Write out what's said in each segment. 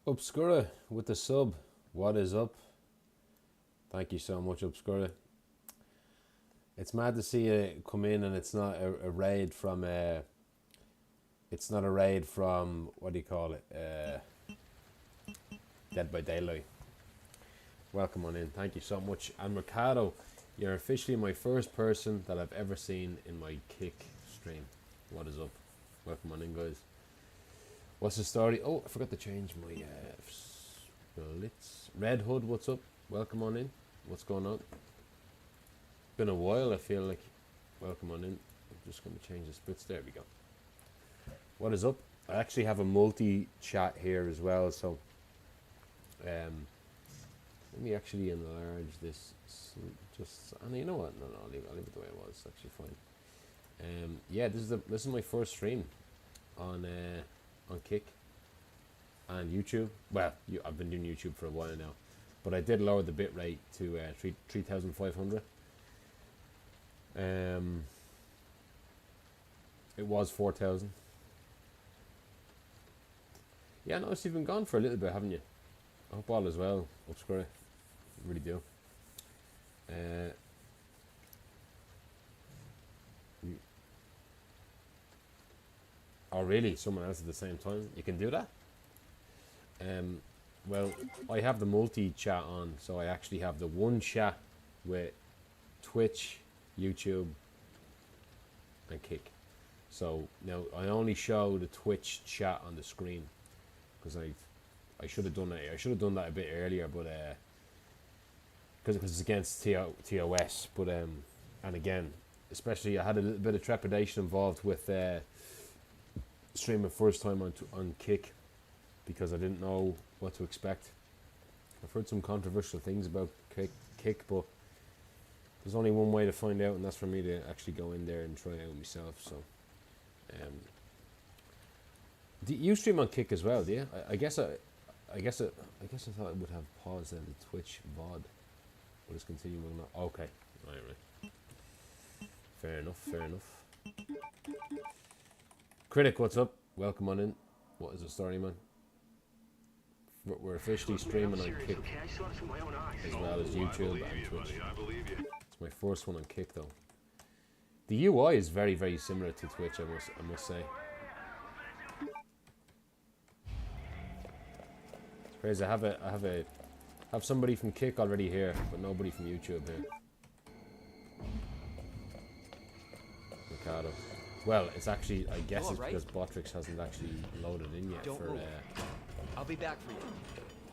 Obscura with the sub. What is up? Thank you so much, Obscura. It's mad to see it come in and it's not a raid from it's not a raid from, what do you call it? Dead by Daylight. Welcome on in. Thank you so much. And Mercado, you're officially my first person that I've ever seen in my Kick stream. What is up? Welcome on in, guys. What's the story? Oh, I forgot to change my splits. Red Hood, what's up? Welcome on in. What's going on? Been a while, I feel like. Welcome on in. I'm just going to change the splits. There we go. What is up? I actually have a multi-chat here as well, so let me actually enlarge this. Just, and you know what? No, I'll leave it the way it was. It's actually fine. Yeah, this is my first stream on Kick and YouTube. Well, I've been doing YouTube for a while now, but I did lower the bitrate to 3,500. It was 4,000. Yeah, no, you've been gone for a little bit, haven't you? I hope all is well, Obscura. I really do. Oh really? Someone else at the same time? You can do that? Well, I have the multi-chat on, so I actually have the one chat with Twitch, YouTube, and Kick. So now I only show the Twitch chat on the screen because I should have done it. I should have done that a bit earlier, but because it's against TOS. But and again, especially I had a little bit of trepidation involved with streaming first time on Kick because I didn't know what to expect. I've heard some controversial things about Kick, but there's only one way to find out, and that's for me to actually go in there and try it out myself. So, do you stream on Kick as well? Do you? I guess I thought it would have paused then the Twitch VOD, but it's continuing on. Okay, right. Fair enough. Critic, what's up? Welcome on in. What is the story, man? We're officially streaming on Kick as well as YouTube and Twitch. It's my first one on Kick though. The UI is very, very similar to Twitch, I must say. It's crazy. I have somebody from Kick already here, but nobody from YouTube here. Mercado. Well, it's actually, I guess it's because Botrix hasn't actually loaded in yet for I'll be back for you.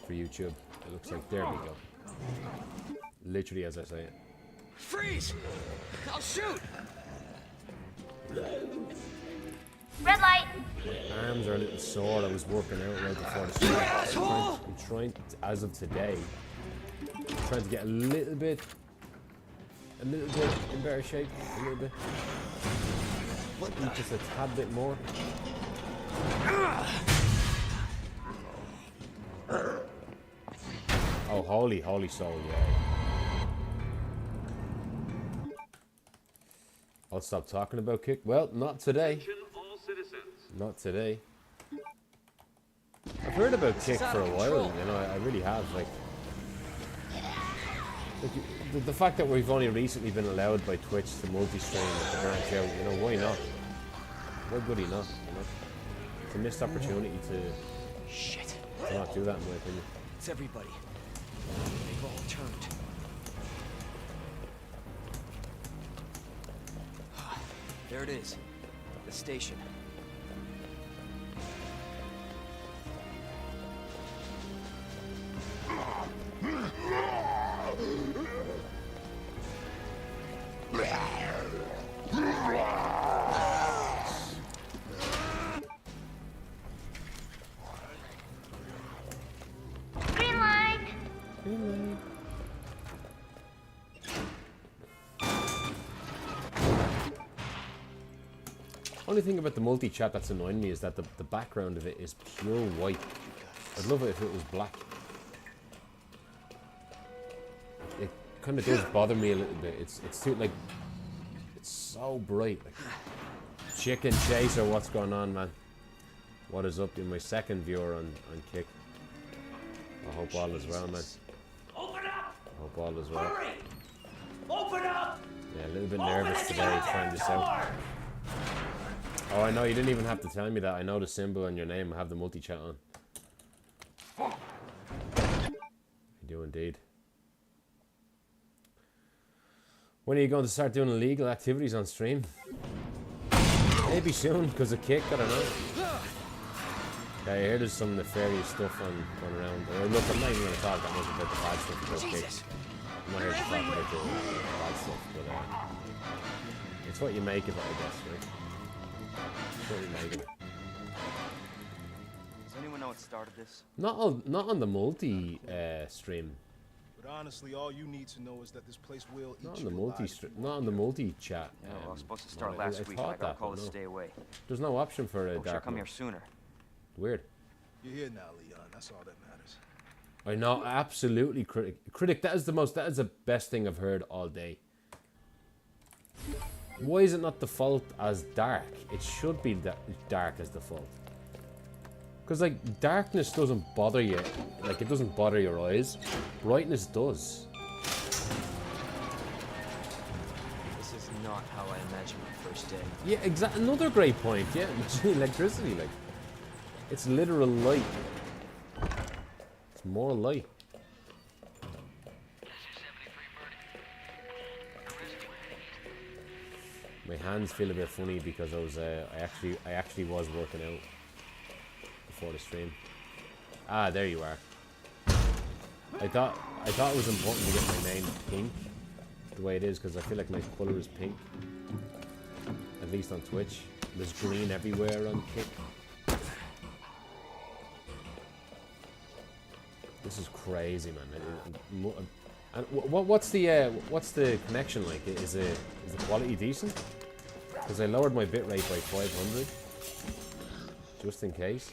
For YouTube. It looks like there we go. Literally as I say it. Freeze! I'll shoot! Red light! My arms are a little sore. I was working out right before the stream. I'm trying to, as of today, trying to get a little bit in better shape. A little bit. Eat just a tad bit more. Oh, holy soul, yeah. I'll stop talking about Kick. Well, not today. Not today. I've heard about Kick for a while, you know, I really have. Like the fact that we've only recently been allowed by Twitch to multi-stream and to branch out, you know, why not? Why bloody not, you know? It's a missed opportunity to not do that, in my opinion. It's everybody. They've all turned. There it is. The station. Only thing about the multi-chat that's annoying me is that the background of it is pure white. I'd love it if it was black. It kind of does bother me a little bit. It's too, like, it's so bright. Like, chicken chaser, what's going on, man? What is up? You're my second viewer on Kick. I hope all is well, man. Open up! I hope all is well. Hurry! Open up! Yeah, a little bit Open nervous it, today get trying that this out. door! Oh, I know, you didn't even have to tell me that. I know the symbol on your name. I have the multi-chat on. I do indeed. When are you going to start doing illegal activities on stream? Maybe soon, because of Kick, I don't know. Yeah, I hear there's some nefarious stuff going around. Look, I'm not even going to talk that much about the bad stuff about Kick. I'm not here to talk about the bad stuff, but it's what you make of it, I guess, right? It's what you make of it. Does anyone know what started this? Not on the multi stream. But honestly, all you need to know is that this place will eat Not on you the multi alive. not on the multi chat. Yeah, well, I was supposed to start I last week, thought and I got a that, call but to no. stay away. There's no option for a I wish I'd dark come mode. here sooner. Weird. You're here now, Leon. That's all that matters. I know, absolutely, critic. That is the best thing I've heard all day. Why is it not default as dark? It should be dark as default. Because, like, darkness doesn't bother you. Like, it doesn't bother your eyes. Brightness does. This is not how I imagined my first day. Yeah, exactly. Another great point. Yeah, electricity, like, it's literal light. It's more light. My hands feel a bit funny because I actually was working out before the stream. Ah, there you are. I thought it was important to get my name pink the way it is because I feel like my color is pink. At least on Twitch. There's green everywhere on Kick. This is crazy, man. And what's the connection like? Is the quality decent? Because I lowered my bitrate by 500, just in case.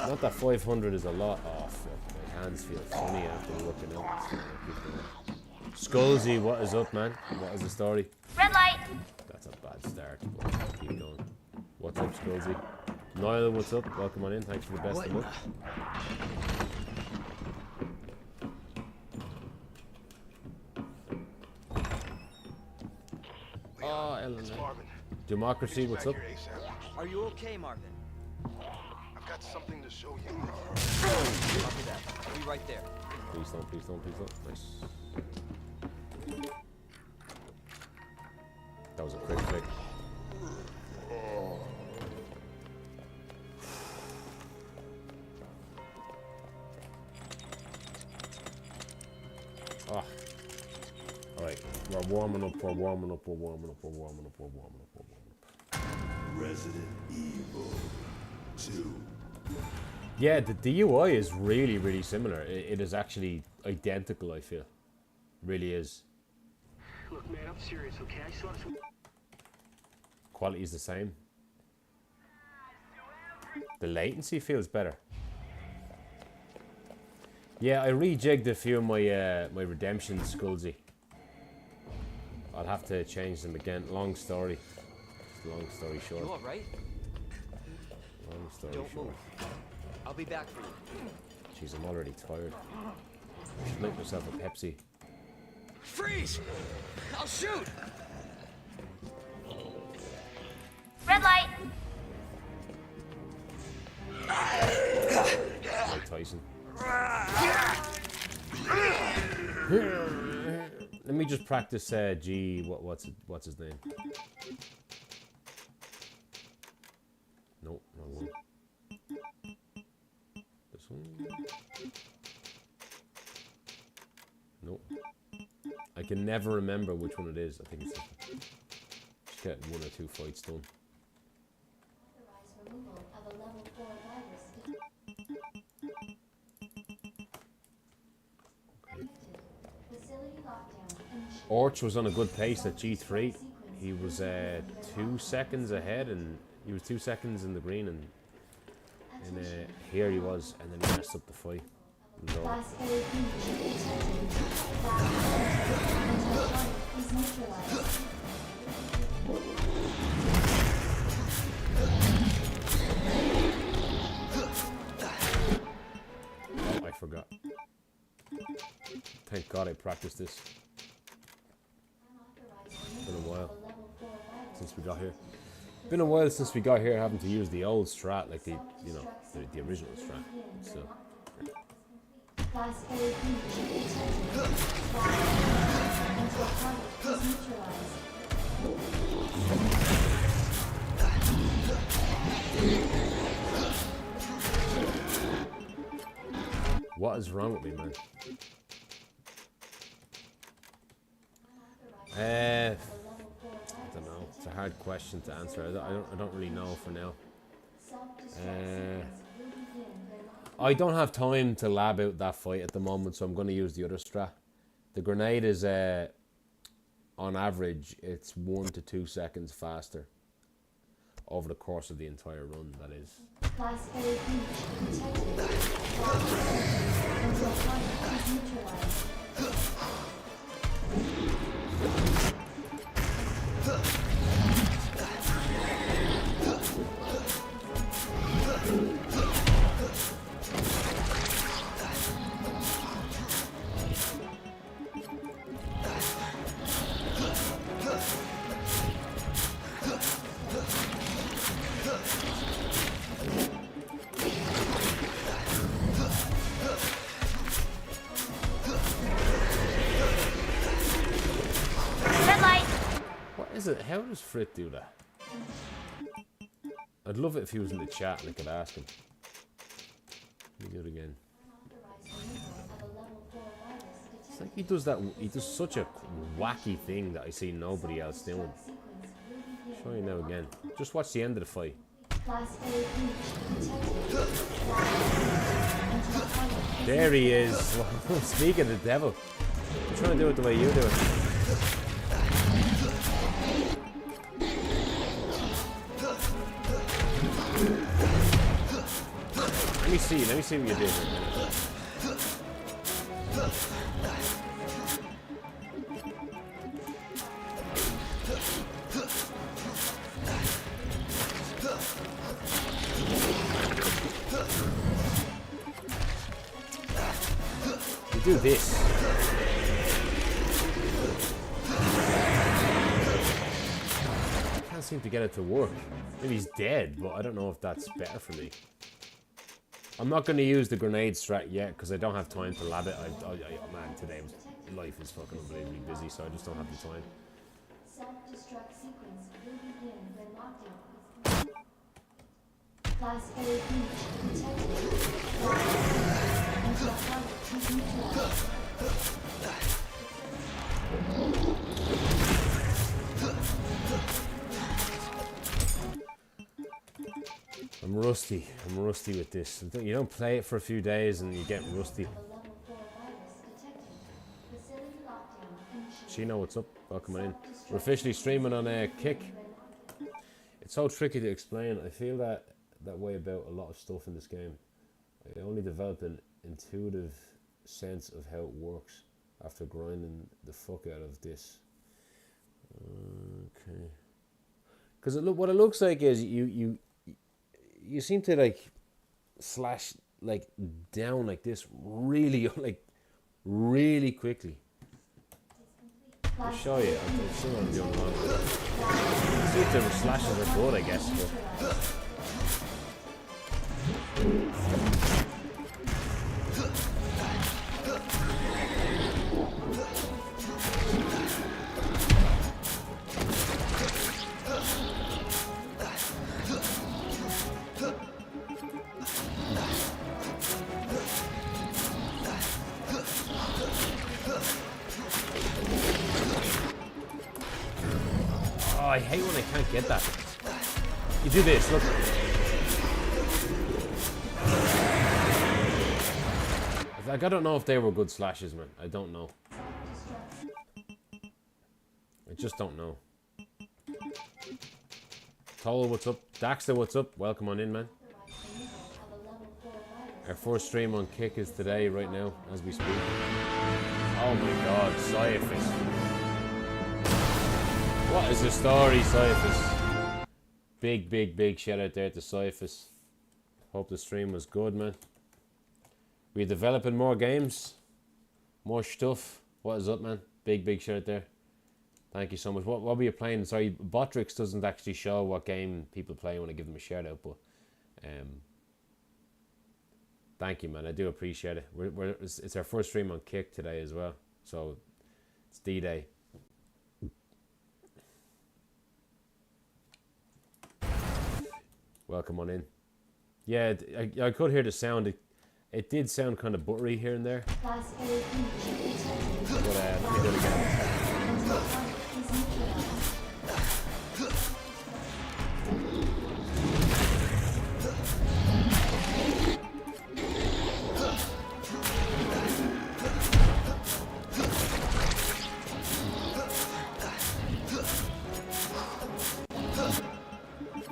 Not that 500 is a lot. Oh fuck, my hands feel funny after looking out. Skullsy, what is up, man? What is the story? Red light. That's a bad start, but keep going. What's up, Skullsy? Niall, what's up? Welcome on in. Thanks for the best of luck. Oh, Ellen. Democracy, what's up? Are you okay, Marvin? I've got something to show you. Copy that. I'll be right there. Please don't, please don't, please don't. Nice. That was a quick flick. Oh. Alright, we're warming up, we're warming up, we're warming up, we're warming up, we're warming up, we're warming up. Resident Evil 2. Yeah, the UI is really, really similar. It is actually identical, I feel. Really is. Look, man, I'm serious, okay? I saw some... Quality is the same. The latency feels better. Yeah, I rejigged a few of my my redemptions, Skullsy. I'll have to change them again. Long story. Just long story short. You all right? Long story Don't short. move. I'll be back for you. Jeez, I'm already tired. I should make myself a Pepsi. Freeze! I'll shoot! Red light. Mike Tyson. Let me just practice G. What's his name? Nope, wrong one. This one. Nope. I can never remember which one it is. I think it's this one. Just get one or two fights done. Authorize removal of a level 4 virus detected. Facility lockdown initiated. Orch was on a good pace at G3. Sequence he was 2 seconds ahead, and he was 2 seconds in the green, and here he was, and then he messed up the fight. No. Class A detected. Class is neutralized. Oh, I forgot. Thank God I practiced this. Been a while since we got here. Been a while since we got here having to use the old strat, like the the original strat. So Class A detected. Class is neutralized. what is wrong with me, man? I don't know. It's a hard question to answer. I don't really know for now. I don't have time to lab out that fight at the moment, so I'm going to use the other strat. The grenade is, on average, it's 1 to 2 seconds faster over the course of the entire run, that is. Class A detected. Class is neutralized. Red light. What is it? How does Frit do that? I'd love it if he was in the chat and I could ask him. Let me do it again. It's like he does that. He does such a wacky thing that I see nobody else doing. Show you now again. Just watch the end of the fight. Class A detected. There he is. Speaking of the devil, I'm trying to do it the way you do it. Let me see what you did. You do this. I can't seem to get it to work. Maybe he's dead, but I don't know if that's better for me. I'm not going to use the grenade strat yet because I don't have time to lab it. Man, today life is fucking unbelievably busy, so I just don't have the time. Self-destruct sequence will begin when lockdown is. Class A detected. Is neutralized. I'm rusty. I'm rusty with this. You don't play it for a few days and you get rusty. Level 4 virus detected. Facility lockdown initiated. Chino, what's up? Welcome in. We're officially streaming on a Kick. It's so tricky to explain. I feel that way about a lot of stuff in this game. I only developed an intuitive sense of how it works after grinding the fuck out of this. Okay. Because what it looks like is you seem to like slash like down like this really really quickly. I'll show you. I'll see what I'm doing wrong. See if the slashes are good, I guess. Oh, I hate when I can't get that. You do this, look. Like, I don't know if they were good slashes, man. I don't know. I just don't know. Toll, what's up? Daxter, what's up? Welcome on in, man. Our first stream on Kick is today, right now, as we speak. Oh my god, Cyphus. What is the story, Cyphus? Big shout out there to Cyphus. Hope the stream was good, man. We're developing more games, more stuff. What is up, man? Big shout out there. Thank you so much. What were you playing? Sorry, Botrix doesn't actually show what game people play when I give them a shout out, but thank you, man. I do appreciate it. It's our first stream on Kick today as well, so it's D-Day. Welcome on in. Yeah, I could hear the sound. It did sound kind of buttery here and there. But let me do it again.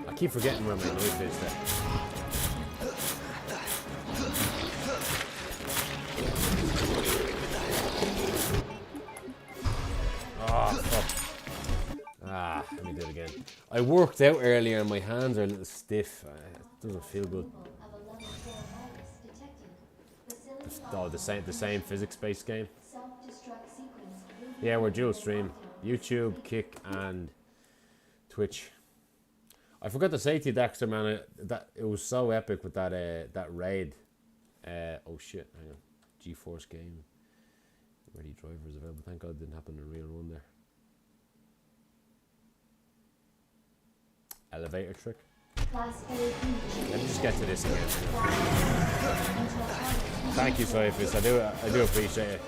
I keep forgetting where my knife is there. Let me do it again. I worked out earlier and my hands are a little stiff. It doesn't feel good. Oh, the same physics-based game. Yeah, we're dual stream. YouTube, Kick, and Twitch. I forgot to say to you, Daxter, man, that it was so epic with that raid. Oh shit, hang on. GeForce game. Ready drivers available. Thank God it didn't happen in a real run there. Elevator trick. Let me just get to this again. Thank you, Cyphus. I do appreciate it.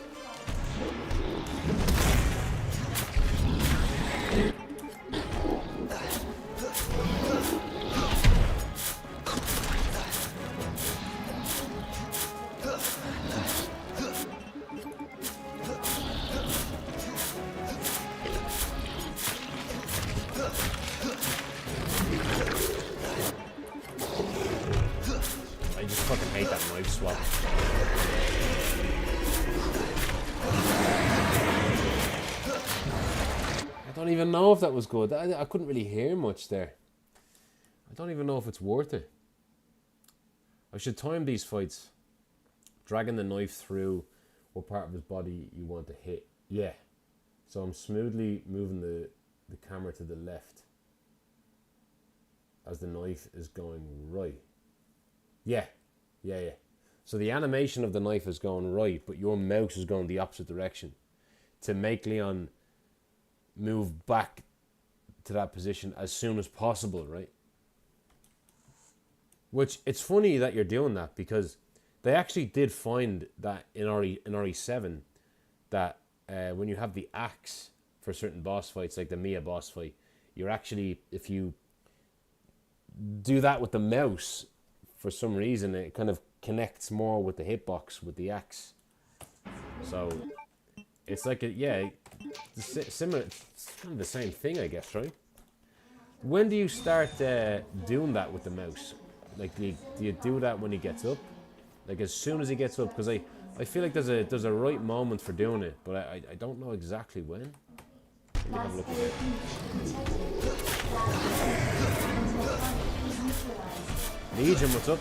I don't even know if that was good. I couldn't really hear much there. I don't even know if it's worth it. I should time these fights. Dragging the knife through what part of his body you want to hit. Yeah. So I'm smoothly moving the camera to the left as the knife is going right. Yeah. So the animation of the knife is going right, but your mouse is going the opposite direction to make Leon move back to that position as soon as possible, right? Which, it's funny that you're doing that, because they actually did find that in RE7 that when you have the axe for certain boss fights, like the Mia boss fight, you're actually, if you do that with the mouse, for some reason it kind of connects more with the hitbox with the axe. So it's like similar. It's kind of the same thing, I guess, right? When do you start doing that with the mouse? Like, do you do that when he gets up? Like, as soon as he gets up? Because I feel like there's a right moment for doing it, but I don't know exactly when. Let me have a look again. Legion, what's up?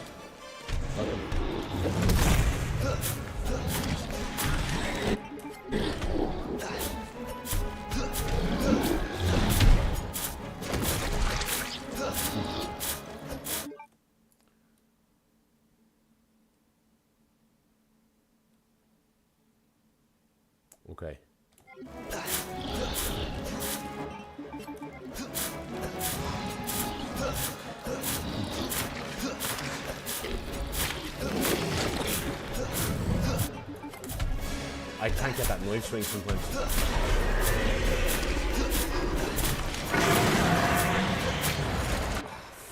Okay. I can't get that knife swing sometimes.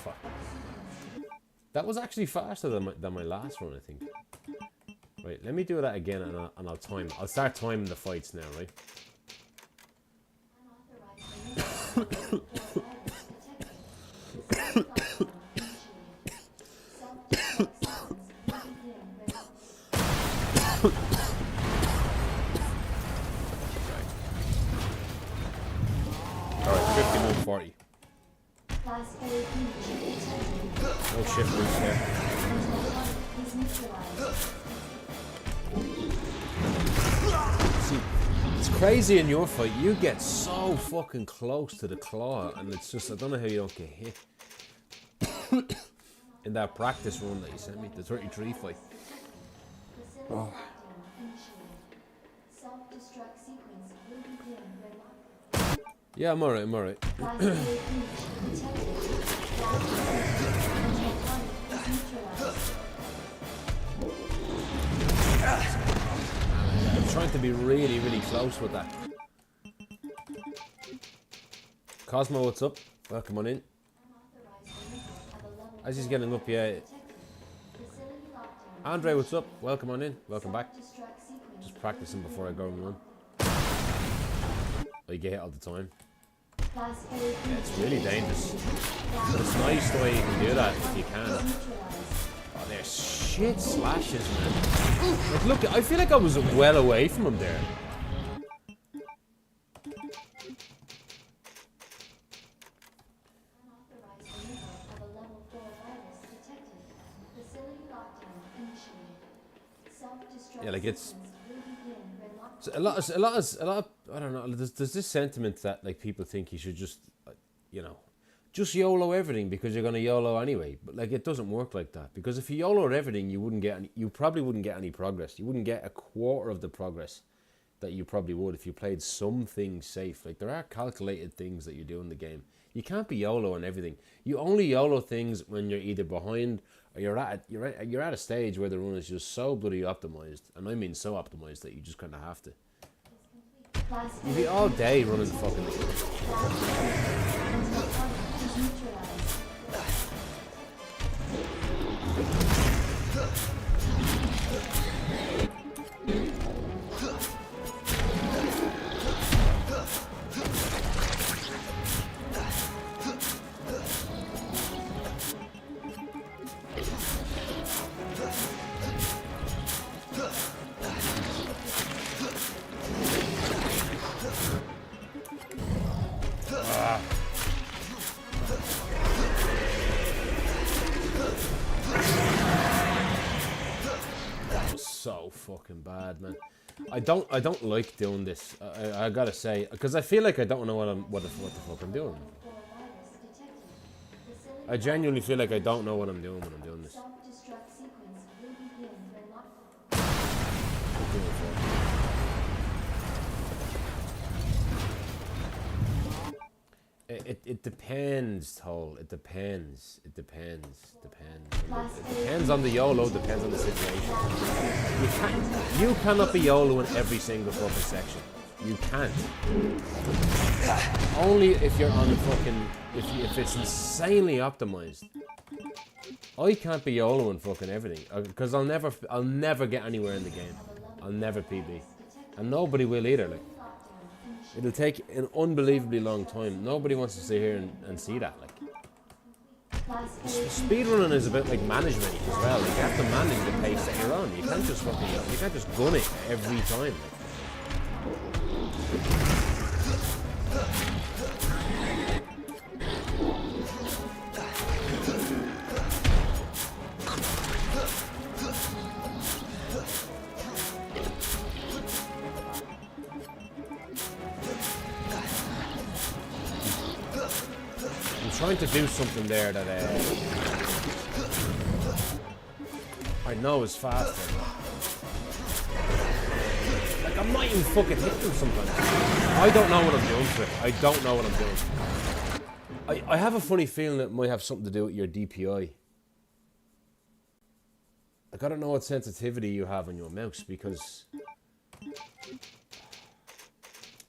Fuck. That was actually faster than my last one, I think. Right, let me do that again and I'll time. I'll start timing the fights now, right? Class A mission detected. No shift boost there. Until target is neutralized. See, it's crazy in your fight. You get so fucking close to the claw, and it's just, I don't know how you don't get hit. In that practice run that you sent me, the 33 fight. Facility lockdown initiated. Self-destruct sequence will begin when Yeah, I'm alright, I'm alright. Class A mission detected. Class A until target is neutralized. I'm trying to be really, really close with that. Cosmo, what's up? Welcome on in. As he's getting up, yeah. Andre, what's up? Welcome on in. Welcome back. Just practicing before I go and run. I get hit all the time. Yeah, it's really dangerous. But it's nice the way you can do that if you can. Oh, there's shit slashes, man. Like, look, I feel like I was well away from him there. Yeah, like it's so a lot of I don't know. There's this sentiment that like people think you should just, you know, just YOLO everything because you're gonna YOLO anyway. But like it doesn't work like that, because if you YOLO everything, you probably wouldn't get any progress. You wouldn't get a quarter of the progress that you probably would if you played some things safe. Like there are calculated things that you do in the game. You can't be YOLO on everything. You only YOLO things when you're either behind or you're at a stage where the run is just so bloody optimized, and I mean so optimized that you just kind of have to. You'd be all day running the fucking so fucking bad, man. I don't like doing this. I gotta say, because I feel like I don't know what the fuck I'm doing. I genuinely feel like I don't know what I'm doing when I'm doing this. It depends, Toll. It depends. It depends. It depends on the YOLO, depends on the situation. You cannot be YOLO in every single fucking section. You can't. Only if you're on the fucking, if it's insanely optimized. I can't be YOLO in fucking everything, because I'll never get anywhere in the game. I'll never PB, and nobody will either. Like, it'll take an unbelievably long time. Nobody wants to sit here and see that. Like, speedrunning is a bit like management as well. Like, you have to manage the pace that you're on. You can't just gun it every time. Like. Trying to do something there that I know is faster. Like, I'm not even fucking hitting them sometimes. I don't know what I'm doing to it. I don't know what I'm doing. I have a funny feeling it might have something to do with your DPI. Like, I don't know what sensitivity you have on your mouse, because...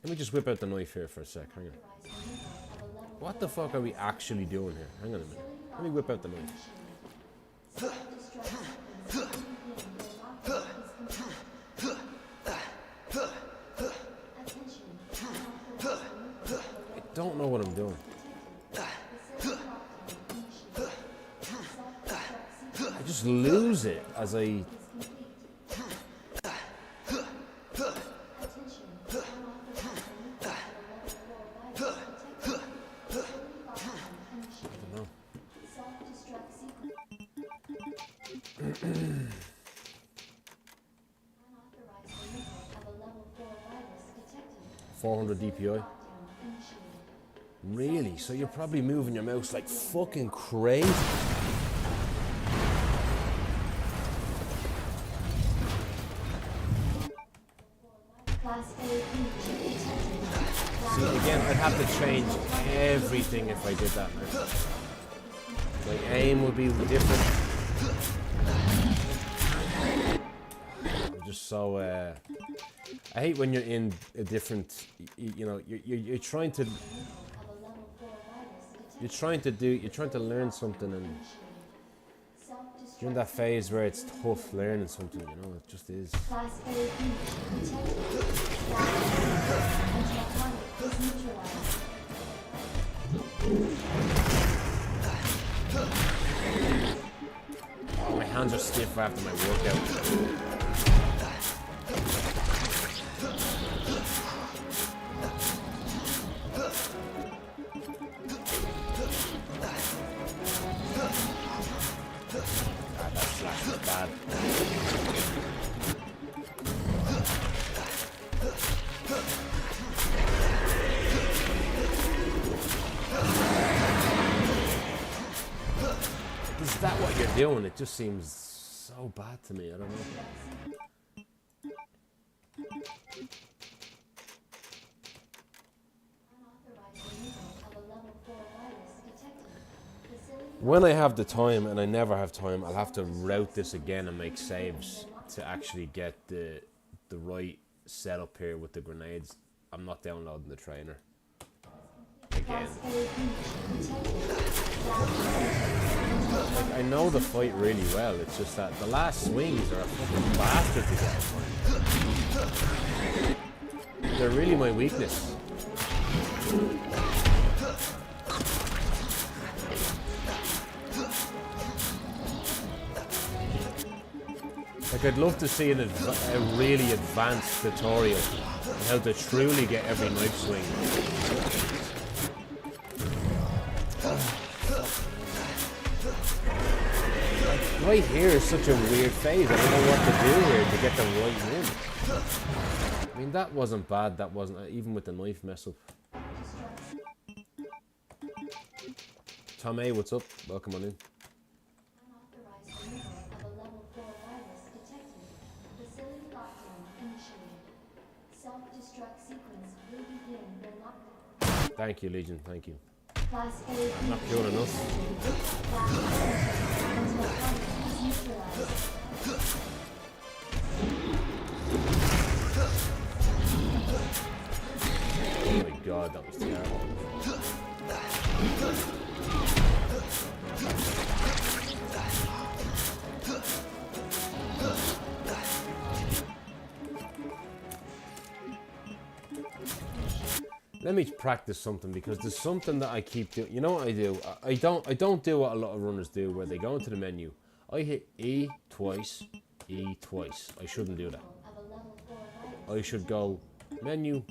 Let me just whip out the knife here for a sec. Hang on. What the fuck are we actually doing here? Hang on a minute. Let me whip out the knife. I don't know what I'm doing. I just lose it as I... don't know. Self-destruct sequence. Unauthorized removal of a level 4 virus detected. 400 DPI. Lockdown initiated. Really? So you're probably moving your mouse like fucking crazy. Class A breach detected. See, again, I'd have to change everything if I did that, man. My aim would be different. I'm just so, I hate when you're in a different, you know, you're trying to, you're trying to learn something, and you're in that phase where it's tough learning something, you know, it just is. Class A breach detected. Anti-iconic is neutralized. Oh, my hands are stiff after my workout. God, that flash was bad. Is that what you're doing? It just seems so bad to me. I don't know. Unauthorized removal of a level 4 virus detected. Facility When I have the time, and I never have time, I'll have to route this again and make saves to actually get the right setup here with the grenades. I'm not downloading the trainer again. Class A breach detected. Like, I know the fight really well. It's just that the last swings are a fucking bastard to get. They're really my weakness. Like, I'd love to see a really advanced tutorial on how to truly get every knife swing. Like, right here is such a weird phase. I don't know what to do here to get the right win. I mean, that wasn't bad. That wasn't, even with the knife mess up. Tom A, what's up? Welcome on in. Unauthorized removal of a level 4 virus detected. Facility lockdown initiated. Self-destruct sequence will begin when lockdown. Thank you, Legion. Thank you. Class A I'm not pure enough. is neutralized. Oh my god, that was terrible. Let me practice something, because there's something that I keep doing. You know what I do? I don't do what a lot of runners do, where they go into the menu. I hit E twice. I shouldn't do that. Of a level 4 virus. I should go menu,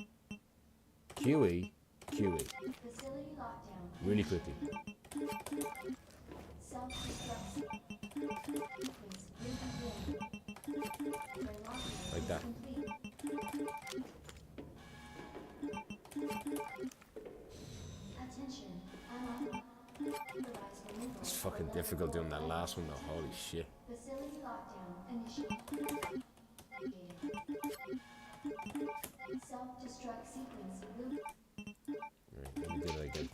QE, QE, Facility lockdown. really quickly. Self-destruct sequence will begin when lockdown Like that. is complete. Attention. Unauthorized removal It's of a fucking level difficult 4 doing that last one virus though. Holy shit. Facility lockdown initiated. Self-destruct sequence will Right, let me do that again.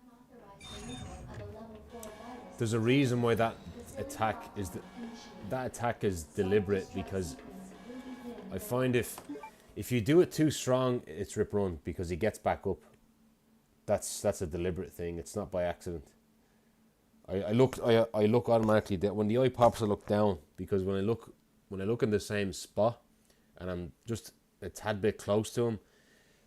unauthorized removal of a level 4 virus There's a reason why that attack is deliberate, because I find if you do it too strong, it's rip run, because he gets back up. That's a deliberate thing. It's not by accident. I look automatically that when the eye pops, I look down, because when I look in the same spot and I'm just a tad bit close to him,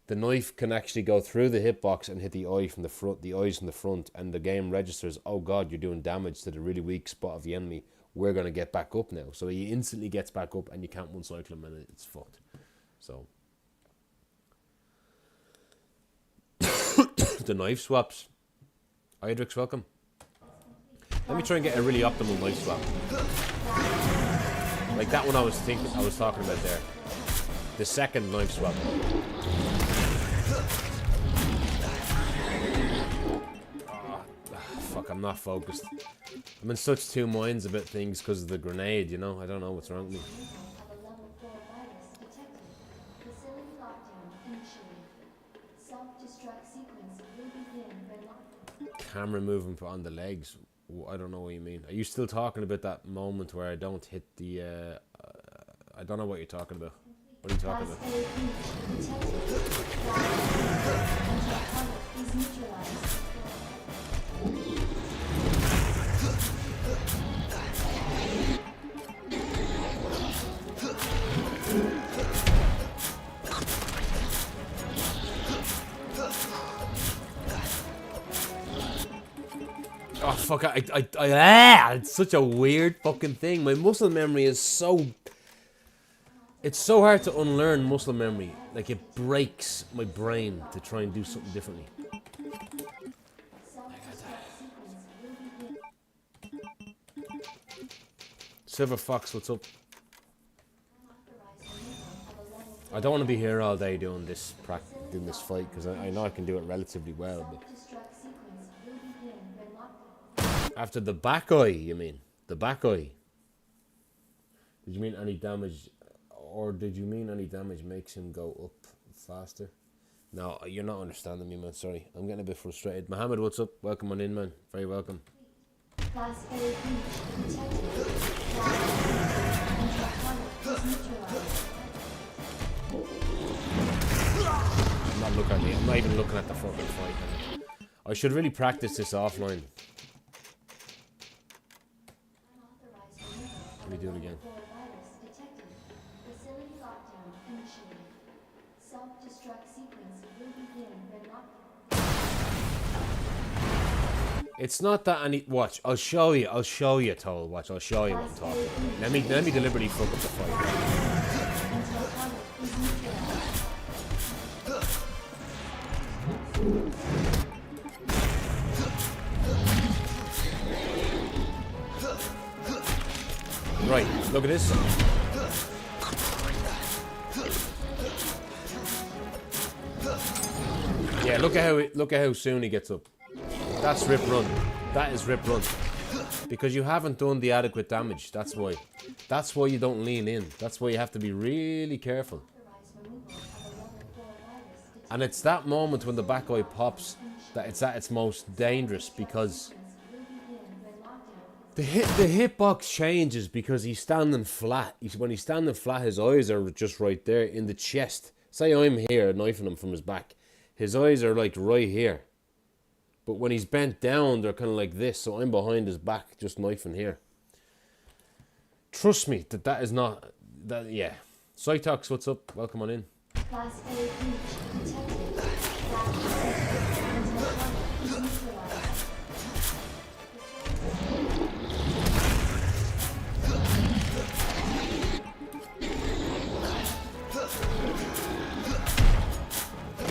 the knife can actually go through the hitbox and hit the eye from the front, the eyes from the front, and the game registers, oh god, you're doing damage to the really weak spot of the enemy. We're gonna get back up now. So he instantly gets back up, and you can't one cycle him, and it's fucked. So the knife swaps. Idrix, welcome. Let me try and get a really optimal knife swap. Like that one I was talking about there. The second knife swap. Fuck, I'm not focused. I'm in such two minds about things because of the grenade, you know? I don't know what's wrong with me. Of a level 4 virus detected. Facility lockdown initiated. Self-destruct sequence will begin when lockdown. Camera moving on the legs. I don't know what you mean. Are you still talking about that moment where I don't hit the... I don't know what you're talking about. What are you talking about? Class A breach detected. Class is neutralized. Oh fuck! It's such a weird fucking thing. My muscle memory is so. It's so hard to unlearn muscle memory. Like it breaks my brain to try and do something differently. Silver Fox, what's up? I don't want to be here all day doing this fight because I know I can do it relatively well. But after the back eye, you mean the back eye? Did you mean any damage, or did you mean any damage makes him go up faster? No, you're not understanding me, man. Sorry, I'm getting a bit frustrated. Mohammed, what's up? Welcome on in, man. Very welcome. Class A breach detected. I'm not looking at me. I'm not even looking at the fucking fight. Man. I should really practice this offline. Let me do it again. Facility lockdown initiated. Self-destruct sequence will begin when lockdown. It's not that any. Watch, I'll show you, Toll. Watch, I'll show you what I'm talking about. Let me deliberately fuck up the fight. Right, look at this. Yeah, look at how soon he gets up. That's rip run. That is rip run. Because you haven't done the adequate damage. That's why. That's why you don't lean in. That's why you have to be really careful. And it's that moment when the back eye pops that it's at its most dangerous, because the hitbox changes because he's standing flat. When he's standing flat, his eyes are just right there in the chest. Say I'm here knifing him from his back. His eyes are like right here. But when he's bent down, they're kind of like this. So I'm behind his back, just knifing here. Trust me, that is not... that. Yeah. Cytox, what's up? Welcome on in. Class A breach detected.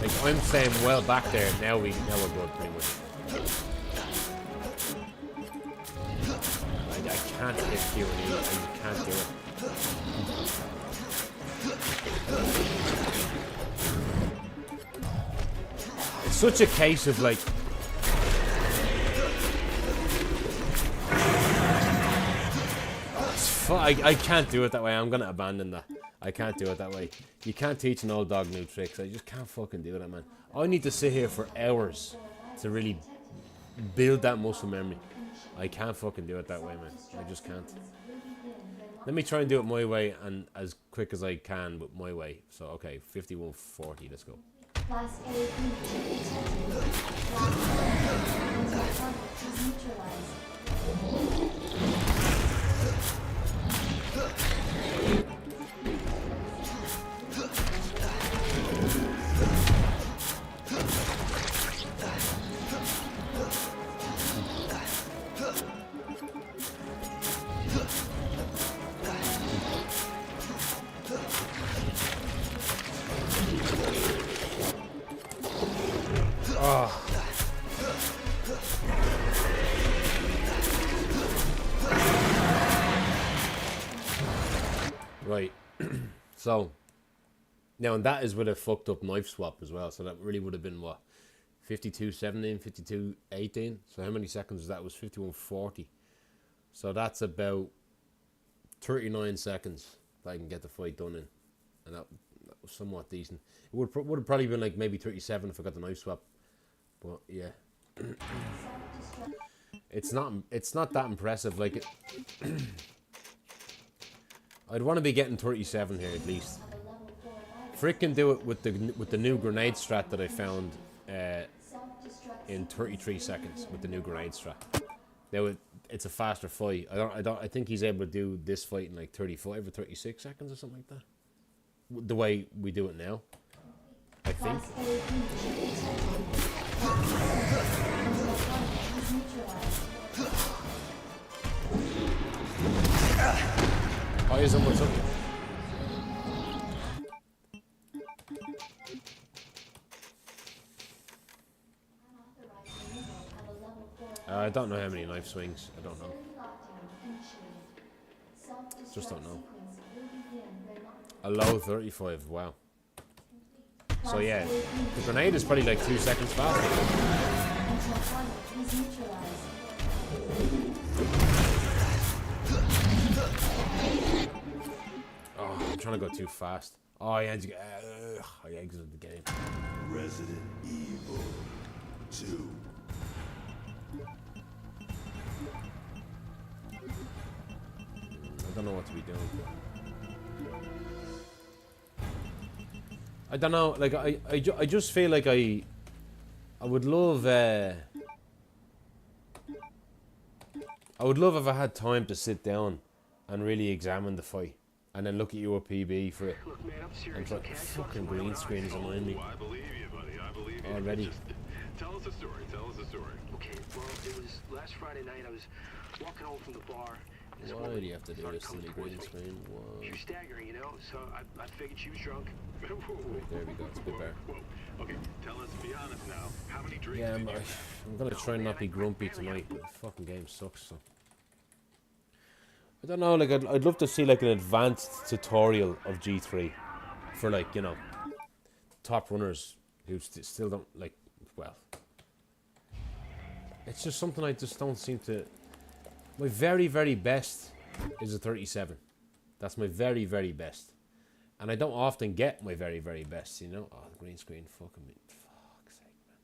Like, I'm saying well back there. Now we're good, pretty much. I can't hit Q and E. I can't do it. It's such a case of like... I can't do it that way. I'm gonna abandon that. I can't do it that way. You can't teach an old dog new tricks. I just can't fucking do that, man. I need to sit here for hours to really build that muscle memory. I can't fucking do it that way, man. I just can't. Let me try and do it my way and as quick as I can, but my way. So, okay, 5140, let's go. Class A breach detected. Right. So now, and that is with a fucked up knife swap as well. So that really would have been what, 52:17, 52:18. So how many seconds was that? It was 51:40. So that's about 39 seconds that I can get the fight done in, and that was somewhat decent. It would have probably been like maybe 37 if I got the knife swap, but yeah, it's not that impressive. Like I'd want to be getting 37 here at least. Frick can do it with the new grenade strat that I found in 33 seconds with the new grenade strat. Now it's a faster fight. I think he's able to do this fight in like 35 or 36 seconds or something like that. The way we do it now, I think. Oh, here's what's up. I don't know how many knife swings. I don't know. Just don't know. A low 35. Wow. So yeah, the grenade is probably like 2 seconds faster. Oh, I'm trying to go too fast. Oh, I exited the game. Resident Evil 2. I don't know what to be doing. I don't know. Like I just feel like I would love. I would love if I had time to sit down and really examine the fight, and then look at your PB for it. Look, man, I'm And serious, try, okay? I saw fucking this green when screen is annoying me I believe you, buddy. I believe you. already. Just tell us a story. Tell us a story. Okay, well, it was last Friday night. I was walking home from the bar. And this Why woman do you have to do started this coming silly towards green me. screen? She Whoa. was staggering, you know, so I figured she was drunk. There we go. It's a bit better. Whoa. Okay, tell us, be honest now. How many drinks Yeah, did you I'm gonna try and not be grumpy tonight, but the fucking game sucks. So I don't know. Like I'd love to see like an advanced tutorial of G3 for like, you know, top runners who still don't like. Well, it's just something I just don't seem to. My very, very best is a 37. That's my very, very best. And I don't often get my very, very best, you know? Oh, the green screen, fucking me. Fuck's sake, man.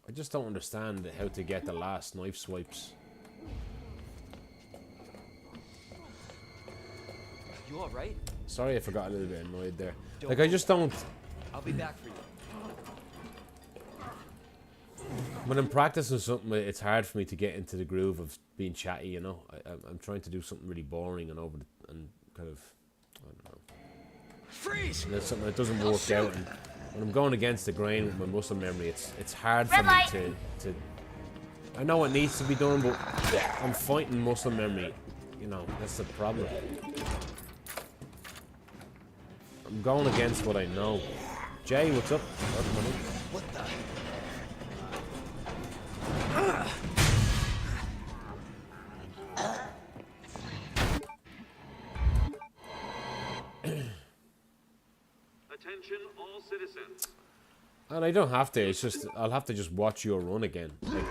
I just don't understand how to get the last knife swipes. You alright? Sorry if I got a little bit annoyed there. Don't Like, I just don't... I'll be back for you. When I'm practicing something, it's hard for me to get into the groove of being chatty, you know? I'm trying to do something really boring and and kind of... I don't know. Freeze! And it's something that doesn't work out. And when I'm going against the grain with my muscle memory, it's hard for Red me light. to... I know it needs to be done, but I'm fighting muscle memory. You know, that's the problem. I'm going against what I know. Jay, what's up? What the? Attention, all citizens. And I don't have to, it's just, I'll have to just watch your run again. Like,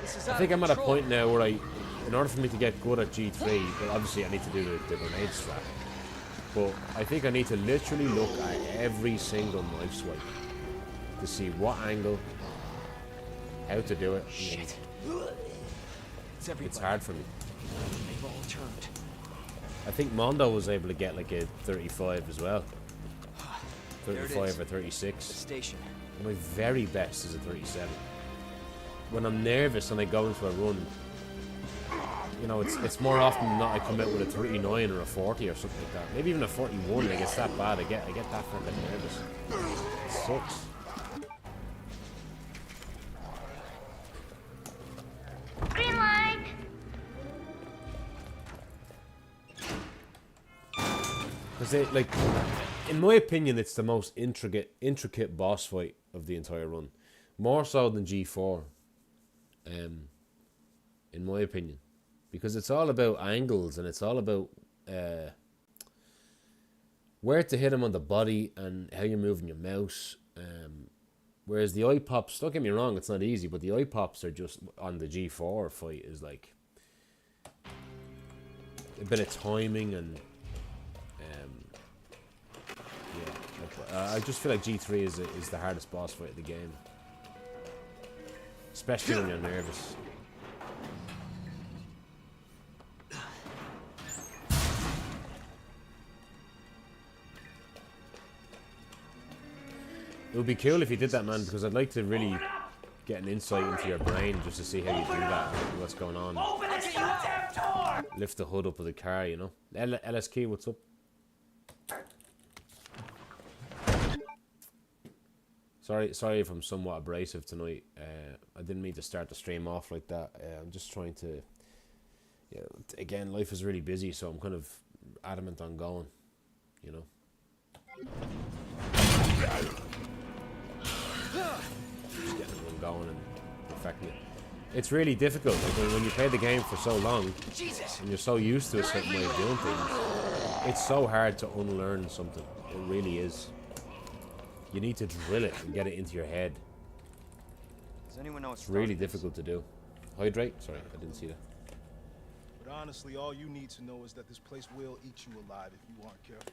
This is I think I'm at a point now where in order for me to get good at G3, well obviously I need to do the grenade strat. But I think I need to literally look at every single knife swipe to see what angle, how to do it. Shit. It's everybody. It's hard for me. They've all turned. I think Mondo was able to get like a 35 as well. There it 35 is. or The 36. station. My very best is a 37. When I'm nervous and I go into a run, you know, it's more often than not I come out with a 39 or a 40 or something like that. Maybe even a 41. Like it's that bad. I get that fucking nervous. It sucks. Green light. Because they like in my opinion, it's the most intricate boss fight of the entire run, more so than G4. In my opinion, because it's all about angles and it's all about where to hit him on the body and how you're moving your mouse. Whereas the eye pops, don't get me wrong, it's not easy, but the eye pops are just on the G4 fight is like a bit of timing and I just feel like G3 is the hardest boss fight of the game, especially when you're nervous. It would be cool if you did that, man, because I'd like to really get an insight into your brain just to see how you do that, what's going on. Lift the hood up of the car, you know. LSK, what's up? Sorry if I'm somewhat abrasive tonight. I didn't mean to start the stream off like that. I'm just trying to... Yeah, again, life is really busy, so I'm kind of adamant on going, you know. Just getting everyone going and perfecting it. It's really difficult. Like when you play the game for so long and you're so used to a certain way of doing things, it's so hard to unlearn something. It really is. You need to drill it and get it into your head. Does anyone know it's really difficult to do. Hydrate? Sorry, I didn't see that. But honestly, all you need to know is that this place will eat you alive if you aren't careful.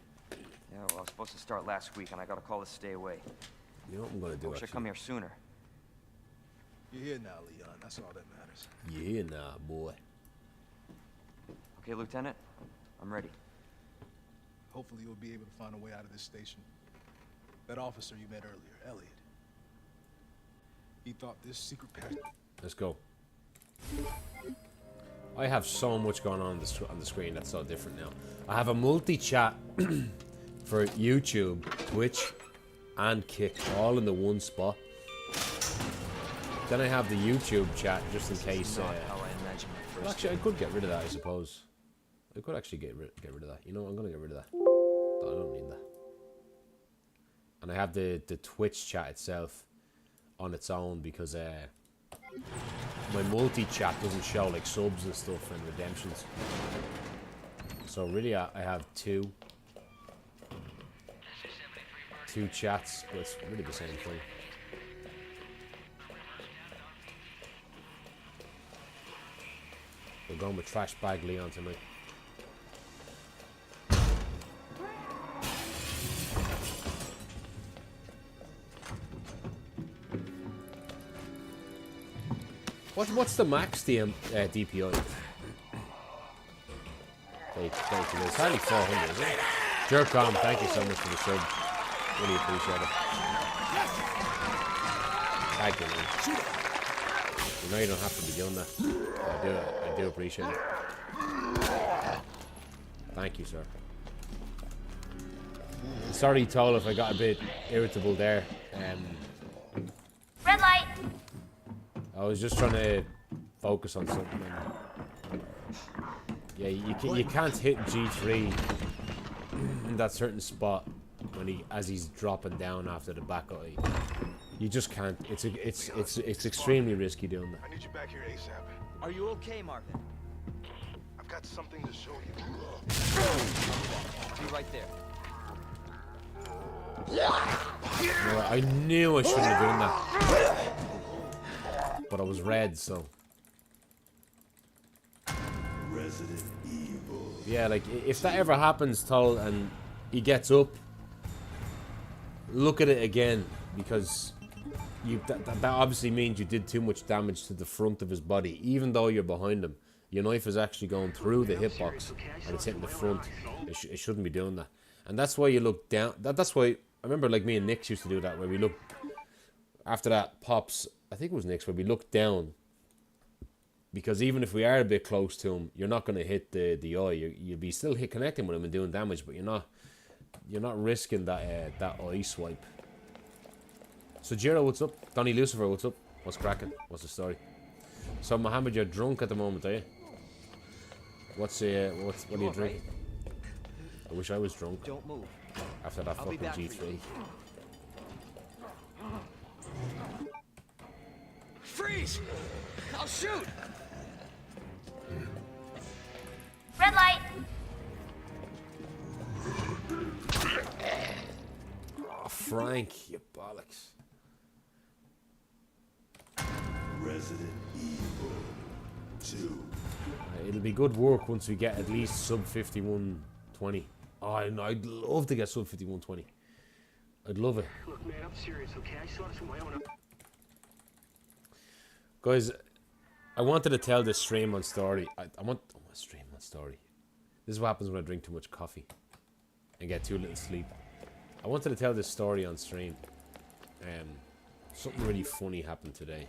Yeah, well, I was supposed to start last week, and I got a call to stay away. You know what I'm gonna do? I should come here sooner. You're here now, Leon. That's all that matters. You're here now, boy. Okay, Lieutenant, I'm ready. Hopefully, you'll be able to find a way out of this station. That officer you met earlier, Elliot. He thought this secret passage. Let's go. I have so much going on the screen that's so different now. I have a multi-chat for YouTube, Twitch, and Kick, all in the one spot. Then I have the YouTube chat just in case. Not how I imagined it first. Well, actually, I could get rid of that, I suppose. I could actually get rid of that. You know, I'm gonna get rid of that. I don't need that. And I have the Twitch chat itself on its own because my multi-chat doesn't show like subs and stuff and redemptions. So really I have two chats, but it's really the same thing. We're going with Trash Bag Leon tonight. What's the max DPI? It's only 400, isn't it? Jerkom, thank you so much for the sub. Really appreciate it. Thank you, man. You know you don't have to be doing that. I do appreciate it. Thank you, sir. Sorry, Toll, if I got a bit irritable there. Red light. I was just trying to focus on something. Yeah, you can't hit G3 in that certain spot when as he's dropping down after the back eye. You just can't. It's extremely risky doing that. I need you back here ASAP. Are you okay, Marvin? I've got something to show you. I'll be right there. No, I knew I shouldn't have done that. But I was red, so. Resident Evil. Yeah, like if that ever happens, Tull, and he gets up, look at it again, because that obviously means you did too much damage to the front of his body. Even though you're behind him, your knife is actually going through the hitbox and it's hitting the front. It shouldn't be doing that, and that's why you look down. That's why I remember, like me and Nick used to do that, where we look after that pops. I think it was Nick's, where we look down, because even if we are a bit close to him, you're not going to hit the eye. You'll be still connecting with him and doing damage, but you're not risking that eye swipe. So Jiro, what's up? Donny Lucifer, what's up? What's cracking? What's the story? So Mohammed, you're drunk at the moment, are you? What are you drinking? I wish I was drunk. Don't move. I after that I'll be fucking back for G3. you. Freeze! I'll shoot! Red light. Oh, Frank, you bollocks. Resident Evil 2. It'll be good work once we get at least sub 5120. Oh, I'd love to get sub 5120. I'd love it. Look, man, I'm serious, okay? I saw this with my own eyes. Guys, I wanted to tell this stream on story. I want a stream on story. This is what happens when I drink too much coffee and get too little sleep. I wanted to tell this story on stream. Something really funny happened today.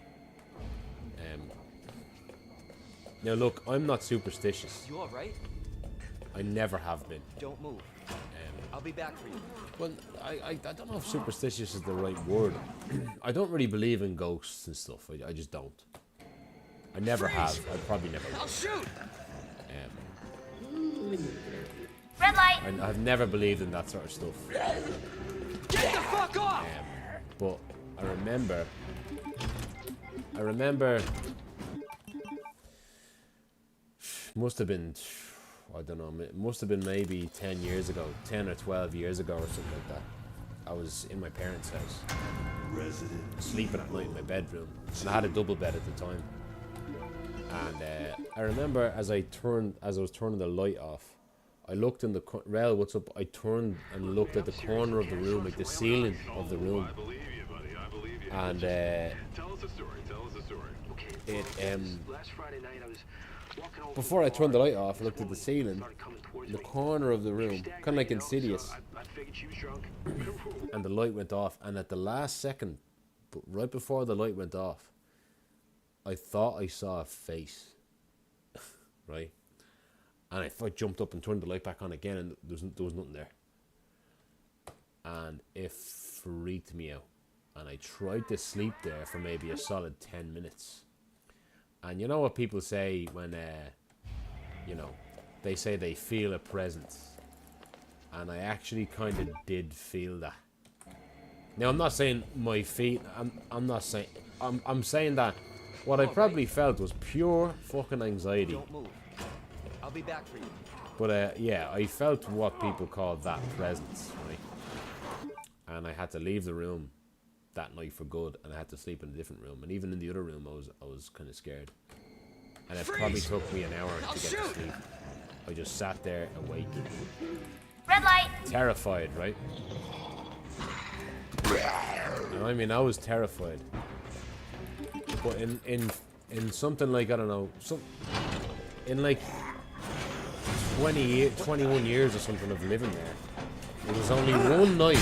Now look, I'm not superstitious. You alright? I never have been. Don't move. I'll be back for you. Well, I don't know if superstitious is the right word. I don't really believe in ghosts and stuff. I just don't. I never have. I probably never will. I'll shoot! Red light. I've never believed in that sort of stuff. Get the fuck off! But I remember must have been, I don't know, it must have been maybe 10 years ago, 10 or 12 years ago or something like that. I was in my parents' house, sleeping at night in my bedroom, and I had a double bed at the time. And I remember as I was turning the light off, I looked in the Rel, what's up? I turned and looked at the corner of the room, like the ceiling of the room. I believe you, buddy. I believe you. And Tell us a story. Tell us a story. Okay, last Friday night I was walking home. before I turned the light off, I looked at the ceiling, in the corner of the room, kind of like Insidious. I figured she was drunk. And the light went off, and at the last second, right before the light went off, I thought I saw a face, right? And I jumped up and turned the light back on again, and there was nothing there. And it freaked me out. And I tried to sleep there for maybe a solid 10 minutes. And you know what people say when, you know, they say they feel a presence. And I actually kind of did feel that. Now, I'm not saying my feet, I'm not saying, I'm saying that what I probably felt was pure fucking anxiety. Don't move. I'll be back for you. But yeah, I felt what people call that presence, right? And I had to leave the room that night for good, and I had to sleep in a different room. And even in the other room, I was kind of scared. And it probably took me an hour to get to sleep. I just sat there awake, Red light. terrified, right? And I mean, I was terrified. But in something like, I don't know, in like 21 years or something of living there, it was only one night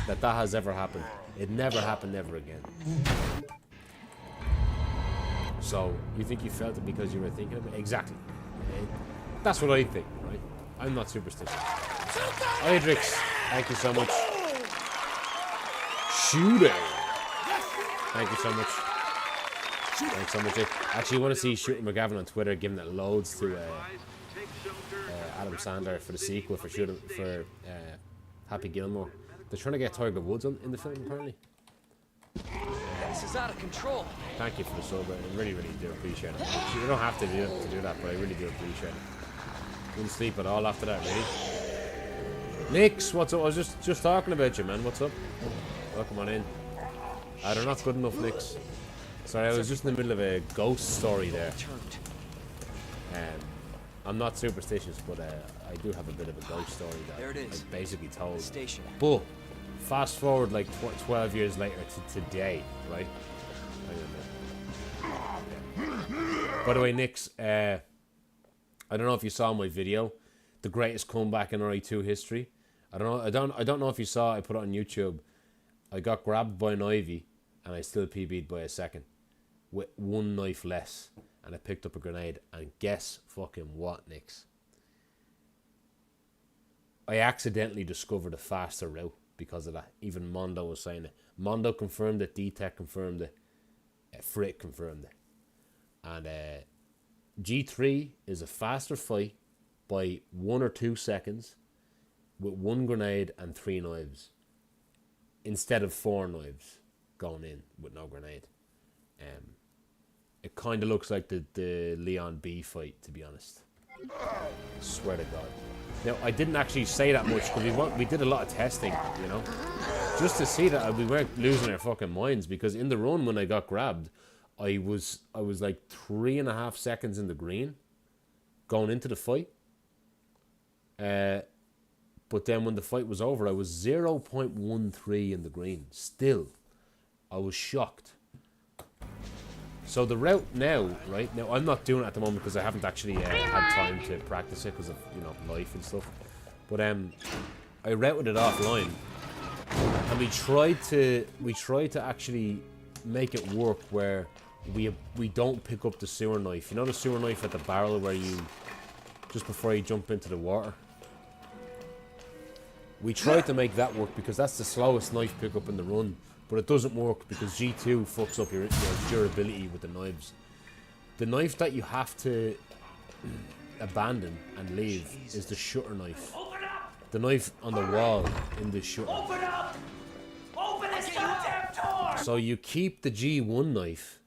that has ever happened. It never happened ever again. So, you think you felt it because you were thinking of it? Exactly. That's what I think, right? I'm not superstitious. Idrix, thank you so much. Shooter. Thank you so much. Thanks so much. Actually, I want to see Shooter McGavin on Twitter giving it loads to Adam Sandler for the sequel for Happy Gilmore. They're trying to get Tiger Woods in the film, apparently. This is out of control. Thank you for the sub. I really, really do appreciate it. You don't have to do that, but I really do appreciate it. Wouldn't sleep at all after that, really. Nix, what's up? I was just talking about you, man. What's up? Welcome on in. They're not good enough, Nix. Sorry, I was just in the middle of a ghost story there. I'm not superstitious, but I do have a bit of a ghost story that There it is. I basically told. Station. But fast forward like 12 years later to today, right? By the way, Nix, I don't know if you saw my video, the greatest comeback in RE2 history. I don't know if you saw. I put it on YouTube. I got grabbed by an ivy, and I still PB'd by a second, with one knife less, and I picked up a grenade. And guess fucking what, Nix? I accidentally discovered a faster route because of that. Even Mondo was saying it. Mondo confirmed it. D-Tech confirmed it. Frick confirmed it. And G3 is a faster fight by 1 or 2 seconds with 1 grenade and 3 knives, instead of 4 knives going in with no grenade. It kind of looks like the Leon B fight, to be honest. I swear to God. Now, I didn't actually say that much because we did a lot of testing, you know, just to see that we weren't losing our fucking minds. Because in the run when I got grabbed, I was like 3.5 seconds in the green going into the fight. But then when the fight was over, I was 0.13 in the green. Still, I was shocked. So the route now, right now, I'm not doing it at the moment because I haven't actually had time to practice it because of, you know, life and stuff. But I routed it offline, and we tried to actually make it work where we don't pick up the sewer knife. You know the sewer knife at the barrel where you just before you jump into the water. We tried to make that work because that's the slowest knife pickup in the run. But it doesn't work because G2 fucks up your durability with the knives. The knife that you have to abandon and leave is the shutter knife. The knife on the wall in the shutter. Open up! Open this goddamn door! So you keep the G1 knife,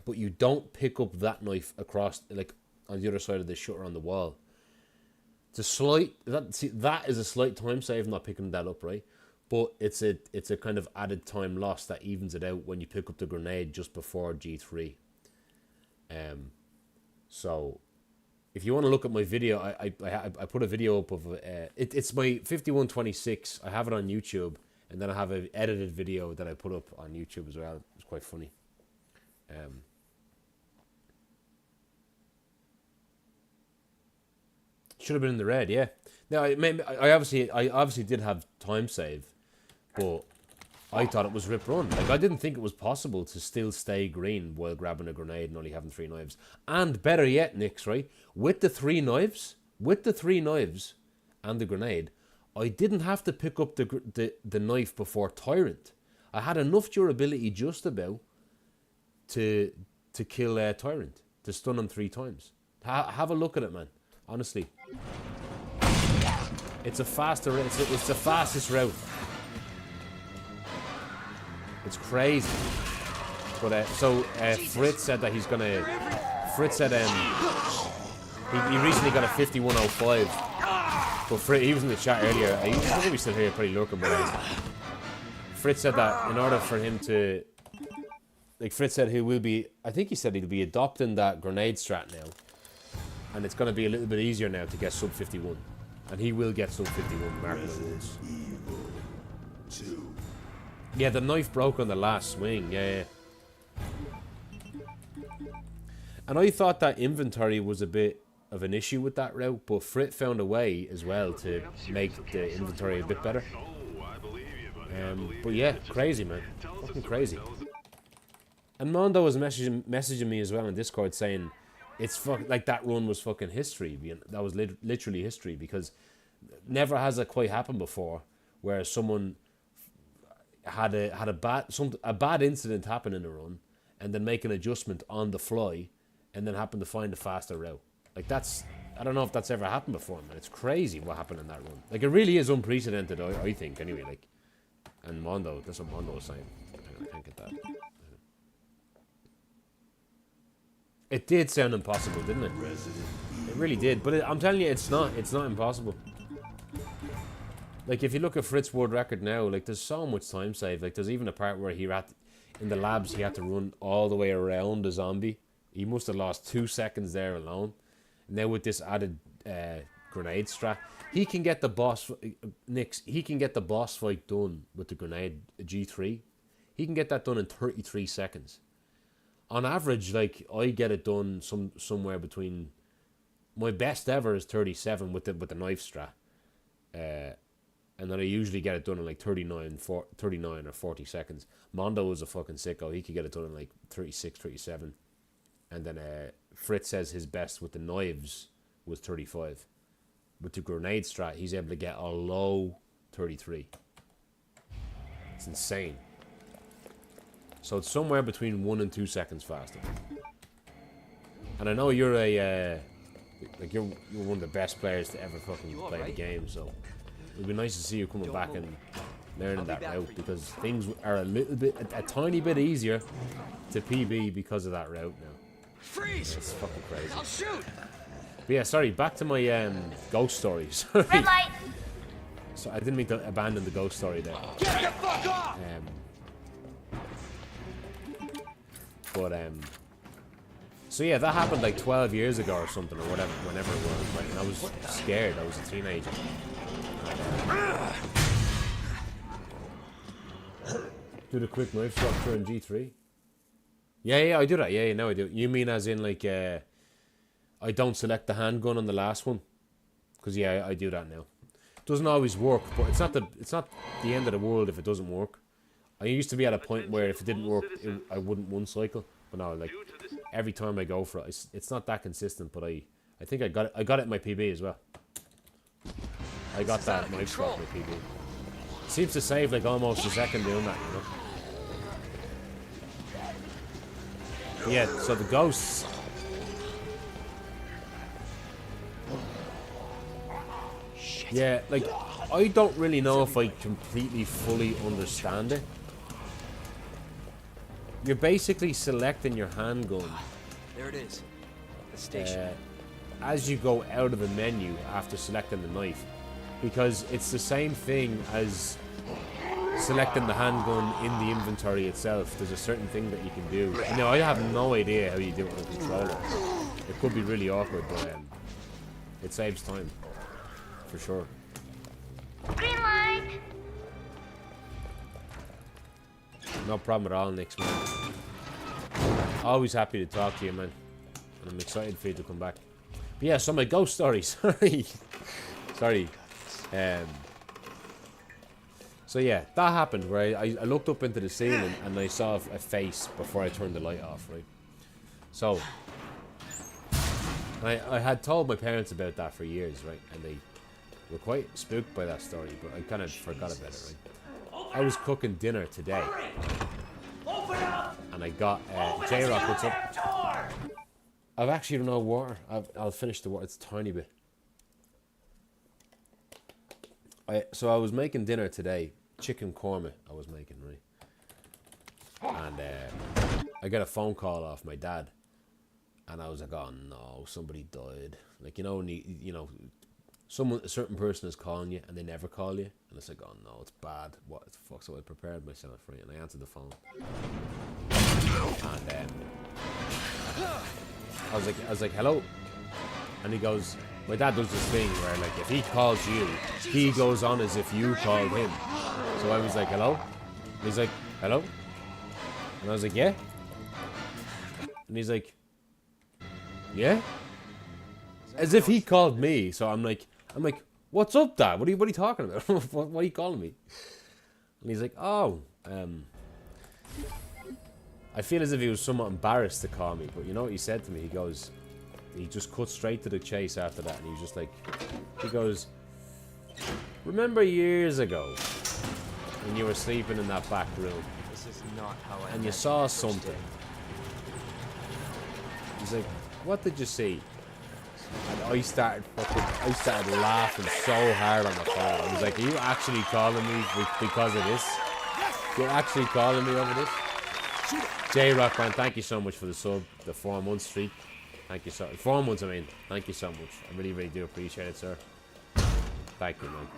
but you don't pick up that knife across, like, on the other side of the shutter on the wall. It's a slight, that is a slight time save not picking that up, right? But it's a kind of added time loss that evens it out when you pick up the grenade just before G3. So if you want to look at my video, I put a video up of it's my 5126. I have it on YouTube, and then I have an edited video that I put up on YouTube as well. It's quite funny. Should have been in the red, yeah. Now I obviously did have time save. But I thought it was rip run. Like, I didn't think it was possible to still stay green while grabbing a grenade and only having 3 knives. And better yet, Nix, right? With the 3 knives and the grenade, I didn't have to pick up the knife before Tyrant. I had enough durability just about to kill Tyrant, to stun him 3 times. Have a look at it, man. Honestly. It's a faster, it's the fastest route. It's crazy. But Fritz said that he's gonna. Fritz said he recently got a 5105. But Fritz, he was in the chat earlier. He's probably still here, pretty lurking. But Fritz said that in order for him to, like, Fritz said he will be. I think he said he'll be adopting that grenade strat now, and it's gonna be a little bit easier now to get sub 51, and he will get sub 51. Mark my words. Yeah, the knife broke on the last swing, yeah. And I thought that inventory was a bit of an issue with that route, but Frit found a way as well to make the inventory a bit better. But yeah, crazy, man. Fucking crazy. And Mondo was messaging me as well in Discord saying it's like that run was fucking history. That was literally history, because never has it quite happened before where someone had a bad incident happen in a run, and then make an adjustment on the fly, and then happen to find a faster route. Like, that's, I don't know if that's ever happened before, man. It's crazy what happened in that run. Like, it really is unprecedented, I think. Anyway, like, and Mondo, that's what Mondo was saying. I can't get that. It did sound impossible, didn't it? It really did. But I'm telling you, it's not impossible. Like, if you look at Fritz's world record now, like, there's so much time saved. Like, there's even a part where in the labs, he had to run all the way around the zombie. He must have lost 2 seconds there alone. Now with this added grenade strat, he can get the boss, he can get the boss fight done with the grenade G3. He can get that done in 33 seconds. On average, like, I get it done somewhere between, my best ever is 37 with the knife strat. And then I usually get it done in like 39 or 40 seconds. Mondo is a fucking sicko. He could get it done in like 36, 37. And then Fritz says his best with the knives was 35. With the grenade strat, he's able to get a low 33. It's insane. So it's somewhere between 1 and 2 seconds faster. And I know you're you're one of the best players to ever fucking play the game, so it'd be nice to see you coming back and learning that route, because things are a little bit, a tiny bit easier to PB because of that route now. Freeze! It's fucking crazy. I'll shoot. But yeah, sorry, back to my ghost story. Sorry. Red light. So I didn't mean to abandon the ghost story there. Get the fuck off! So yeah, that happened like 12 years ago or something, or whatever, whenever it was, right? And I was scared. I was a teenager. Do the quick knife structure in G3. Yeah, I do that. Yeah, no, I do. You mean as in like, I don't select the handgun on the last one? Because yeah, I do that now. It doesn't always work, but it's not the end of the world if it doesn't work. I used to be at a point where if it didn't work, I wouldn't one cycle. But no, like every time I go for it, it's not that consistent. But I think I got it in my PB as well. I got that knife slot in my PB. Seems to save like almost a second doing that, you know. But yeah, so the ghosts. Yeah, like I don't really know if I completely fully understand it. You're basically selecting your handgun. There it is. The station. As you go out of the menu after selecting the knife, because it's the same thing as selecting the handgun in the inventory itself. There's a certain thing that you can do. You know, I have no idea how you do it on a controller. It could be really awkward, but it saves time for sure. Green light. No problem at all, Nix, man. Always happy to talk to you, man. And I'm excited for you to come back. But yeah, so my ghost story, sorry. Sorry. So yeah, that happened where I looked up into the ceiling and I saw a face before I turned the light off, right? So, I had told my parents about that for years, right? And they were quite spooked by that story, but I kind of forgot about it, right? I was cooking dinner today, and I got J-Rock, what's up? I've actually no water. I'll finish the water. It's a tiny bit. So I was making dinner today, chicken korma. I was making, right? And I got a phone call off my dad, and I was like, "Oh no, somebody died." Like, you know, when you know. A certain person is calling you and they never call you, and it's like, oh no, it's bad. What the fuck? So I prepared myself, right? And I answered the phone, and I was like, hello, and he goes, my dad does this thing where like if he calls you, he goes on as if you called him. So I was like, hello, and he's like, hello, and I was like, yeah, and he's like, yeah, as if he called me. So I'm like, what's up, Dad? What are you talking about? What are you calling me? And he's like, oh, I feel as if he was somewhat embarrassed to call me, but you know what he said to me? He goes, he just cut straight to the chase after that, and he was just like, he goes, remember years ago when you were sleeping in that back room, This is not how I and you saw something? He's like, what did you see? And I started laughing so hard on the phone. I was like, are you actually calling me because of this? You're actually calling me over this? J-Rock, man, thank you so much for the sub, the 4 month streak. Thank you so 4 months, I mean. Thank you so much. I really, really do appreciate it, sir. Thank you, man.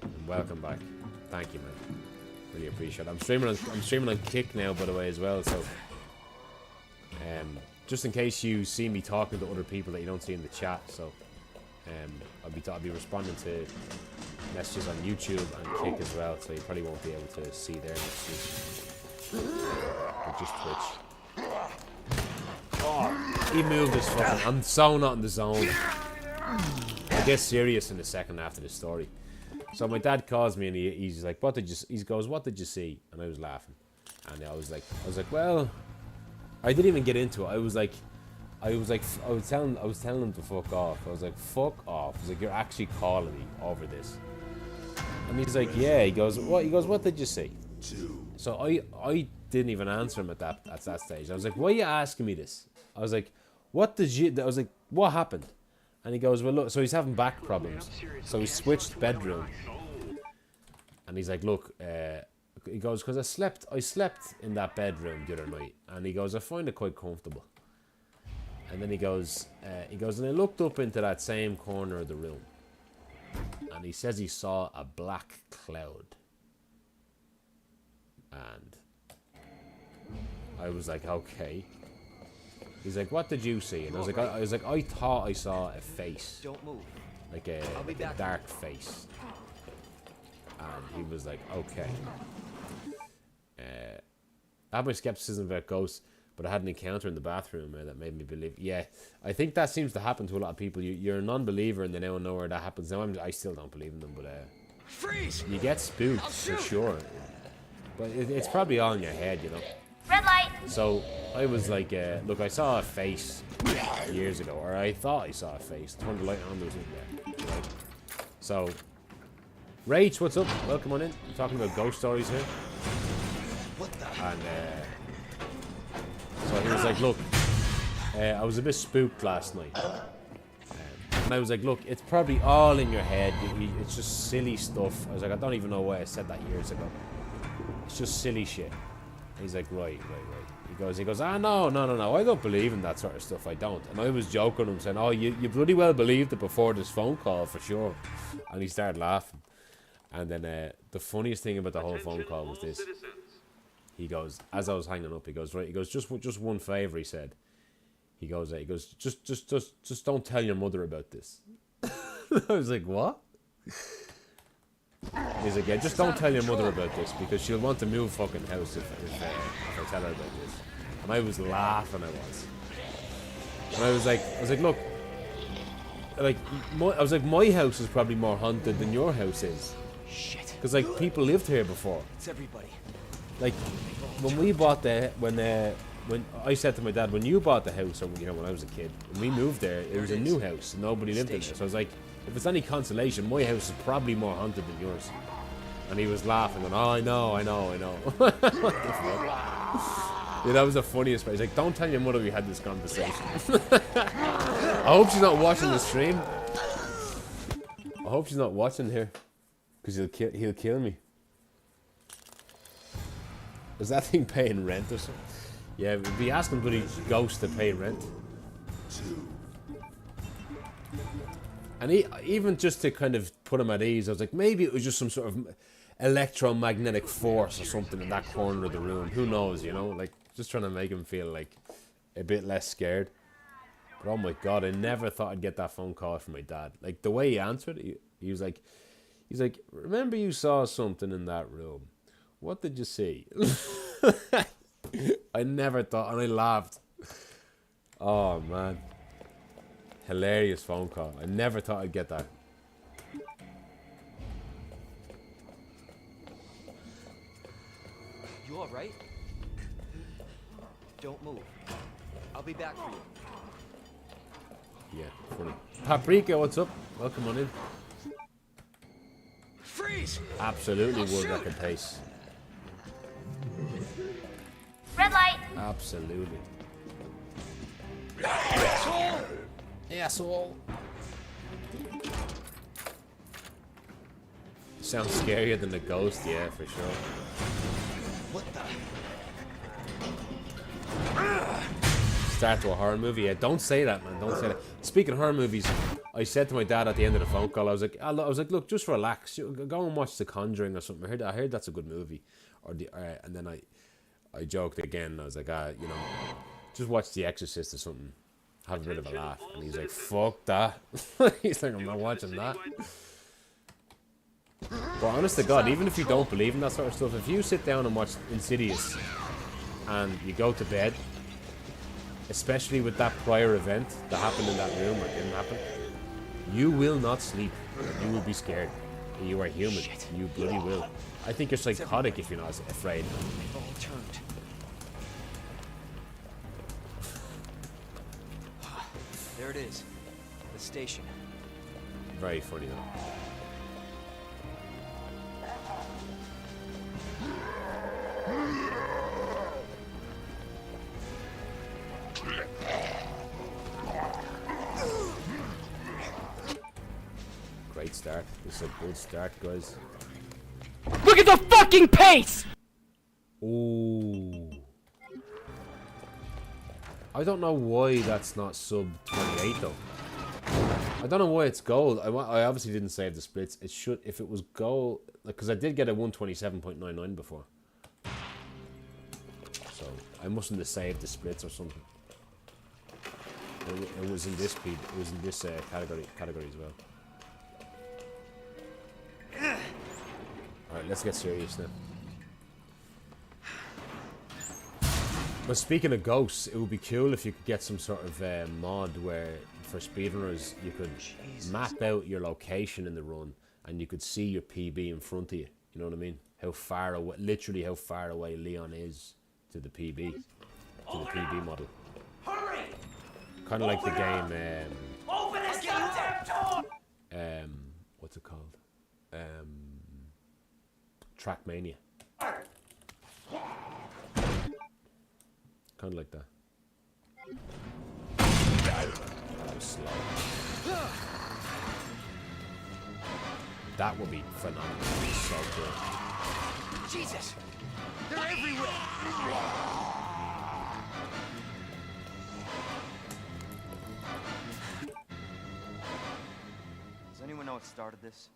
And welcome back. Thank you, man. Really appreciate it. I'm streaming on Kick now, by the way, as well, so just in case you see me talking to other people that you don't see in the chat, so I'll be responding to messages on YouTube and Kick as well, so you probably won't be able to see their messages, or just Twitch. Oh, he moved his fucking. I'm so not in the zone. I'll get serious in a second after this story. So my dad calls me and he's like, "What did you?" He goes, "What did you see?" And I was laughing, and I was like, "Well." I didn't even get into it. I was telling him to fuck off. I was like, fuck off. I was like, you're actually calling me over this. And he's like, yeah. He goes, what? He goes, what did you see? So I didn't even answer him at that stage. I was like, why are you asking me this? I was like, what happened? And he goes, well, look, so he's having back problems. So he switched bedroom. And he's like, look, he goes, because I slept in that bedroom the other night. And he goes, I find it quite comfortable. And then he goes, and I looked up into that same corner of the room. And he says he saw a black cloud. And I was like, okay. He's like, what did you see? And I was like, I thought I saw a face. Don't move. Like a dark face. And he was like, okay. I had my skepticism about ghosts, but I had an encounter in the bathroom that made me believe. Yeah, I think that seems to happen to a lot of people. You're a non-believer and they now know where that happens. Now I still don't believe in them, but Freeze! You get spooked for sure. But it's probably all in your head, you know. Red light. So I was like, look, I saw a face years ago, or I thought I saw a face. Turned the light on, there was nothing there. Right. So, Rach, what's up? Welcome on in. We're talking about ghost stories here. And so he was like, look, I was a bit spooked last night. And I was like, look, it's probably all in your head. It's just silly stuff. I was like, I don't even know why I said that years ago. It's just silly shit. He's like, right. He goes, no, I don't believe in that sort of stuff, I don't. And I was joking him, saying, oh, you bloody well believed it before this phone call, for sure. And he started laughing. And then the funniest thing about the whole phone call was this. He goes, as I was hanging up, he goes, right, he goes, just one favour, he said. He goes, just don't tell your mother about this. I was like, what? He's like, yeah, just don't tell your mother about this, because she'll want to move fucking house if I tell her about this. And I was laughing, And I was like, look, my house is probably more haunted than your house is. Shit. Because like people lived here before. It's everybody. Like when we bought when I said to my dad, when you bought the house, or when I was a kid, when we moved there, it was a new house, nobody lived in there. So I was like, if it's any consolation, my house is probably more haunted than yours. And he was laughing, going, oh, I know. What the fuck? Yeah, that was the funniest part. He's like, don't tell your mother we had this conversation. I hope she's not watching the stream. I hope she's not watching here, because he'll kill me. Is that thing paying rent or something? Yeah, we'd be asking bloody ghosts to pay rent. And even just to kind of put him at ease, I was like, maybe it was just some sort of electromagnetic force or something in that corner of the room. Who knows, like just trying to make him feel like a bit less scared. But oh my God, I never thought I'd get that phone call from my dad. Like the way he answered, he was like, remember you saw something in that room? What did you see? I never thought, and I laughed. Oh man. Hilarious phone call. I never thought I'd get that. You alright? Don't move. I'll be back for you. Yeah, funny. Paprika, what's up? Welcome on in. Freeze! Absolutely would reckon pace. Red light. Absolutely. Asshole! Asshole. Sounds scarier than the ghost, yeah, for sure. What the? Start to a horror movie. Yeah, don't say that, man. Don't say that. Speaking of horror movies, I said to my dad at the end of the phone call, I was like, look, just relax. Go and watch The Conjuring or something. I heard that's a good movie. And then I joked again. I was like, just watch The Exorcist or something. Have a bit of a laugh. And he's like, fuck that. He's like, I'm not watching that. But honest to God, even if you don't believe in that sort of stuff, if you sit down and watch Insidious and you go to bed, especially with that prior event that happened in that room or didn't happen, you will not sleep. You will be scared. You are human. Shit. You bloody will. I think you're psychotic if you're not afraid. They've all turned. There it is. The station. Very funny though. good start. This is a good start, guys. Look at the fucking pace! Ooh. I don't know why that's not sub 28 though. I don't know why it's gold. I obviously didn't save the splits. It should, if it was gold, because I did get a 127.99 before. So I mustn't have saved the splits or something. It was in this speed. It was in this category as well. All right, let's get serious now. But speaking of ghosts, it would be cool if you could get some sort of mod where, for speedrunners, you could map out your location in the run and you could see your PB in front of you. You know what I mean? How far away, literally how far away Leon is to the PB, to the PB model. Hurry! Kind of like the game. Open this goddamn door! What's it called? Trackmania. Kind of like that. That was slow. That would be phenomenal. That would be so good. Jesus! They're everywhere! Does anyone know what started this?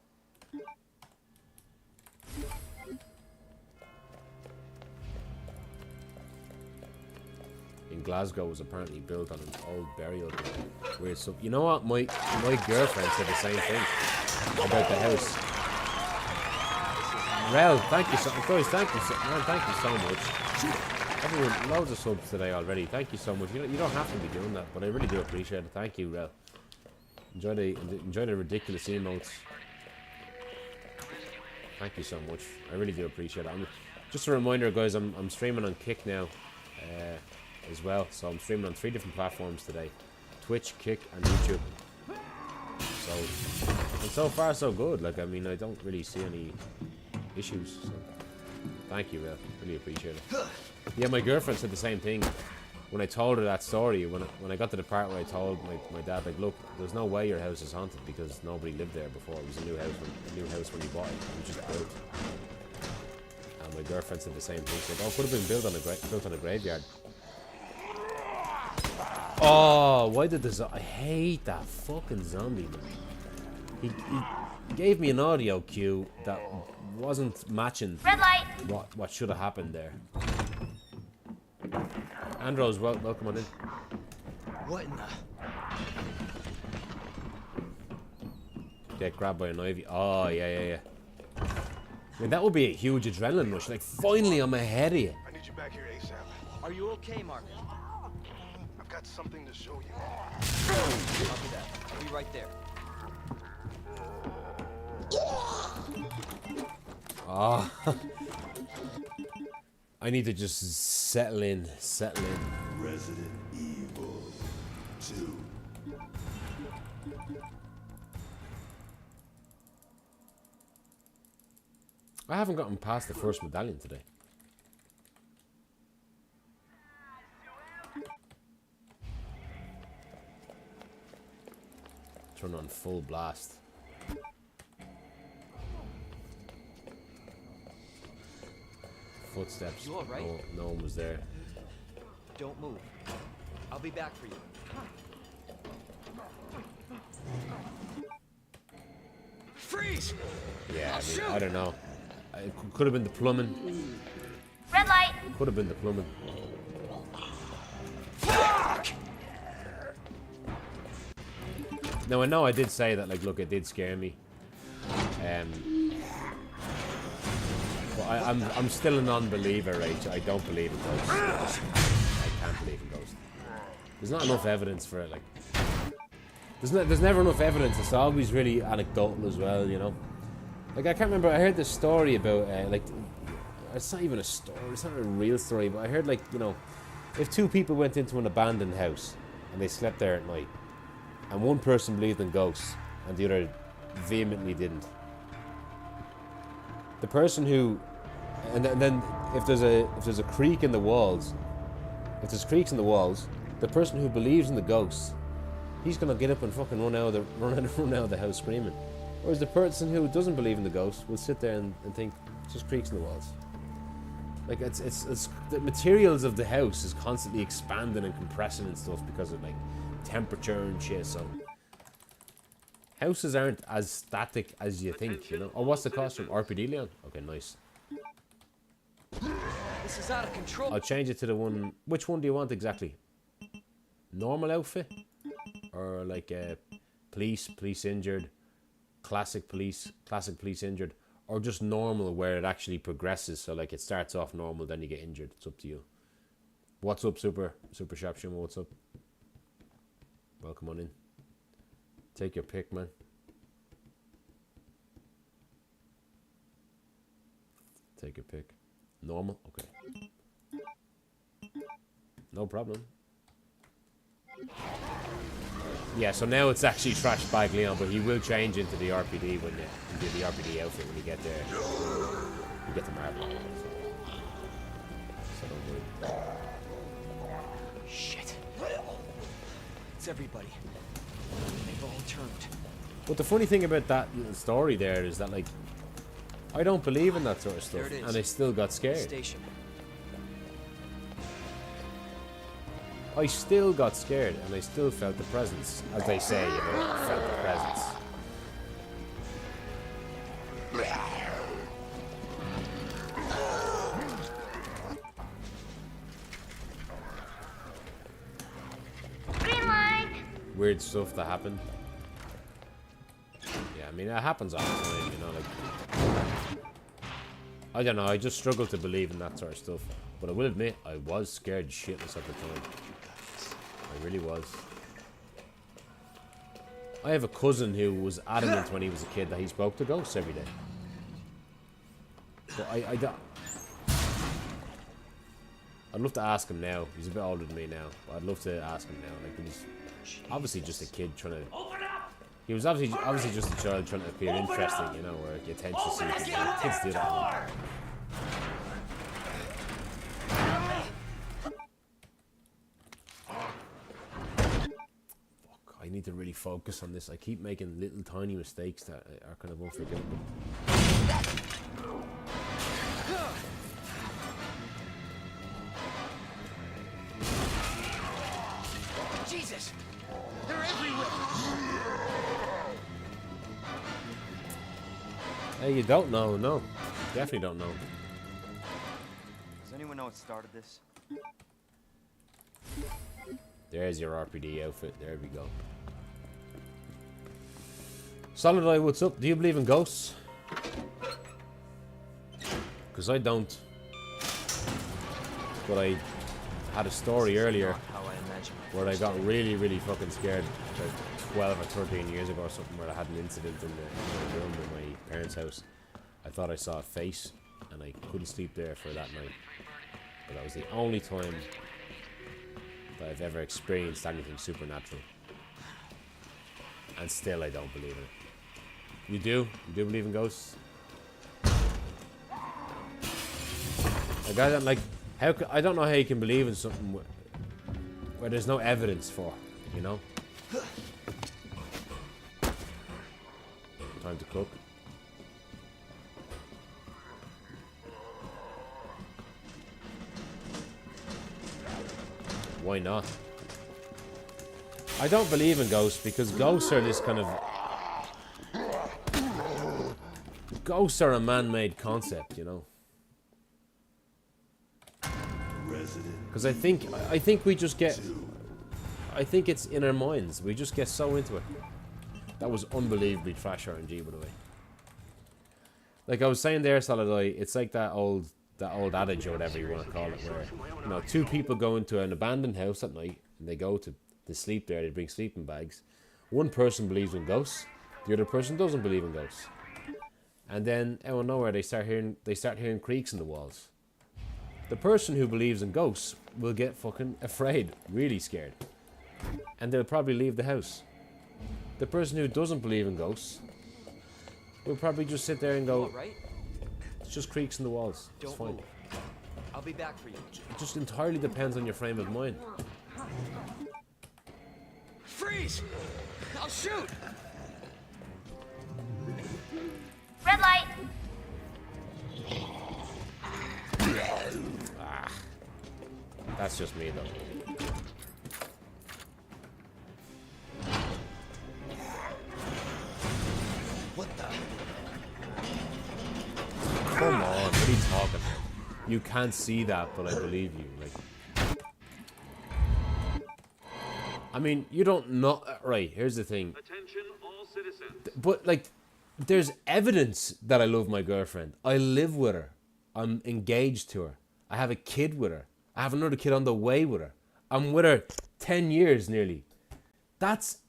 In Glasgow was apparently built on an old burial ground. Weird stuff. You know what? My girlfriend said the same thing about the house. Rel, thank you so much. Guys, thank you so much. Everyone, loads of subs today already. Thank you so much. You don't have to be doing that, but I really do appreciate it. Thank you, Rel. Enjoy the ridiculous emotes. Thank you so much. I really do appreciate it. Just a reminder, guys, I'm streaming on Kick now. As well, so I'm streaming on 3 different platforms today: Twitch, Kick, and YouTube. So far so good. Like, I mean, I don't really see any issues. So thank you, Will. Really appreciate it. Yeah, my girlfriend said the same thing when I told her that story. When I got to the part where I told my dad, like, look, there's no way your house is haunted because nobody lived there before. It was a new house when you bought it. It was just built. And my girlfriend said the same thing. She said, oh, it could have been built on a graveyard. Oh, why did I hate that fucking zombie, man. He gave me an audio cue that wasn't matching Red light. what should have happened there. Andros, welcome on in. What in the... Get grabbed by an ivy. Oh, yeah. I mean, that would be a huge adrenaline rush. Like, finally, I'm ahead of you. I need you back here ASAP. Are you okay, Mark? I've got something to show you. Copy that. I'll be right there. Oh. I need to just settle in. Resident Evil 2. I haven't gotten past the first medallion today. Turn on full blast. Footsteps. You all right? No one was there. Don't move. I'll be back for you. Freeze! Yeah, I mean, I don't know. It could have been the plumbing. Red light. Could have been the plumbing. Fuck! Now I know I did say that, like, look, it did scare me. But I'm still a non-believer, right? I don't believe in ghosts. I can't believe in ghosts. There's not enough evidence for it. Like, there's never enough evidence. It's always really anecdotal as well, you know. Like, I can't remember. I heard this story about like, it's not even a story. It's not a real story. But I heard, like, you know, if two people went into an abandoned house and they slept there at night, and one person believed in ghosts and the other vehemently didn't. The person who, and then if there's a creak in the walls, the person who believes in the ghosts, he's gonna get up and fucking run out of the house screaming. Whereas the person who doesn't believe in the ghost will sit there and think it's just creaks in the walls. Like it's the materials of the house is constantly expanding and compressing and stuff because of like temperature and shit. So houses aren't as static as you think, you know. Oh, what's the costume? RPD Leon? Okay, nice. This is out of control. I'll change it to the one. Which one do you want exactly? Normal outfit, or like police injured, classic police injured, or just normal where it actually progresses. So like it starts off normal, then you get injured. It's up to you. What's up, Super Sharp Shimmer? What's up? Welcome on in. Take your pick, man. Take your pick. Normal? Okay. No problem. Yeah, so now it's actually Trash Bag Leon, but he will change into the RPD when you do the RPD outfit when you get there. You get the marble. So don't worry. Shit. It's everybody. They've all turned. But the funny thing about that little story there is that, like, I don't believe in that sort of stuff, and I still got scared. Station. I still got scared, and I still felt the presence, as they say, you know, felt the presence. Green light. Weird stuff that happened. Yeah, I mean, it happens all the time, you know, like... I don't know, I just struggle to believe in that sort of stuff. But I will admit, I was scared shitless at the time. I really was. I have a cousin who was adamant when he was a kid that he spoke to ghosts every day. But I don't... I'd love to ask him now. He's a bit older than me now. But I'd love to ask him now. Like, he was obviously just a kid trying to... He was obviously just a child trying to appear interesting, you know, where the attention seeking. Kids do that. I need to really focus on this. I keep making little tiny mistakes that are kind of unforgivable. Jesus! They're everywhere! Hey, you don't know, no. Definitely don't know. Does anyone know what started this? There's your RPD outfit. There we go. Solid Eye, what's up? Do you believe in ghosts? Because I don't. But I had a story earlier where I got really, really fucking scared about 12 or 13 years ago or something, where I had an incident in the room in my parents' house. I thought I saw a face and I couldn't sleep there for that night. But that was the only time that I've ever experienced anything supernatural. And still I don't believe in it. You do? You do believe in ghosts? Like, I don't, like, I don't know how you can believe in something where there's no evidence for, you know? Time to cook. Why not? I don't believe in ghosts because ghosts are this kind of... Ghosts are a man-made concept, you know? Because I think we just get... I think it's in our minds. We just get so into it. That was unbelievably trash RNG, by the way. Like I was saying there, Solid Eye, it's like that old adage or whatever you want to call it, where, you know, two people go into an abandoned house at night and they go to sleep there. They bring sleeping bags. One person believes in ghosts, the other person doesn't believe in ghosts. And then out of nowhere they start hearing creaks in the walls. The person who believes in ghosts will get fucking afraid, really scared, and they'll probably leave the house. The person who doesn't believe in ghosts will probably just sit there and go, right? It's just creaks in the walls. It's fine. Move. I'll be back for you. It just entirely depends on your frame of mind. Freeze! I'll shoot! Red light. That's just me, though. What the? Come on, what are you talking about? You can't see that, but I believe you. Like, I mean, you don't know. Right, here's the thing. Attention all citizens. But, like, there's evidence that I love my girlfriend. I live with her. I'm engaged to her. I have a kid with her. I have another kid on the way with her. I'm with her 10 years nearly. That's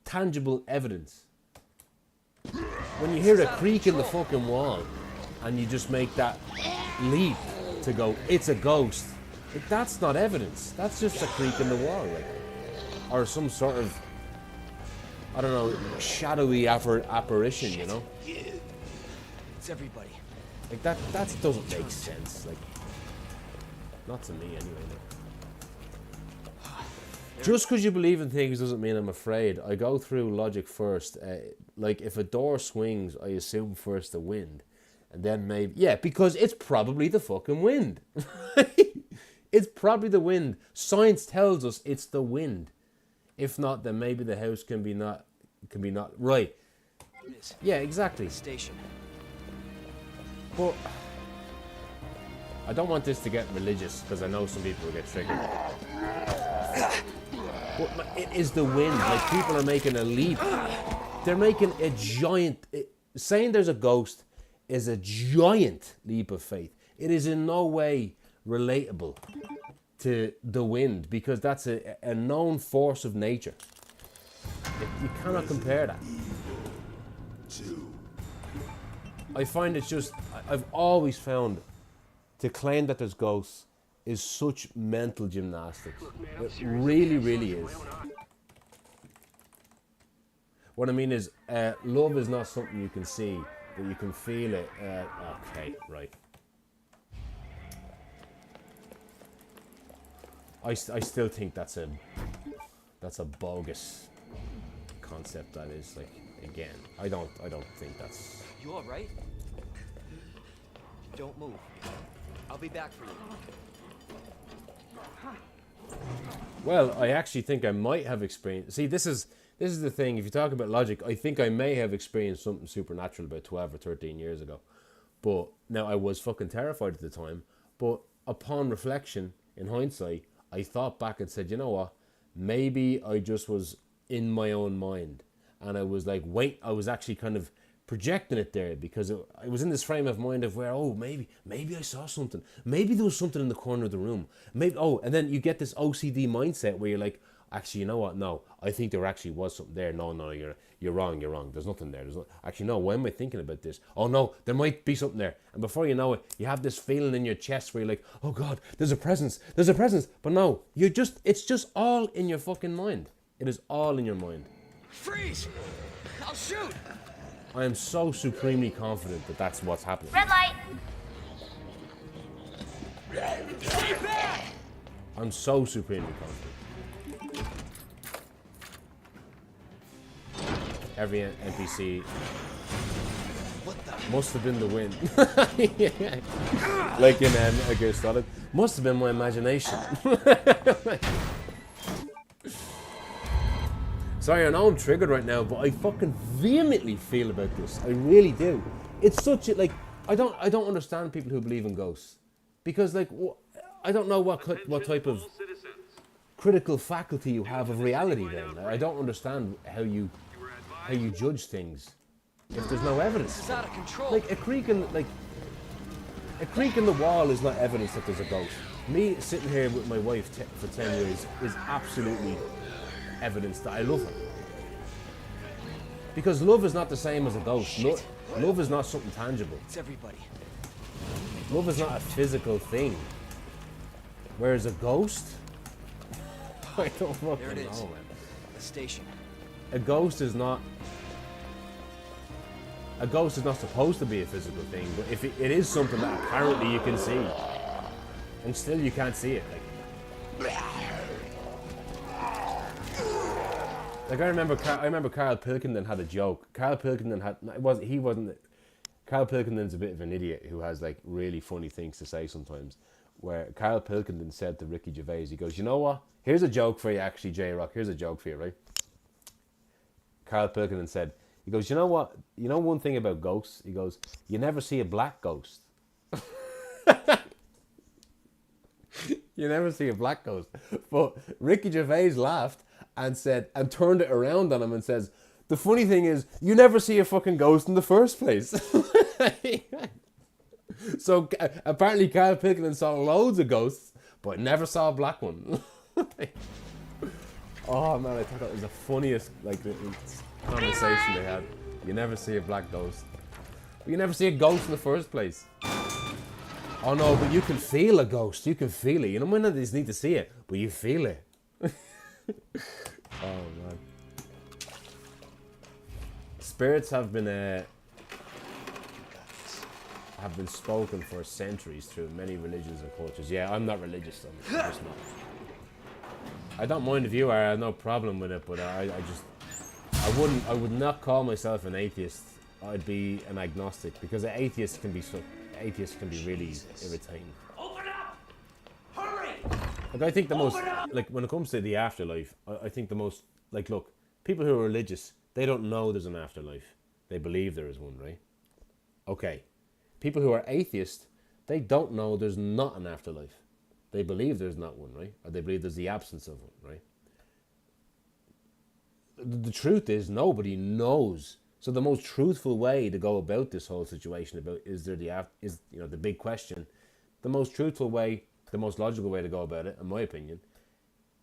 tangible evidence. When you hear a creak in the fucking wall and you just make that leap to go, it's a ghost, that's not evidence. That's just a creak in the wall, like, or some sort of, I don't know, shadowy apparition, you know? It's everybody. Like, that doesn't make sense. Like, not to me anyway. Just because you believe in things doesn't mean I'm afraid. I go through logic first. Like, if a door swings, I assume first the wind. And then maybe... Yeah, because it's probably the fucking wind. It's probably the wind. Science tells us it's the wind. If not, then maybe the house can be not... Right. Yeah, exactly. Station. But... I don't want this to get religious, because I know some people will get triggered. But it is the wind. Like, people are making a leap. They're making a giant... saying there's a ghost is a giant leap of faith. It is in no way relatable to the wind, because that's a known force of nature. You cannot compare that. I find it's just... I've always found to claim that there's ghosts is such mental gymnastics. It really, really is. What I mean is, love is not something you can see, but you can feel it. Okay, right. I still think that's a bogus concept. That is, like, again, I don't think that's... You all right? Don't move. I'll be back for you. Well, I actually think I might have experienced... See, this is the thing. If you talk about logic, I think I may have experienced something supernatural about 12 or 13 years ago. But now, I was fucking terrified at the time. But upon reflection, in hindsight, I thought back and said, you know what? Maybe I just was in my own mind. And I was like, wait, I was actually kind of projecting it there, because I was in this frame of mind of where, oh, maybe I saw something. Maybe there was something in the corner of the room. Maybe, and then you get this OCD mindset where you're like, actually, you know what? No, I think there actually was something there. No, you're wrong. There's nothing there. Actually, no, why am I thinking about this? Oh, no, there might be something there. And before you know it, you have this feeling in your chest where you're like, oh, God, there's a presence. But no, it's just all in your fucking mind. It is all in your mind. Freeze! I'll shoot! I am so supremely confident that that's what's happening. Red light. Stay back! I'm so supremely confident. Every NPC must have been the wind. Yeah. Like in Gear Solid. Must have been my imagination. Sorry, I know I'm triggered right now, but I fucking vehemently feel about this. I really do. It's such a, like, I don't understand people who believe in ghosts, because, like, I don't know what type of critical faculty you have of reality. Then I don't understand how you judge things if there's no evidence. This is out of control. Like a creak in the wall is not evidence that there's a ghost. Me sitting here with my wife for 10 years is absolutely evidence that I love her. Because love is not the same as a ghost. Love is not something tangible. It's everybody. Love is not a physical thing. Whereas a ghost, I don't fucking There it is. know, man. The station. A ghost is not supposed to be a physical thing, but if it is something that apparently you can see, and still you can't see it, like I remember Carl Pilkington had a joke. Carl Pilkington Carl Pilkington's a bit of an idiot who has like really funny things to say sometimes. Where Carl Pilkington said to Ricky Gervais, he goes, "You know what? Here's a joke for you, actually, J-Rock. Here's a joke for you, right?" Carl Pilkington said, he goes, "You know what? You know one thing about ghosts?" He goes, "You never see a black ghost." You never see a black ghost. But Ricky Gervais laughed and said, and turned it around on him and says, "The funny thing is, you never see a fucking ghost in the first place." So apparently Carl Pilkington saw loads of ghosts, but never saw a black one. Oh man, I thought that was the funniest conversation they had. You never see a black ghost. But you never see a ghost in the first place. Oh no, but you can feel a ghost. You can feel it. You know, might not just need to see it, but you feel it. Oh man. Spirits have been spoken for centuries through many religions and cultures. Yeah, I'm not religious though. I'm just not. I don't mind if you are. I have no problem with it, but I would not call myself an atheist. I'd be an agnostic because an atheist can be really irritating. Open up! Hurry! Like I think the most, like when it comes to the afterlife, I think the most, like look, people who are religious, they don't know there's an afterlife. They believe there is one, right? Okay. People who are atheists, they don't know there's not an afterlife. They believe there's not one, right? Or they believe there's the absence of one, right? The truth is nobody knows. So the most truthful way to go about this whole situation about the big question, the most truthful way, the most logical way to go about it, in my opinion,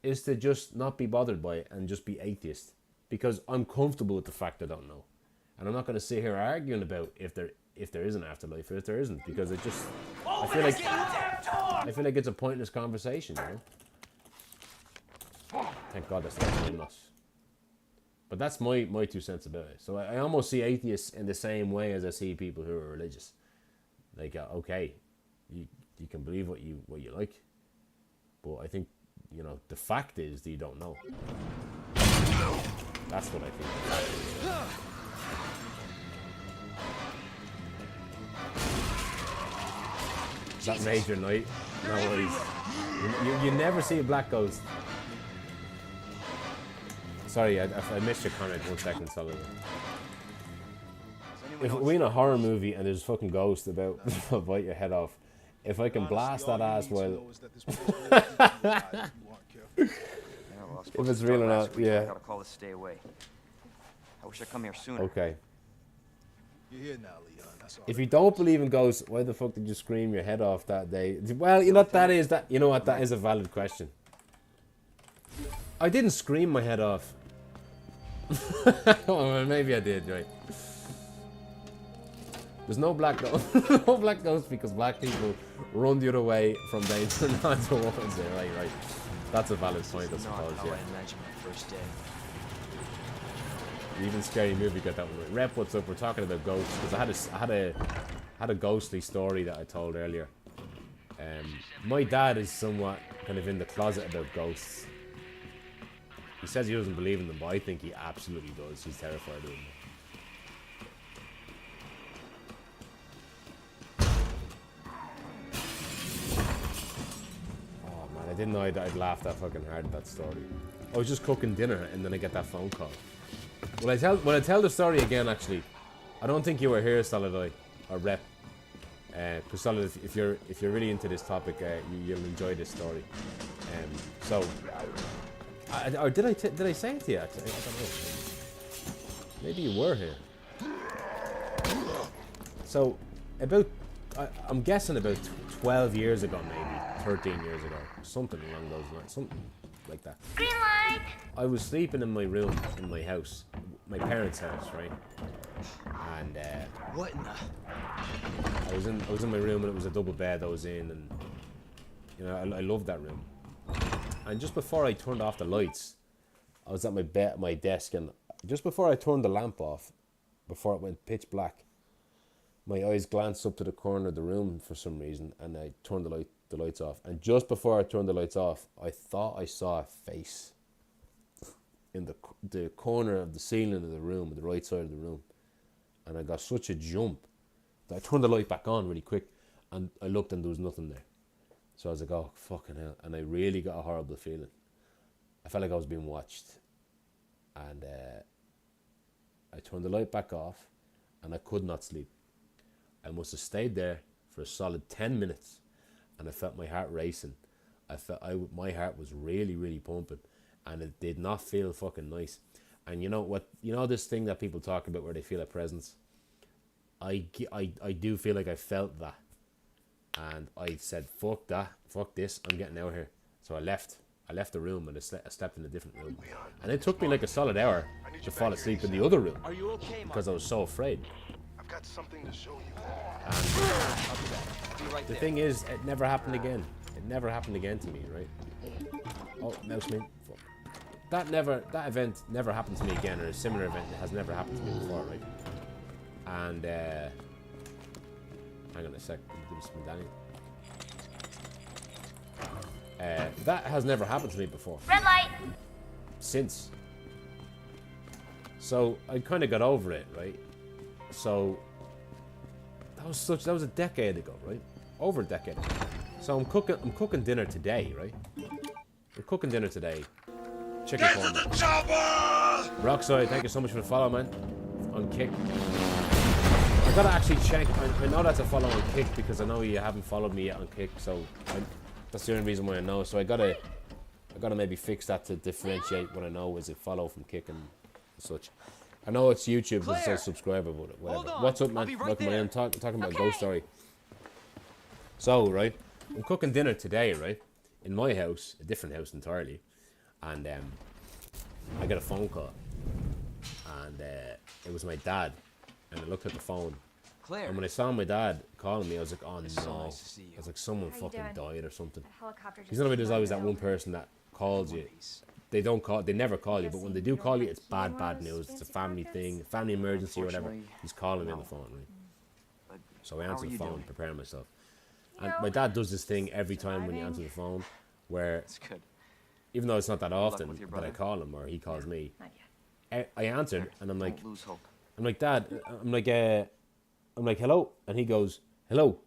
is to just not be bothered by it and just be atheist. Because I'm comfortable with the fact I don't know. And I'm not going to sit here arguing about if there is an afterlife or if there isn't, because it just I feel like it's a pointless conversation, you know? Thank God that's not between us. But that's my 2 cents about it. So I almost see atheists in the same way as I see people who are religious. Like, okay, you can believe what you like, but I think, you know, the fact is that you don't know. That's what I think the fact is. That Major Knight, no worries. You never see a black ghost. Sorry, I missed your comment 1 second, Solid. If we're in a horror movie and there's a fucking ghost about to bite your head off, if I can blast that ass while... If it's real or not, yeah. I gotta call this stay away. I wish I'd come here sooner. Okay. You're here now, Leon. That's all. If you don't believe in ghosts, why the fuck did you scream your head off that day? Well, you know what that is. You know what, that is a valid question. I didn't scream my head off. Oh, well, maybe I did, right? There's no black ghost. No black ghosts because black people run the other way from danger, not towards it. Right. That's a valid point, I suppose, yeah. I imagine my first day. Even Scary Movie got that one right. Rep, what's up? We're talking about ghosts because I had a ghostly story that I told earlier. My dad is somewhat kind of in the closet about ghosts. He says he doesn't believe in them, but I think he absolutely does. He's terrified of them. Oh man, I didn't know I'd laugh that fucking hard at that story. I was just cooking dinner and then I get that phone call. When I tell the story again, actually, I don't think you were here, Solid Eye, or Rep. Because Solid, if you're really into this topic, you'll enjoy this story. Or did I say it to you? I don't know. Maybe you were here. So, I'm guessing about 12 years ago, maybe 13 years ago, something along those lines, something like that. Green light! I was sleeping in my room in my house, my parents' house, right? And What in the... I was in my room and it was a double bed I was in, and you know I loved that room. And just before I turned off the lights, I was at my desk, and just before I turned the lamp off, before it went pitch black, my eyes glanced up to the corner of the room for some reason, and I turned the lights off. And just before I turned the lights off, I thought I saw a face in the corner of the ceiling of the room, the right side of the room, and I got such a jump. I turned the light back on really quick, and I looked and there was nothing there. So I was like, oh, fucking hell. And I really got a horrible feeling. I felt like I was being watched. And I turned the light back off, and I could not sleep. I must have stayed there for a solid 10 minutes, and I felt my heart racing. My heart was really, really pumping, and it did not feel fucking nice. And you know what? You know this thing that people talk about where they feel a presence? I do feel like I felt that. And I said, fuck that, fuck this, I'm getting out of here. So I left the room, and I stepped in a different room. And it took me like a solid hour to fall asleep in the other room. Are you okay, because I was so afraid. I've got something to show you. And the thing is, it never happened again. It never happened again to me, right? Oh, mouse me. Fuck. That event never happened to me again, or a similar event has never happened to me before, right? And hang on a sec. That has never happened to me before. Red light. Since. So I kind of got over it, right? So that was a decade ago, right? Over a decade ago. So I'm cooking dinner today, right? We're cooking dinner today. Chicken corn. Rockside, thank you so much for the follow, man. On Kick. I gotta actually check. I know that's a follow on Kick because I know you haven't followed me yet on Kick, so that's the only reason why I know. So I gotta maybe fix that to differentiate what I know is a follow from Kick and such. I know it's YouTube, but it says subscriber, but whatever. What's up, man? Welcome, man. I'm talking about a ghost story. So, right, I'm cooking dinner today, right, in my house, a different house entirely, and I got a phone call, and it was my dad, and I looked at the phone, Claire. and when I saw my dad calling me, I was like, oh It's so no, nice to see you. I was like, someone How you fucking doing? died or something. The helicopter just Because you know, there's always that landed one over. person that calls you. Peace. They never call you, but when they do call you, it's You want bad those news. It's a fancy family crackers? thing, family emergency or whatever. Unfortunately, He's calling me on no. the phone, right? But So I how answer are the you phone, doing? preparing myself. You And know, my dad does this thing every time when he answers the phone, where It's good. even though it's not that luck often with your that I brother. call him or he calls me, Not yet. I answered and I'm like, Don't lose hope. Dad, I'm like, hello, and he goes, hello,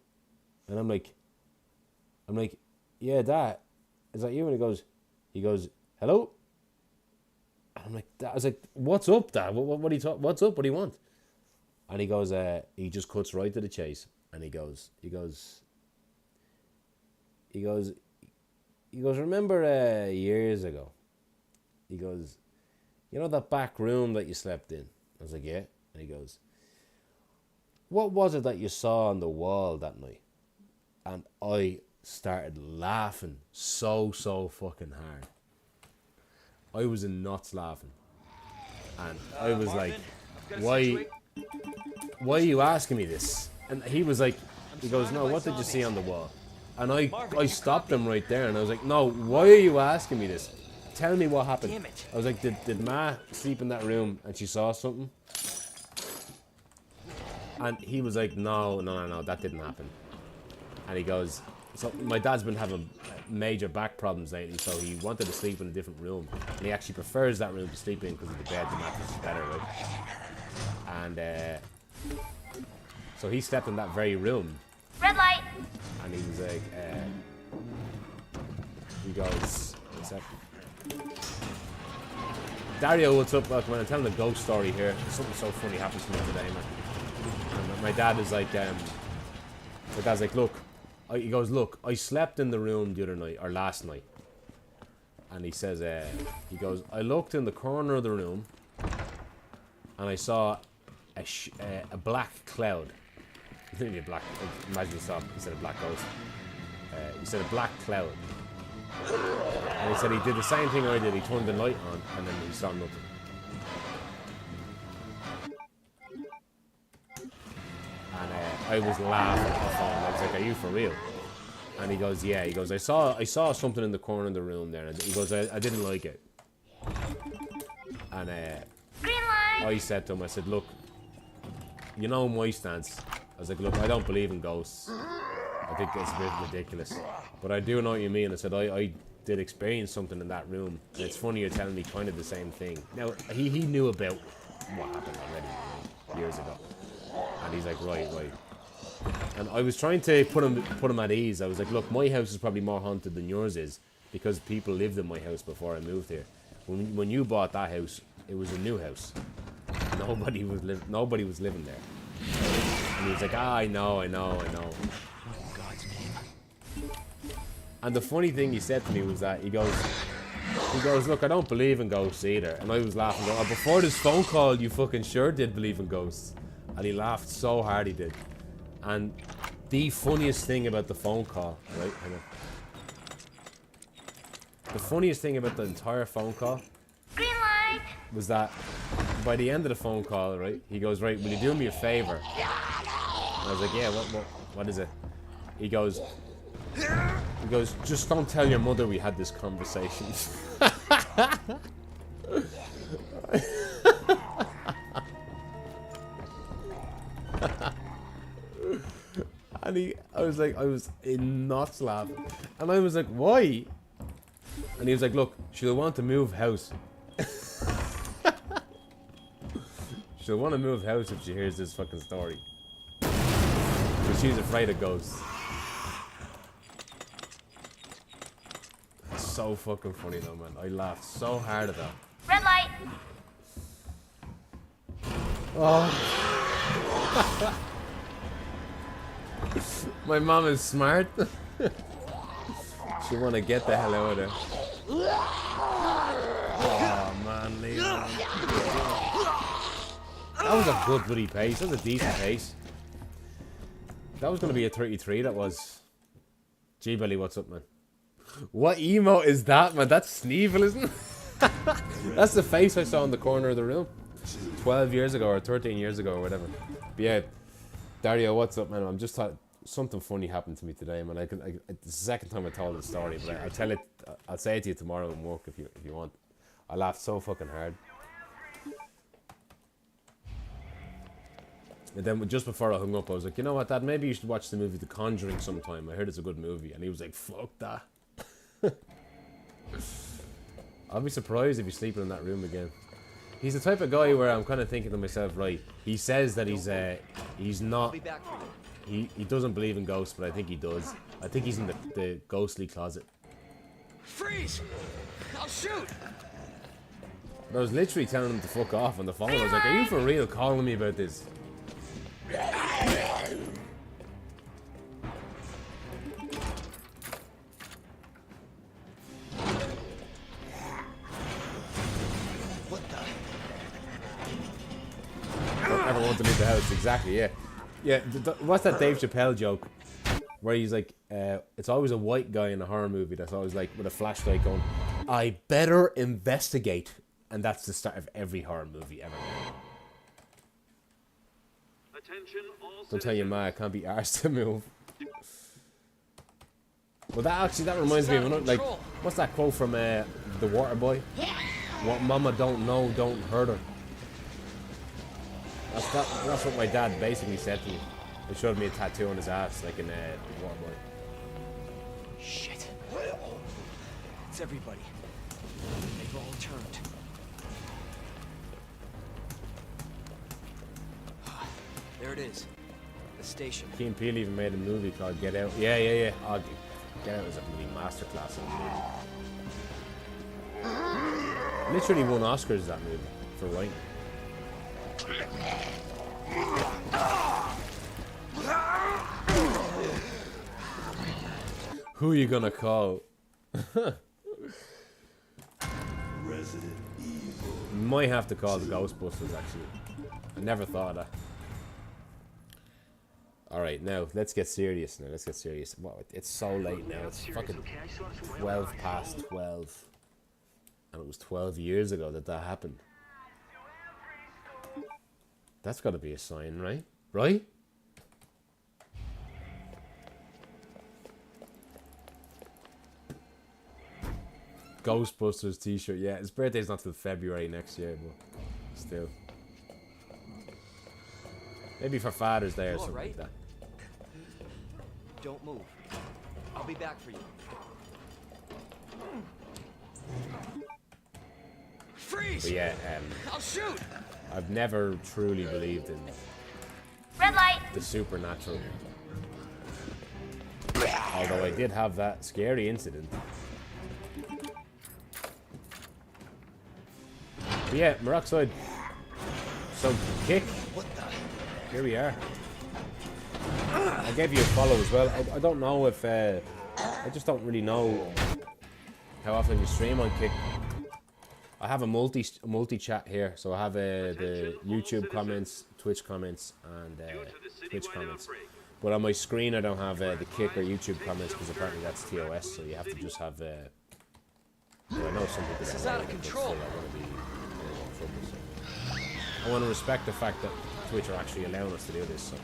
and I'm like, yeah, Dad, is that you? And he goes, hello, and I'm like, Dad, I was like, what's up, Dad? What do you talk? What's up? What do you want? And he goes, he just cuts right to the chase, and he goes, remember years ago? He goes, you know that back room that you slept in? I was like, yeah. And he goes, what was it that you saw on the wall that night? And I started laughing so fucking hard. I was in knots laughing. And I was like, why are you asking me this? And he was like, he goes, no, what did you see on the wall? And I stopped him right there and I was like, no, why are you asking me this? Tell me what happened. Damn it. I was like, did Ma sleep in that room and she saw something? And he was like, no, that didn't happen. And he goes, so my dad's been having major back problems lately, so he wanted to sleep in a different room. And he actually prefers that room to sleep in because of the bed, the mattress is better, right? And so he slept in that very room. Red light. And he was like, he goes, what's that? Dario, what's up? Welcome, man. I'm telling a ghost story here. Something so funny happened to me today, man. And my dad is like, my dad's like, look, he goes, look, I slept in the room the other night, or last night. And he says, he goes, I looked in the corner of the room, and I saw a black cloud. Literally a black, imagine he said a black ghost. He said a black cloud. And he said he did the same thing I did. He turned the light on and then he saw nothing. And I was laughing on the phone. I was like, are you for real? And he goes, yeah. He goes, I saw something in the corner of the room there. And he goes, I didn't like it. And Green light. I said to him, I said, look, you know my stance. I was like, look, I don't believe in ghosts. I think it's a bit ridiculous. But I do know what you mean. I said, I did experience something in that room. And it's funny you're telling me kind of the same thing. Now, he knew about what happened already years ago. And he's like, right. And I was trying to put him at ease. I was like, look, my house is probably more haunted than yours is because people lived in my house before I moved here. When you bought that house, it was a new house. Nobody was living there. And he was like, I know. And the funny thing he said to me was that he goes, look, I don't believe in ghosts either. And I was laughing, going, oh, before this phone call, you fucking sure did believe in ghosts. And he laughed so hard he did. And the funniest thing about the phone call, right? Hang on. The funniest thing about the entire phone call Green light. was that by the end of the phone call, right, he goes, right, will you do me a favor? And I was like, yeah, what is it? He goes, just don't tell your mother we had this conversation. And I was in knots laughing. And I was like, why? And he was like, look, she'll want to move house. She'll want to move house if she hears this fucking story. But she's afraid of ghosts. It's so fucking funny though, man. I laughed so hard at that. Red light. Oh. My mom is smart. She want to get the hell out of there. Oh man, Leon. That was a good bloody pace. That was a decent pace. That was going to be a 33. That was. G Belly, what's up, man? What emote is that, man? That's Sneevil, isn't it? That's the face I saw in the corner of the room 12 years ago or 13 years ago or whatever. But yeah, Dario, what's up, man? I'm just thought something funny happened to me today, man. It's the second time I told the story, but I'll say it to you tomorrow in work if you want. I laughed so fucking hard. And then just before I hung up, I was like, you know what, Dad, maybe you should watch the movie The Conjuring sometime. I heard it's a good movie. And he was like, fuck that. I'll be surprised if he's sleeping in that room again. He's the type of guy where I'm kind of thinking to myself, right, he says that he's not, he doesn't believe in ghosts, but I think he does. I think he's in the ghostly closet. Freeze! I'll shoot! But I was literally telling him to fuck off on the phone. I was like, are you for real calling me about this? What the? Don't ever want to leave the house. Exactly, yeah. Yeah, what's that Dave Chappelle joke? Where he's like, it's always a white guy in a horror movie that's always like with a flashlight going, I better investigate. And that's the start of every horror movie ever. Don't tell your ma I can't be arsed to move. Well, that reminds me of another, like, what's that quote from The Water Boy? What mama don't know, don't hurt her. That's what my dad basically said to me. He showed me a tattoo on his ass, like in The Water Boy. Shit. It's everybody. They've all turned. There it is. The station. Key and Peele even made a movie called Get Out. Yeah. Oh, Get Out was a bloody masterclass in the movie. Literally won Oscars, that movie, for writing. Who are you gonna call? Resident Evil. Might have to call the Ghostbusters, actually. I never thought of that. Alright, now, let's get serious now. Let's get serious. Well, it's so late now. It's fucking 12 past 12. And it was 12 years ago that happened. That's got to be a sign, right? Right? Ghostbusters t-shirt. Yeah, his birthday's not till February next year, but still. Maybe for Father's Day or something like that. Don't move. I'll be back for you. Freeze! But yeah, I'll shoot! I've never truly believed in Red light. the supernatural. Although I did have that scary incident. But yeah, Moroxide. So, kick. Here we are. I gave you a follow as well. I don't know if... I just don't really know how often you stream on Kick. I have a multi-chat here. So I have the YouTube comments, Twitch comments, and Twitch comments. But on my screen I don't have the Kick or YouTube comments because apparently that's TOS. So you have to just have... well, I know some people... This is out of control. I want to respect the fact that Twitch are actually allowing us to do this. So.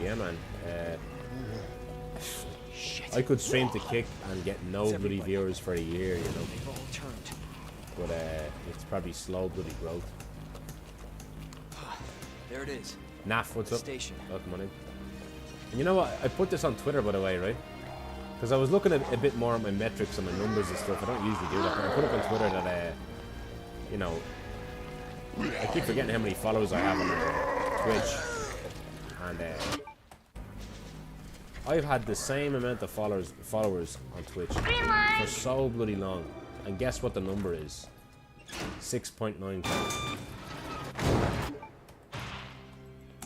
Yeah, man. I could stream to Kick and get no bloody viewers for a year, you know. But it's probably slow bloody growth. There it is. Naf, what's up? Station. Welcome on in. And you know what? I put this on Twitter, by the way, right? Because I was looking at a bit more at my metrics and my numbers and stuff. I don't usually do that. But I put up on Twitter that, you know, I keep forgetting how many followers I have on Twitch. And I've had the same amount of followers on Twitch for so bloody long. And guess what the number is? 6.9.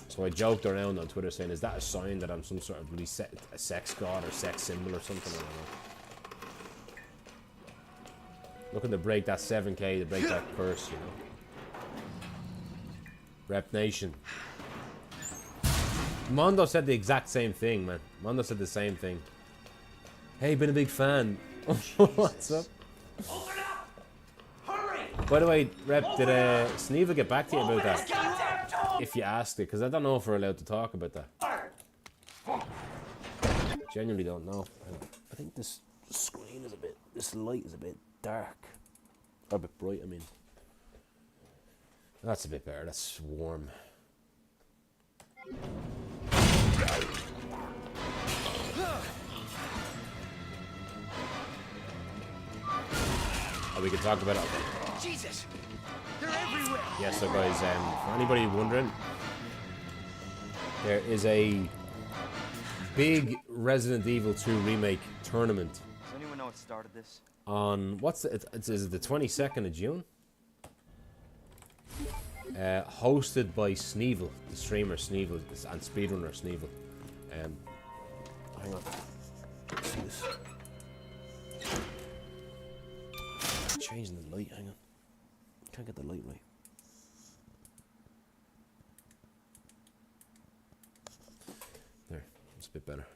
So I joked around on Twitter saying, is that a sign that I'm some sort of really a sex god or sex symbol or something? I don't know. Looking to break that 7K, to break that curse, you know. Rep Nation. Mondo said the exact same thing, man. Mondo said the same thing. Hey, been a big fan. What's up? Open up! Hurry! By the way, Rep, did Sneeva get back to you about that? If you asked it, because I don't know if we're allowed to talk about that. Genuinely don't know. I think this screen is this light is a bit dark. Or a bit bright, I mean. That's a bit better, that's warm. Oh, we can talk about it. Okay. Jesus! They're everywhere! Yeah, so guys, for anybody wondering, there is a big Resident Evil 2 Remake tournament. Does anyone know what started this? On, is it the 22nd of June? Hosted by Sneevil, the streamer Sneevil, and speedrunner Sneevil. Hang on. Let's see this. Changing the light, hang on. Can't get the light right. There, it's a bit better.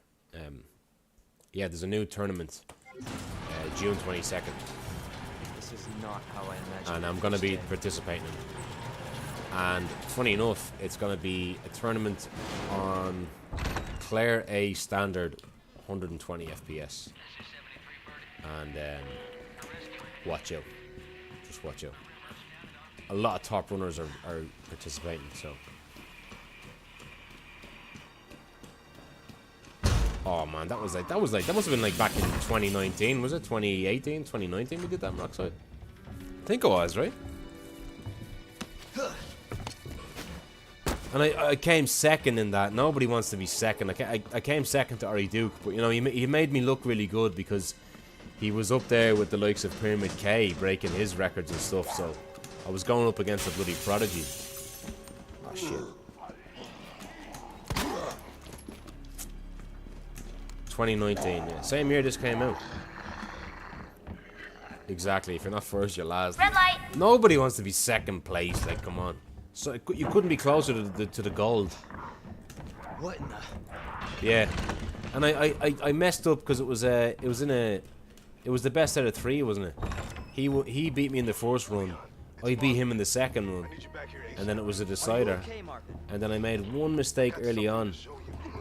Yeah, there's a new tournament, June 22nd. This is not how I imagined. And I'm going to be participating in it. And funny enough, it's going to be a tournament on Claire A standard 120 FPS. And watch out. Just watch out. A lot of top runners are participating, so. Oh man, that must have been like back in 2019, was it? 2018, 2019 we did that, Moroxide? I think it was, right? And I came second in that. Nobody wants to be second. I came second to Ori Duke, but you know, he made me look really good because he was up there with the likes of Pyramid K breaking his records and stuff, so I was going up against a bloody prodigy. Oh shit. 2019, yeah. Same year this came out. Exactly, if you're not first, you're last. Red light. Nobody wants to be second place, like, come on. So you couldn't be closer to the gold. What in the... Yeah. And I messed up because it was the best out of 3, wasn't it? He beat me in the first run. I beat him in the second run. And then it was a decider. And then I made one mistake early on.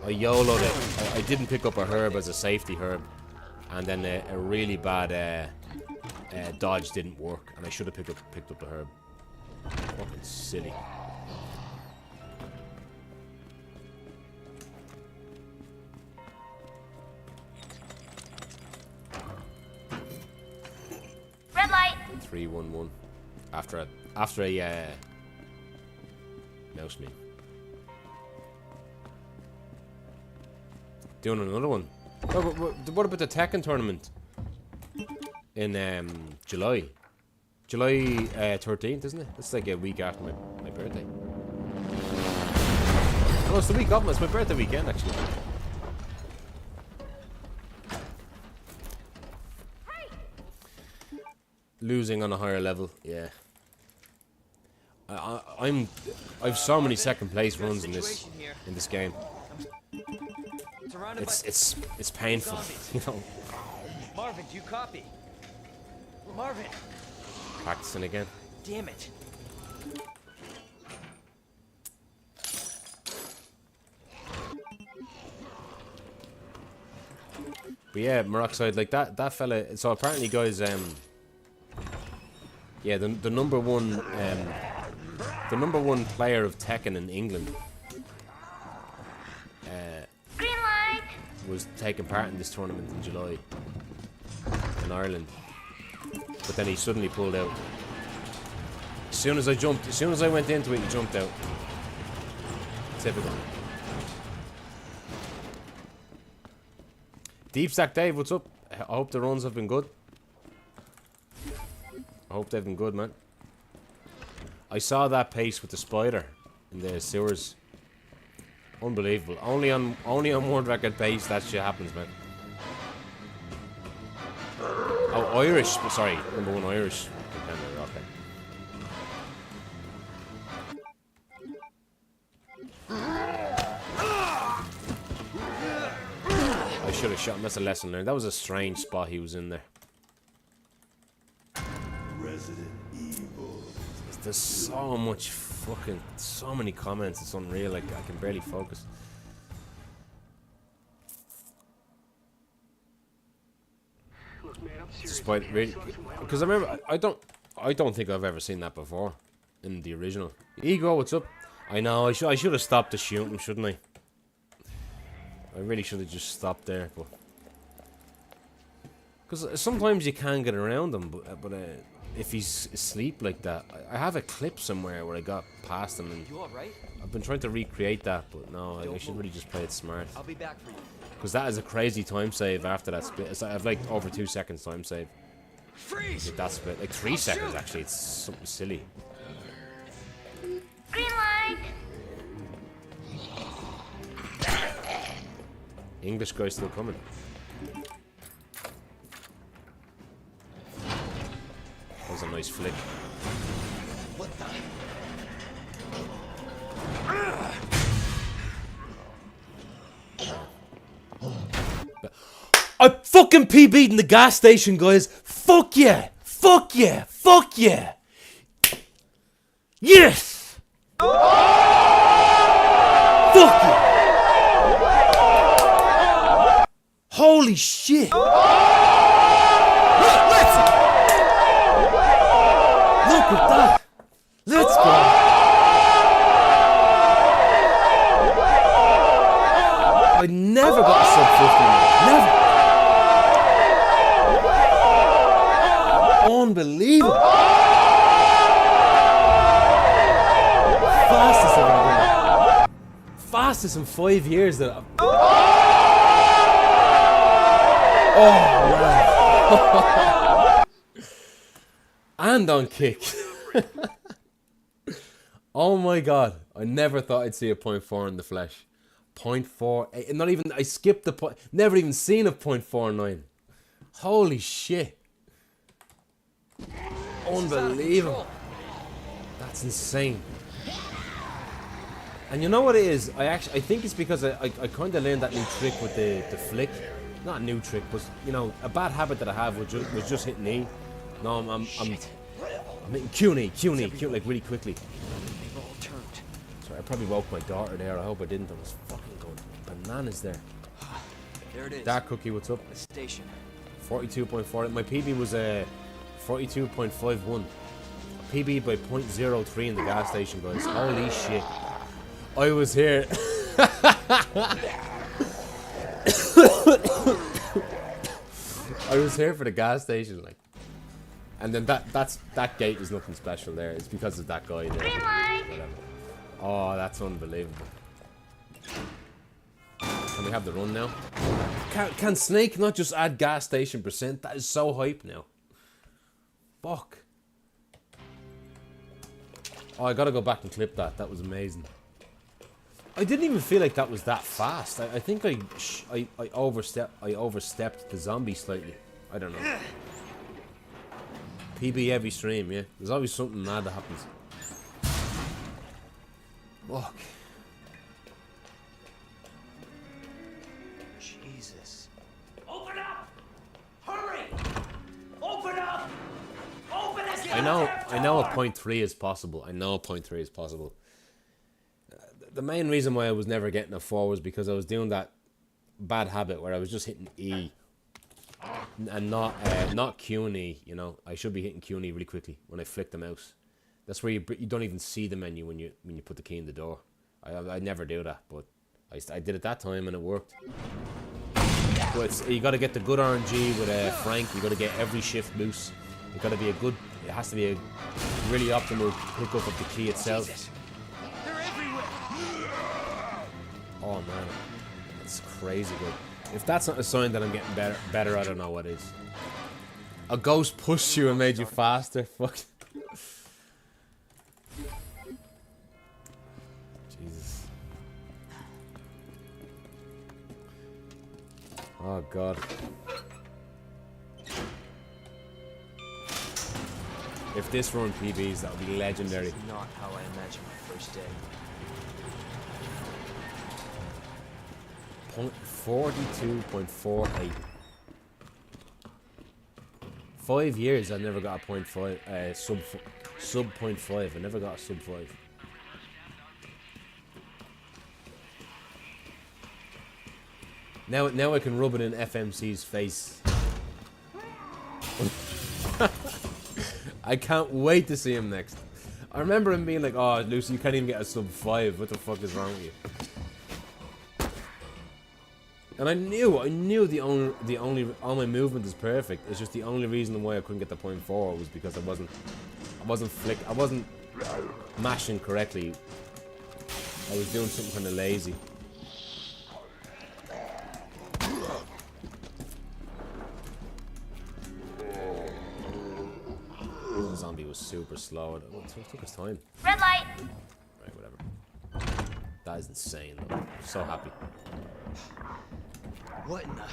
I YOLO'd it. I didn't pick up a herb as a safety herb. And then a really bad dodge didn't work. And I should have picked up the herb. Fucking silly. Red light. 3-1-1. After a mouse me. doing another one. Oh, but what about the Tekken tournament? In July. July 13th, isn't it? It's like a week after my birthday. Oh, it's the week off. It's my birthday weekend, actually. Losing on a higher level, yeah. I've so many second place runs in this game. It's painful, you know. Marvin, do you copy? Marvin! Practicing again. Damn it. But yeah, Moroxide, like that fella. So apparently, guys, yeah, the number one player of Tekken in England, Green light. was taking part in this tournament in July in Ireland. But then he suddenly pulled out. As soon as I went into it, he jumped out. Typical. Deep Stack Dave, what's up? I hope the runs have been good. I hope they've been good, man. I saw that pace with the spider in the sewers. Unbelievable. Only on world record pace that shit happens, man. Oh, Irish. Sorry, number one Irish contender. Okay. I should have shot him. That's a lesson learned. That was a strange spot he was in there. Resident Evil. There's so much fucking, so many comments. It's unreal. Like I can barely focus. Look, man, I'm serious. Despite really, because I remember, I don't think I've ever seen that before in the original. Ego, what's up? I know. I should have stopped the shooting, shouldn't I? I really should have just stopped there, but because sometimes you can get around him, but if he's asleep like that, I have a clip somewhere where I got past him, and You alright? I've been trying to recreate that, but no, I should really just play it smart. I'll be back for you. Because that is a crazy time save after that split. It's, I have like over 2 seconds time save. Freeze! With that split, like 3 seconds actually. It's something silly. Green light. English guy still coming. That was a nice flick. What the? I fucking PB'd in the gas station, guys. Fuck yeah! Fuck yeah! Fuck yeah! Yes! Fuck yeah! Holy shit! Look at that! Let's go! I never got a sub 50. Never! Unbelievable! Fastest I've ever done. Fastest in 5 years that I've... Oh man! And on kick. Oh my god! I never thought I'd see a 0.4 in the flesh. 0.4. Not even. I skipped the point. Never even seen a 0.49. Holy shit! Unbelievable. That's insane. And you know what it is? I think it's because I kind of learned that new trick with the flick. Not a new trick, but you know, a bad habit that I have was just hitting E. No, I'm hitting Q like really quickly. Sorry, I probably woke my daughter there. I hope I didn't. I was fucking going bananas there. There it is. Dark Cookie, what's up? The station. 42.4. My PB was 42.51. PB by 0.03 in the gas station, guys. Holy shit. I was here. I was here for the gas station, like, and then that gate is nothing special there. It's because of that guy there. Green light. Whatever. Oh, that's unbelievable. Can we have the run now? Can Snake not just add gas station percent? That is so hype now. Fuck. Oh, I gotta go back and clip that. That was amazing. I didn't even feel like that was that fast. I think I overstepped the zombie slightly. I don't know. PB every stream, yeah. There's always something mad that happens. Fuck. Jesus. Open up! Hurry! Open up! Open it! I know a 0.3 is possible. I know a 0.3 is possible. The main reason why I was never getting a 4 was because I was doing that bad habit where I was just hitting E and not Q and E. You know, I should be hitting Q and E really quickly when I flick the mouse. That's where you don't even see the menu when you put the key in the door. I never do that, but I did it that time and it worked. But you got to get the good RNG with Frank. You got to get every shift boost. It got to be a good. It has to be a really optimal pickup of the key itself. Jesus. They're everywhere. Oh man, that's crazy good. If that's not a sign that I'm getting better, I don't know what is. A ghost pushed you and made you faster. Fuck. Jesus. Oh god. If this run PBs, that would be legendary. This is not how I imagined my first day. 42.48. 5 years I never got a 0.5 sub 0.5. I never got a sub 5. Now I can rub it in FMC's face. I can't wait to see him next. I remember him being like, "Oh, Lucy, you can't even get a sub 5. What the fuck is wrong with you?" And I knew the only all my movement is perfect. It's just the only reason why I couldn't get the 0.4 was because I wasn't mashing correctly. I was doing something kind of lazy. The zombie was super slow. It took his time. Red light. Right, whatever. That is insane though. I'm so happy. What in the...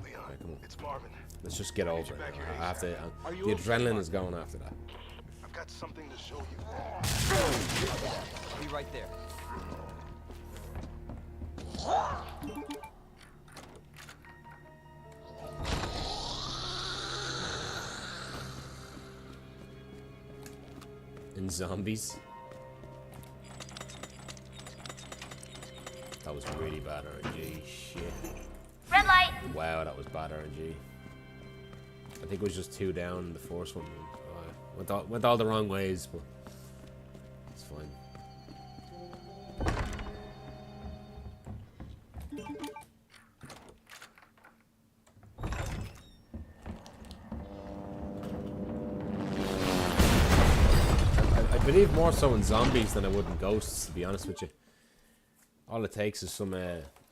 Leon, Right, come on. it's Marvin. Let's just get over it. back here I have to. Are you The okay, adrenaline is going after that. I've got something to show you. I'll be right there. In zombies. That was really bad RNG. Shit. Red light. Wow, that was bad RNG. I think it was just 2 down in the first one. Went all the wrong ways, but it's fine. I believe more so in zombies than I would in ghosts, to be honest with you. All it takes is some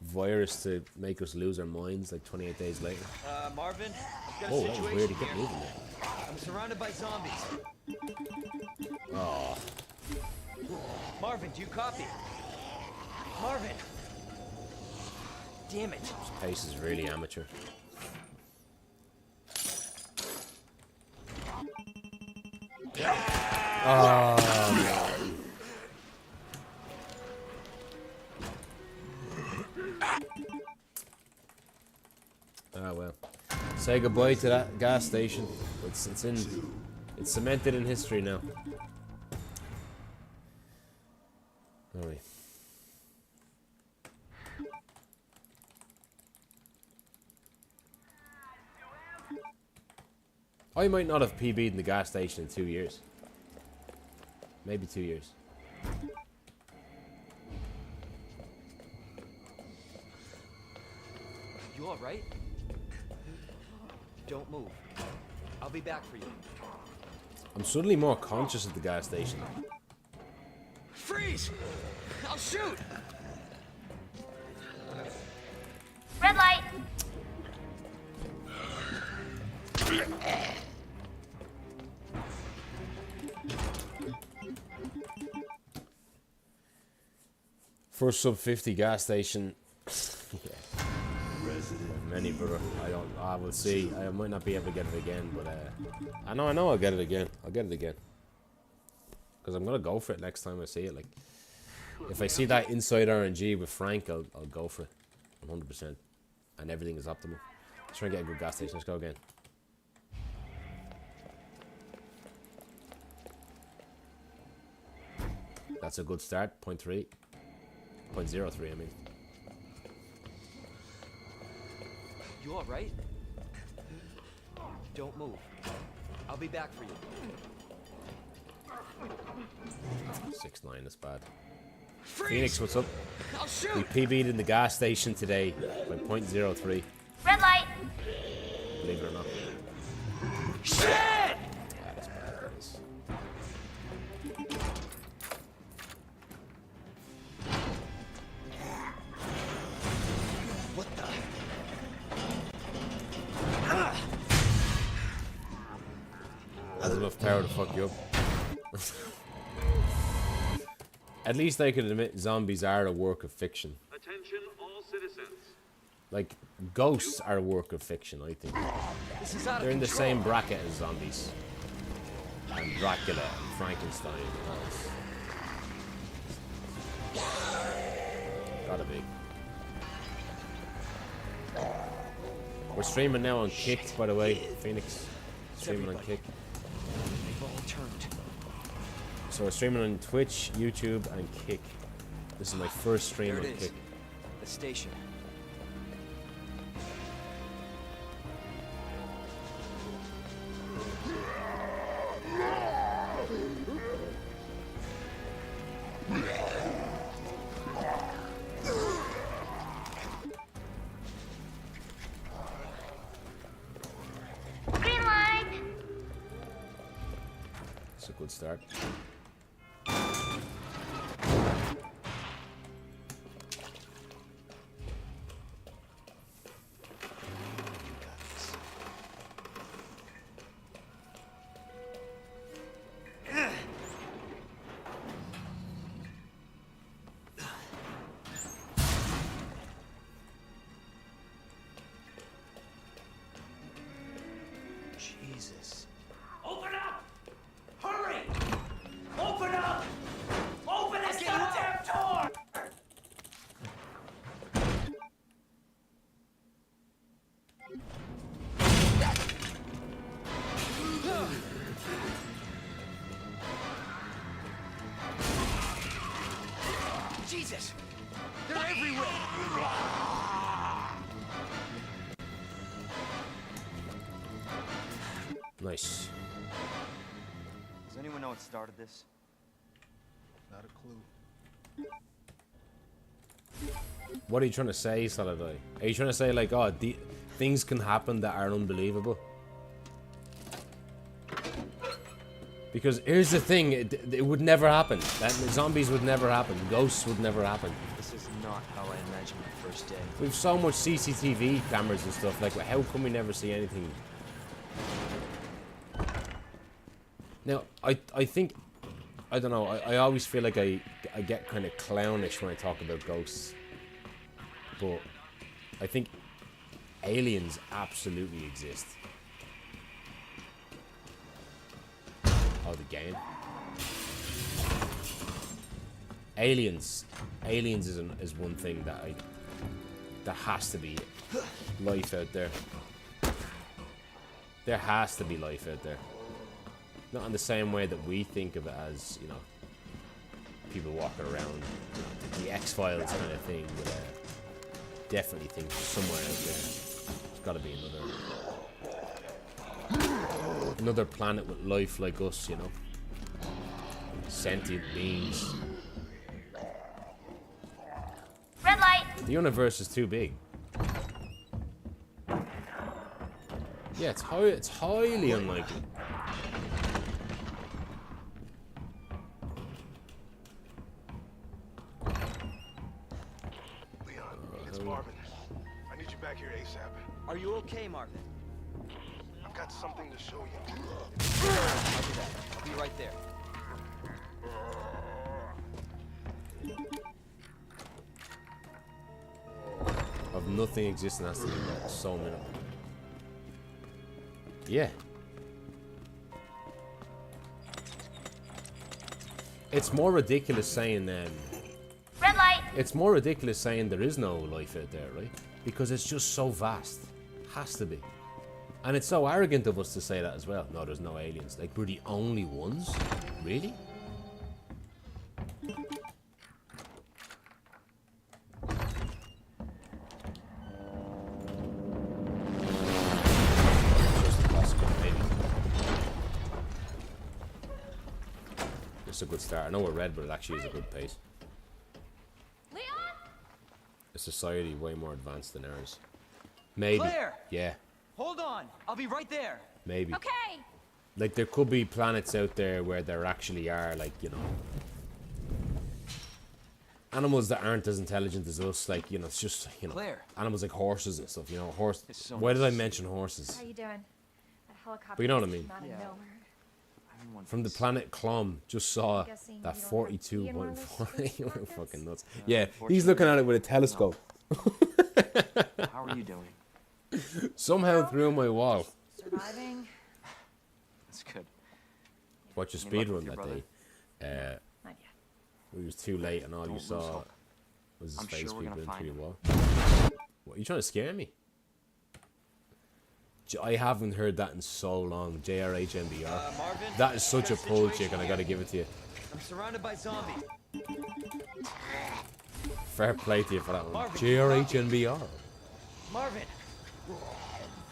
virus to make us lose our minds like 28 days later. Marvin, I've got a Oh, that was situation weird to get here. moving there. I'm surrounded by zombies. Oh, Marvin, do you copy? Marvin! Damn it. this pace is really amateur. Oh, ah well. Say goodbye to that gas station. It's cemented in history now. Alright. I might not have PB'd in the gas station in 2 years. Maybe 2 years. You alright? Don't move. I'll be back for you. I'm suddenly more conscious at the gas station. Freeze! I'll shoot! Red light. First sub 50 gas station. Yeah. Many, brother. I will see. I might not be able to get it again, but I know I'll get it again. I'll get it again. Because I'm gonna go for it next time I see it. Like, if I see that inside RNG with Frank, I'll go for it, 100%. And everything is optimal. Let's try and get a good gas station. Let's go again. That's a good start. 0.3. 0.03, I mean. You alright? Don't move. I'll be back for you. 6-9 is bad. Freeze! Phoenix, what's up? I'll shoot! We PB'd in the gas station today by 0.03. Red light. Believe it or not. Shit! That is bad, that is. What the? That's enough power to fuck you up. At least I can admit zombies are a work of fiction. Attention all citizens. Like, ghosts are a work of fiction, I think. This is out of They're in the control. same bracket as zombies. And Dracula and Frankenstein and all this. Gotta be. We're streaming now on Kick, by the way. Phoenix. Streaming on Kick. They've all turned. So we're streaming on Twitch, YouTube, and Kick. This is my first stream There on it is. Kick. The station. Green light. It's a good start. Jesus. Open up! Hurry! Open up! Open this goddamn door! Jesus! They're everywhere! Nice. Does anyone know what started this? Not a clue. What are you trying to say, Saladai? Are you trying to say, like, oh, things can happen that are unbelievable? Because here's the thing, it would never happen. Zombies would never happen. Ghosts would never happen. This is not how I imagined the first day. We've so much CCTV cameras and stuff. Like, how come we never see anything? Now, I think, I don't know, I always feel like I get kind of clownish when I talk about ghosts. But I think aliens absolutely exist. Oh, the game. Aliens is one thing that there has to be life out there. There has to be life out there. Not in the same way that we think of it as, you know, people walking around, you know, the X-Files kind of thing, but definitely think somewhere out there there's got to be another planet with life like us, you know, sentient beings. Red light. The universe is too big. Yeah, it's highly unlikely. okay, Marvin? I've got something to show you. I'll do that. I'll be right there. Of nothing existing has to be so minimal. Yeah. It's more ridiculous saying Red light. it's more ridiculous saying there is no life out there, right? Because it's just so vast. Has to be. And it's so arrogant of us to say that as well. No, there's no aliens. Like, we're the only ones? Really? Just possible, maybe. It's a good start. I know we're red, but it actually is a good pace. Leon? A society way more advanced than ours. Maybe. Claire! Yeah, Hold on. I'll be right there. maybe. Okay. Like, there could be planets out there where there actually are, like, you know, animals that aren't as intelligent as us. Like, you know, it's just, you know, Claire. animals like horses and stuff, you know, horse. It's so Why did I nice to mention horses? How you doing? That helicopter. But you know what I just mean. came out of Yeah. nowhere. Everyone From the thinks- planet Clom, just saw guessing that you don't have 42 tea in one of those space You're pockets? fucking nuts. Yeah, he's looking at it with a telescope. How are you doing? Somehow through my wall. Surviving. That's good. Watch a Any luck speed with run your that day. Not yet. It was too late, and all Don't you lose saw hope. was his I'm face sure we're peeking gonna in find through the him. wall. What, are you trying to scare me? I haven't heard that in so long. JRHMBR. Marvin? That is such a got pull, situation chick, and I here. gotta give it to you. I'm surrounded by zombies. Fair play to you for that one. Marvin, JRHNBR. Marvin!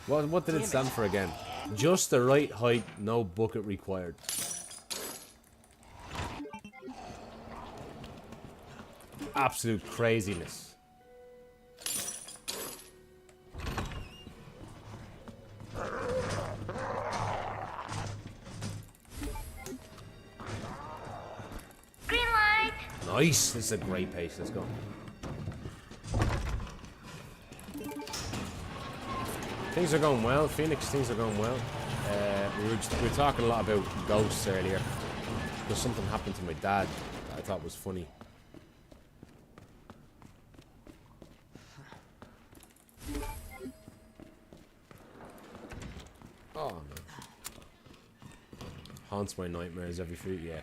What did it stand for again? Just the right height, no bucket required. Absolute craziness. Green light. Nice. This is a great pace. Let's go. Things are going well. Phoenix, things are going well. We were talking a lot about ghosts earlier. Because something happened to my dad that I thought was funny. Oh, no. Haunts my nightmares every few, yeah.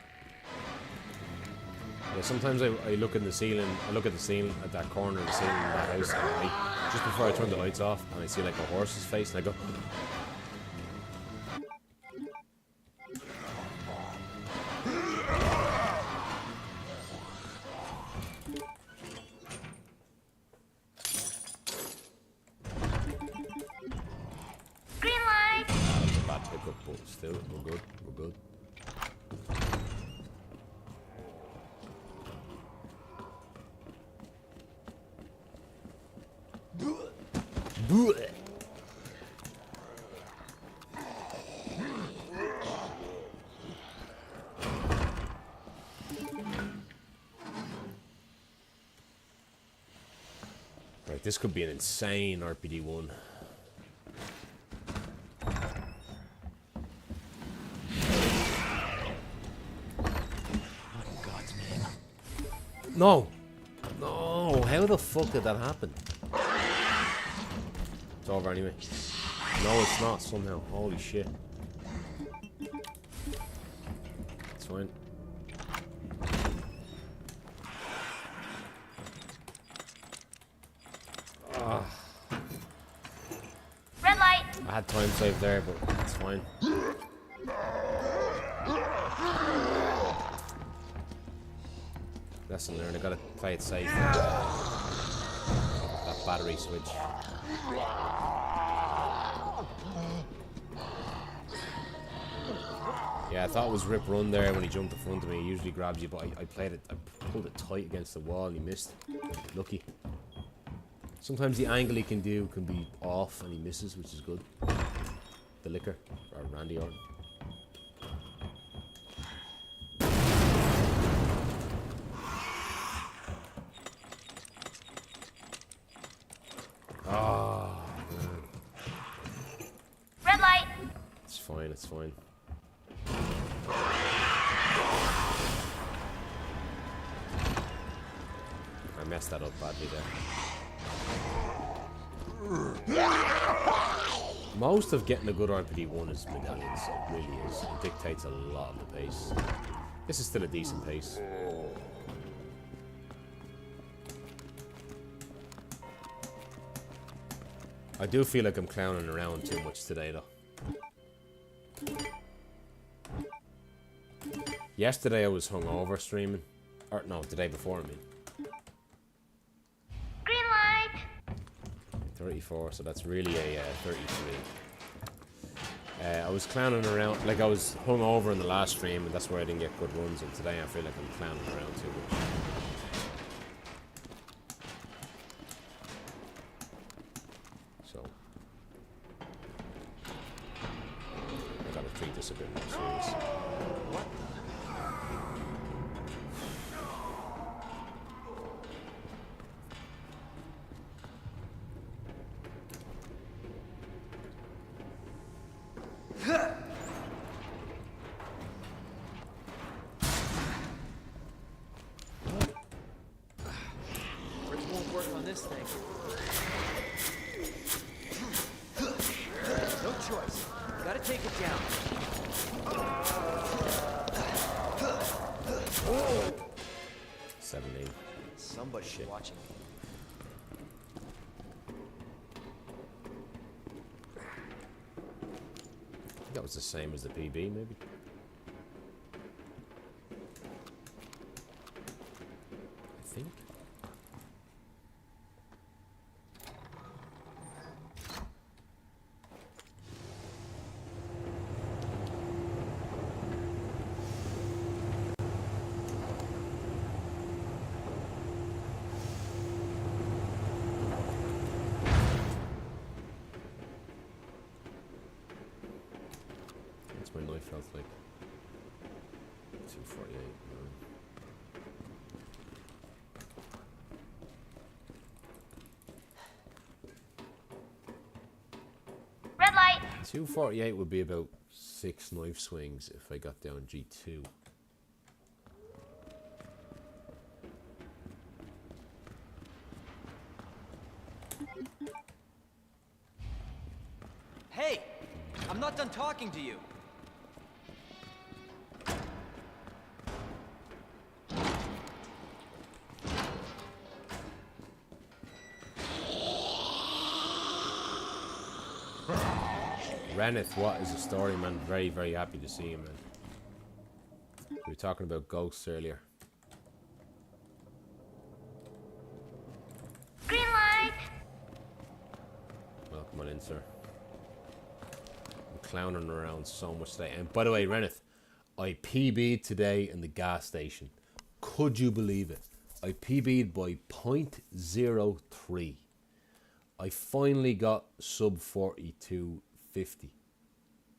Yeah, sometimes I look in the ceiling, I look at the ceiling, at that corner of the ceiling in that house at night, just before I turn the lights off, and I see like a horse's face, and I go, Green light. that was a bad pickup, but still, we're good, we're good. Blech. Right, this could be an insane RPD1. No! No! How the fuck did that happen? It's over anyway. No, it's not somehow. Holy shit. It's fine. Red light. I had time saved there, but it's fine. Lesson learned. I gotta play it safe. That battery switch. Yeah, I thought it was Rip Run there when he jumped in front of me. He usually grabs you, but I played it. I pulled it tight against the wall and he missed. Lucky. Sometimes the angle he can do can be off and he misses, which is good. The Licker, or Randy Orton. Oh, man. It's fine, it's fine. I messed that up badly there. Most of getting a good RPD1 is medallions. It really is. It dictates a lot of the pace. This is still a decent pace. I do feel like I'm clowning around too much today, though. Yesterday I was hungover streaming. Or no, the day before, I mean. Green light. 34, so that's really a 33. I was clowning around, like I was hungover in the last stream, and that's where I didn't get good runs, and today I feel like I'm clowning around too much. So, I gotta treat this a bit more serious. Bridge won't work on this thing. No choice. Gotta take it down. 17. Somebody's watching me. I think that was the same as the PB, maybe. I think. What's my knife health like? 248. Red light. 248 would be about 6 knife swings if I got down G2. Hey! I'm not done talking to you. Reneth, what is the story, man? Very, very happy to see you, man. We were talking about ghosts earlier. Green light. Welcome on in, sir. I'm clowning around so much today. And by the way, Reneth, I PB'd today in the gas station. Could you believe it? I PB'd by 0.03. I finally got sub 42.50.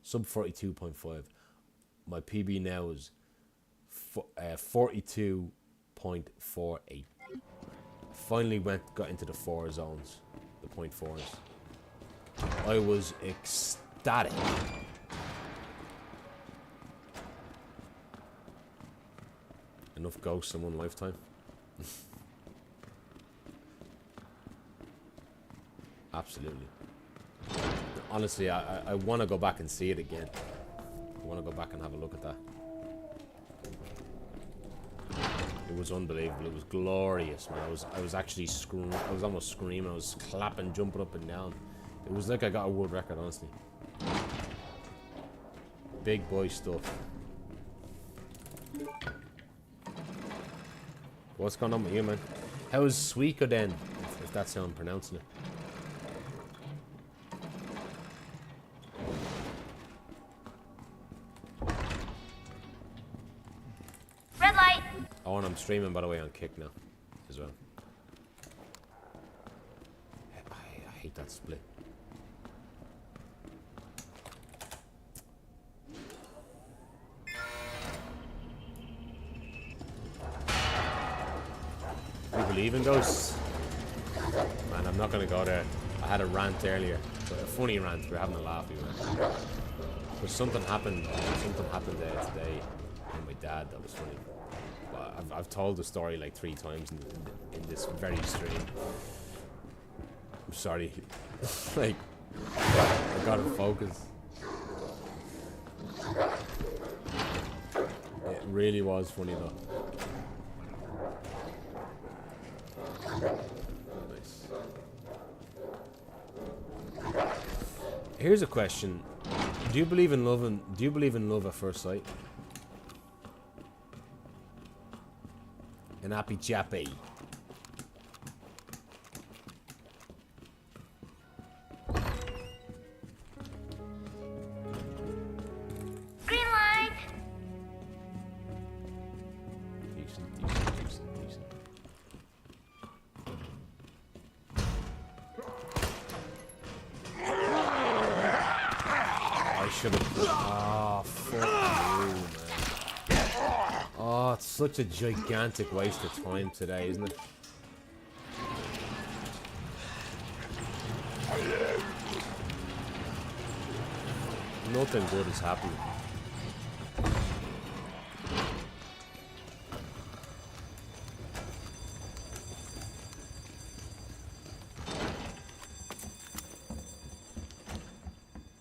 Sub 42.5. My PB now is 42.48. Finally got into the 4 zones, the 0.4s. I was ecstatic. Enough ghosts in one lifetime. Absolutely. Honestly, I want to go back and see it again. I want to go back and have a look at that. It was unbelievable. It was glorious, man. I was actually screaming. I was almost screaming. I was clapping, jumping up and down. It was like I got a world record, honestly. Big boy stuff. What's going on with you, man? How is Suiko then? If that's how I'm pronouncing it. Red light. Oh, and I'm streaming, by the way, on Kick now, as well. I hate that split. You believe in ghosts? Man, I'm not gonna go there. I had a rant earlier, but a funny rant. We're having a laugh, even. But something happened there today with my dad that was funny. But I've told the story like 3 times in this very stream. I'm sorry. Like, I gotta focus. It really was funny though. Nice. Here's a question. Do you believe in love at first sight? An happy chappy. Green light. Decent. I should have. Oh, fuck you, man. Oh, it's such a gigantic waste of time today, isn't it? Nothing good is happening.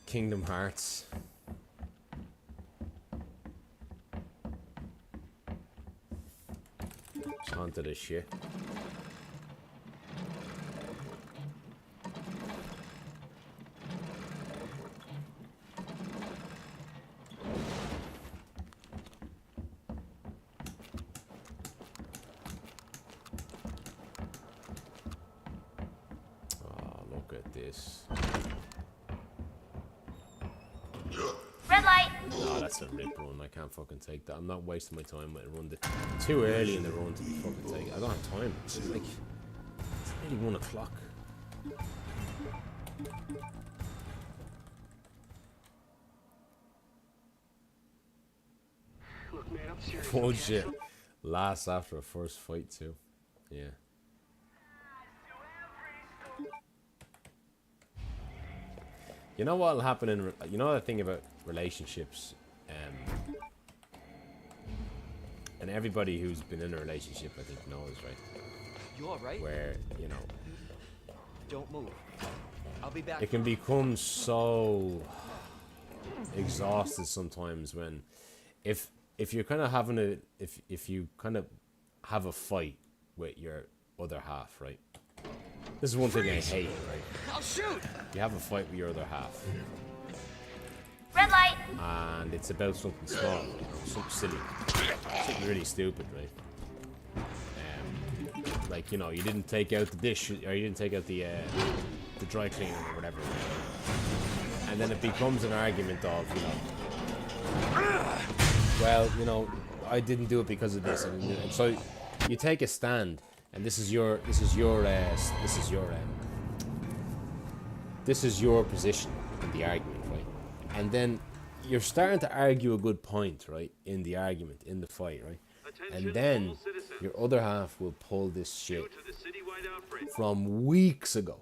Kingdom Hearts. Just onto this shit. Oh, look at this. Red light. No, that's a rip run. I can't fucking take that. I'm not wasting my time with a run. Too early in the run to fucking take it. I don't have time. It's like, it's nearly 1 o'clock. Look, man, I'm serious. Oh shit. Last after a first fight too. Yeah. You know what'll happen in you know the thing about relationships, and everybody who's been in a relationship I think knows, right? You alright? Where, you know, Don't move. I'll be back. it can become so exhausted sometimes when if you're kind of having a if you kind of have a fight with your other half, right? This is one thing I hate, right? I'll shoot. You have a fight with your other half, Red light. and it's about something small, you know, something silly, something really stupid, right? Like, you know, you didn't take out the dish, or you didn't take out the dry cleaner or whatever, and then it becomes an argument of, you know, well, you know, I didn't do it because of this, and so you take a stand, and this is your position in the argument, right? And then you're starting to argue a good point, right, in the argument, in the fight, right? And then your other half will pull this shit from weeks ago.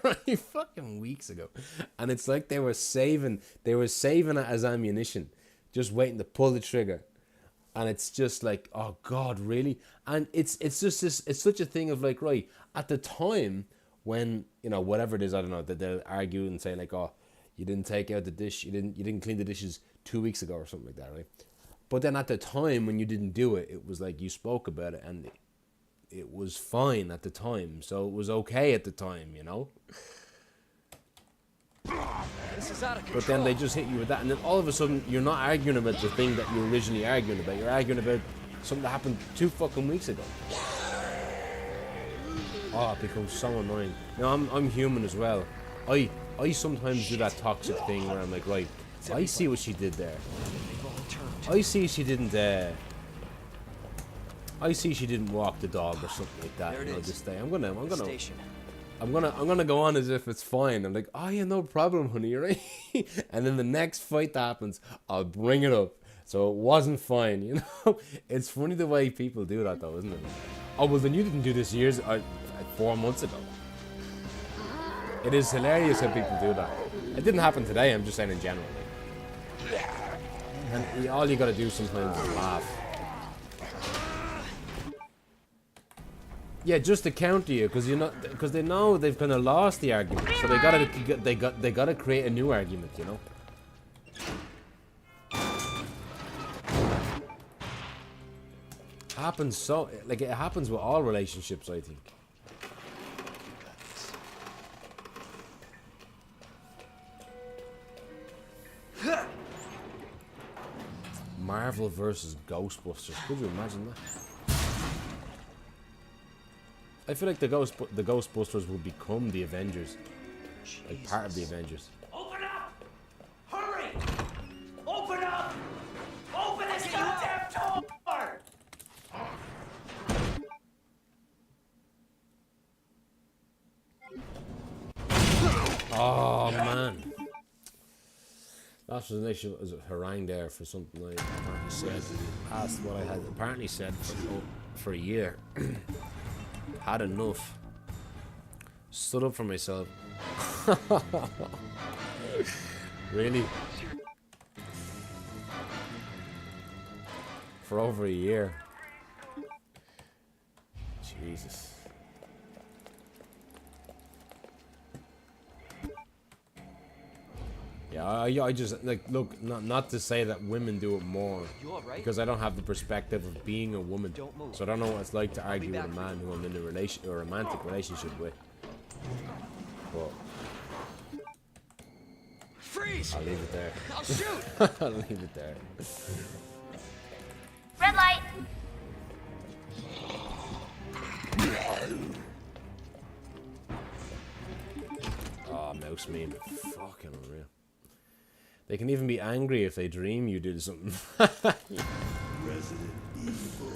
Right? Fucking weeks ago. And it's like they were saving it as ammunition, just waiting to pull the trigger. And it's just like, oh God, really? And it's just this, it's such a thing of like, right, at the time when, you know, whatever it is, I don't know, that they'll argue and say like, oh, you didn't take out the dish, you didn't clean the dishes 2 weeks ago or something like that, right? But then at the time when you didn't do it, it was like you spoke about it and it was fine at the time. So it was okay at the time, you know? This is out of control. But then they just hit you with that, and then all of a sudden you're not arguing about the thing that you were originally arguing about. You're arguing about something that happened 2 fucking weeks ago. Oh, it becomes so annoying. Now I'm human as well. I sometimes do that toxic thing where I'm like, right, I see what she did there. I see she didn't walk the dog or something like that. You know, this day I'm gonna go on as if it's fine. I'm like, oh yeah, no problem, honey, right? And then the next fight that happens, I'll bring it up. So it wasn't fine, you know? It's funny the way people do that though, isn't it? Oh, well then you didn't do this 4 months ago. It is hilarious how people do that. It didn't happen today, I'm just saying in general. And all you gotta do sometimes is laugh. Yeah, just to counter you, because because they know they've kind of lost the argument, so they gotta create a new argument, you know. Happens so like it happens with all relationships, I think. Marvel versus Ghostbusters. Could you imagine that? I feel like the Ghostbusters will become the Avengers, like part of the Avengers. Open up! Hurry! Open up! Open this goddamn door! Oh man, that was an issue. Was a harangue there for something I apparently said. Asked what I had apparently said for a year. Had enough. Stood up for myself. Really? For over a year. Jesus. Yeah, I just like look. Not to say that women do it more, because I don't have the perspective of being a woman, so I don't know what it's like to argue with a man who I'm in a romantic relationship with. But freeze! I'll leave it there. I'll shoot. I'll leave it there. Red light. Oh, mouse meme, fucking unreal. They can even be angry if they dream you did something. Resident Evil.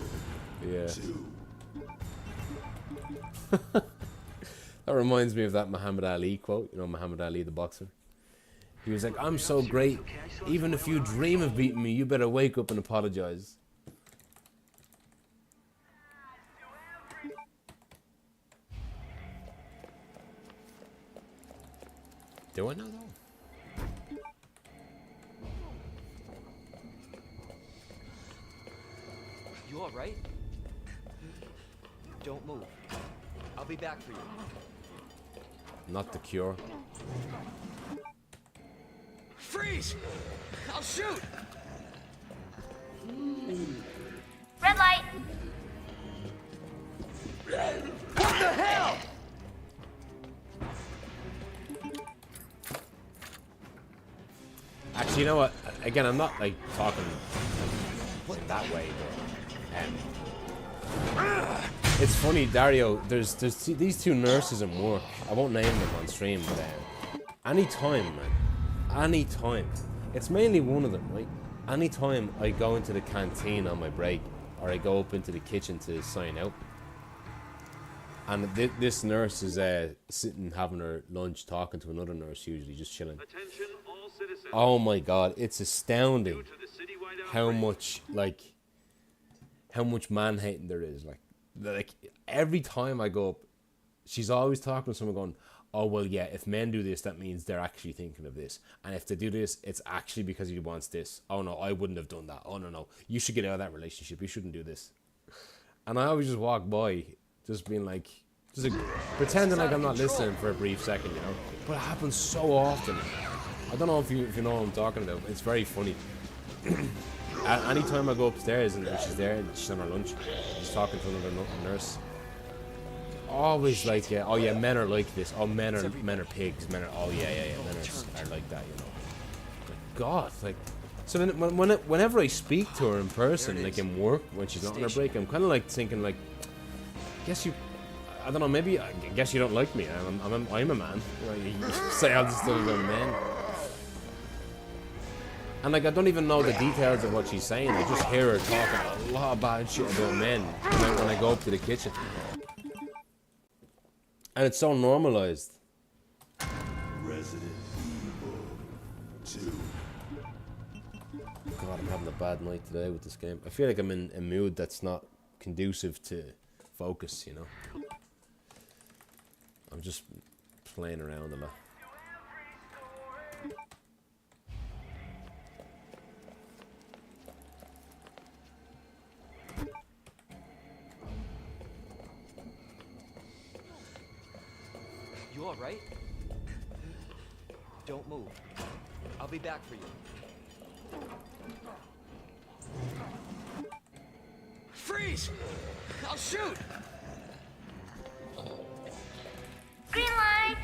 Yeah. 2. That reminds me of that Muhammad Ali quote. You know Muhammad Ali, the boxer? He was like, I'm so great. Even if you dream of beating me, you better wake up and apologize. Do I know though? You all right? Don't move. I'll be back for you. Not the Cure. Freeze! I'll shoot! Red light. What the hell? Actually, you know what? Again, I'm not like talking like that way, but it's funny, Dario. There's these two nurses in work. I won't name them on stream, but anytime, man, anytime. It's mainly one of them, right? Anytime I go into the canteen on my break, or I go up into the kitchen to sign out, and this nurse is sitting having her lunch, talking to another nurse, usually just chilling. Attention all citizens. Oh my god, it's astounding Due to the citywide how outbreak, much man hating there is. Like every time I go up, she's always talking to someone going, oh well, yeah, if men do this, that means they're actually thinking of this, and if they do this, it's actually because he wants this. Oh no, I wouldn't have done that. Oh no, you should get out of that relationship, you shouldn't do this. And I always just walk by, just being like, pretending like I'm not listening for a brief second, you know. But it happens so often. I don't know if you know what I'm talking about. It's very funny. Anytime I go upstairs and she's there, and she's on her lunch, she's talking to another nurse. Always like, oh yeah, men are like this. Oh, men are pigs. Men are, oh yeah, men are like that, you know. Like, God, like. So then whenever I speak to her in person, like in work, when she's not on her break, I'm kind of like thinking like, I don't know, maybe, I guess you don't like me. I'm a man. You say all this stuff about men. And like, I don't even know the details of what she's saying. I just hear her talking a lot of bad shit about men when I go up to the kitchen. And it's so normalized. Resident Evil 2. God, I'm having a bad night today with this game. I feel like I'm in a mood that's not conducive to focus, you know. I'm just playing around a lot. You all right? Don't move. I'll be back for you. Freeze! I'll shoot! Green light!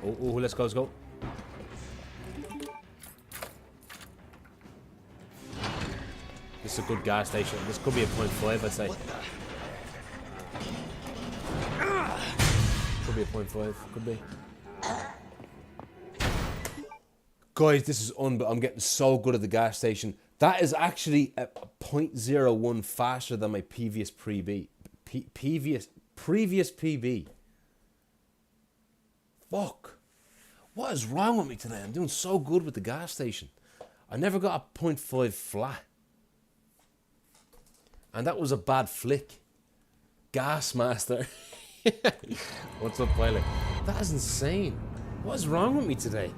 Oh, let's go. This is a good gas station. This could be a 0.5, I'd say. Could be a 0.5. Could be. Guys, this is I'm getting so good at the gas station. That is actually a 0.01 faster than my previous PB. Previous PB. Fuck. What is wrong with me today? I'm doing so good with the gas station. I never got a 0.5 flat. And that was a bad flick. Gas Master. What's up, pilot? That is insane. What is wrong with me today?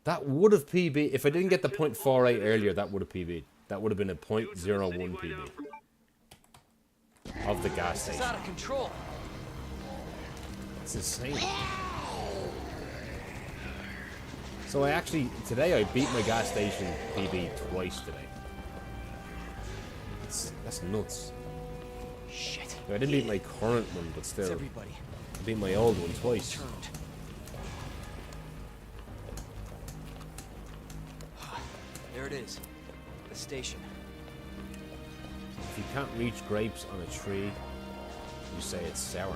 That would have PB. If I didn't get the 0.48 earlier, that would have PB'd. That would have been a 0.01 PB. Of the gas station. It's out of control. It's insane. So today I beat my gas station PB twice today. That's nuts. Shit. I didn't beat my current one, but still. It's everybody. I beat my old one twice. Turned. There it is. The station. If you can't reach grapes on a tree, you say it's sour.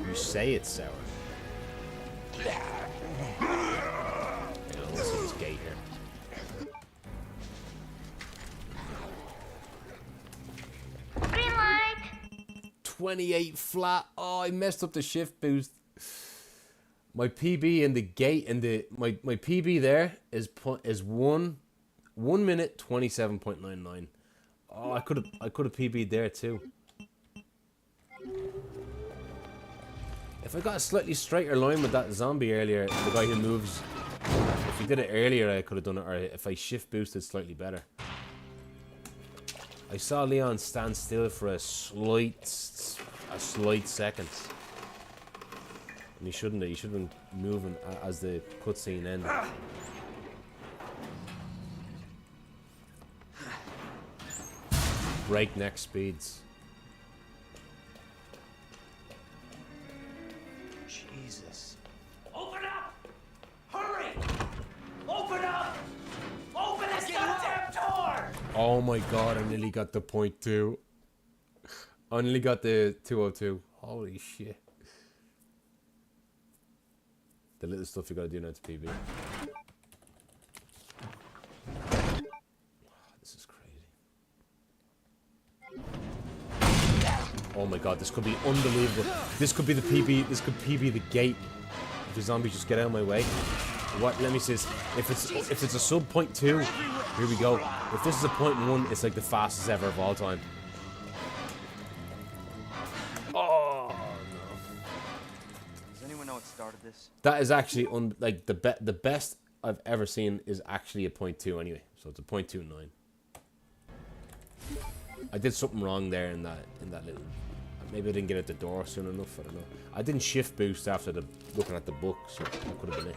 You say it's sour. Hang on, let's see this gate here. Green light! 28 flat. Oh, I messed up the shift boost. My PB in the gate and my PB there is 1 minute 27.99. Oh, I could have PB'd there too. If I got a slightly straighter line with that zombie earlier, the guy who moves, if he did it earlier, I could have done it. Or if I shift boosted slightly better. I saw Leon stand still for a slight second. And he shouldn't have. He should have been moving as the cutscene ended. Breakneck speeds. Jesus. Open up! Hurry! Open up! Open this goddamn door! Oh my god, I nearly got the 0.2. I nearly got the 202. Holy shit. The little stuff you gotta do now to PB. This is crazy. Oh my god, this could be unbelievable. This could be the PB. This could PB the gate. If the zombies just get out of my way. What? Let me see this. If it's a sub 0.2, here we go. If this is a 0.1, it's like the fastest ever of all time. Oh no. Does anyone know what started this? That is actually the best I've ever seen is actually a 0.2 anyway. So it's a 0.29. I did something wrong there in that little. Maybe I didn't get at the door soon enough. I don't know. I didn't shift boost after looking at the book, so that could have been it.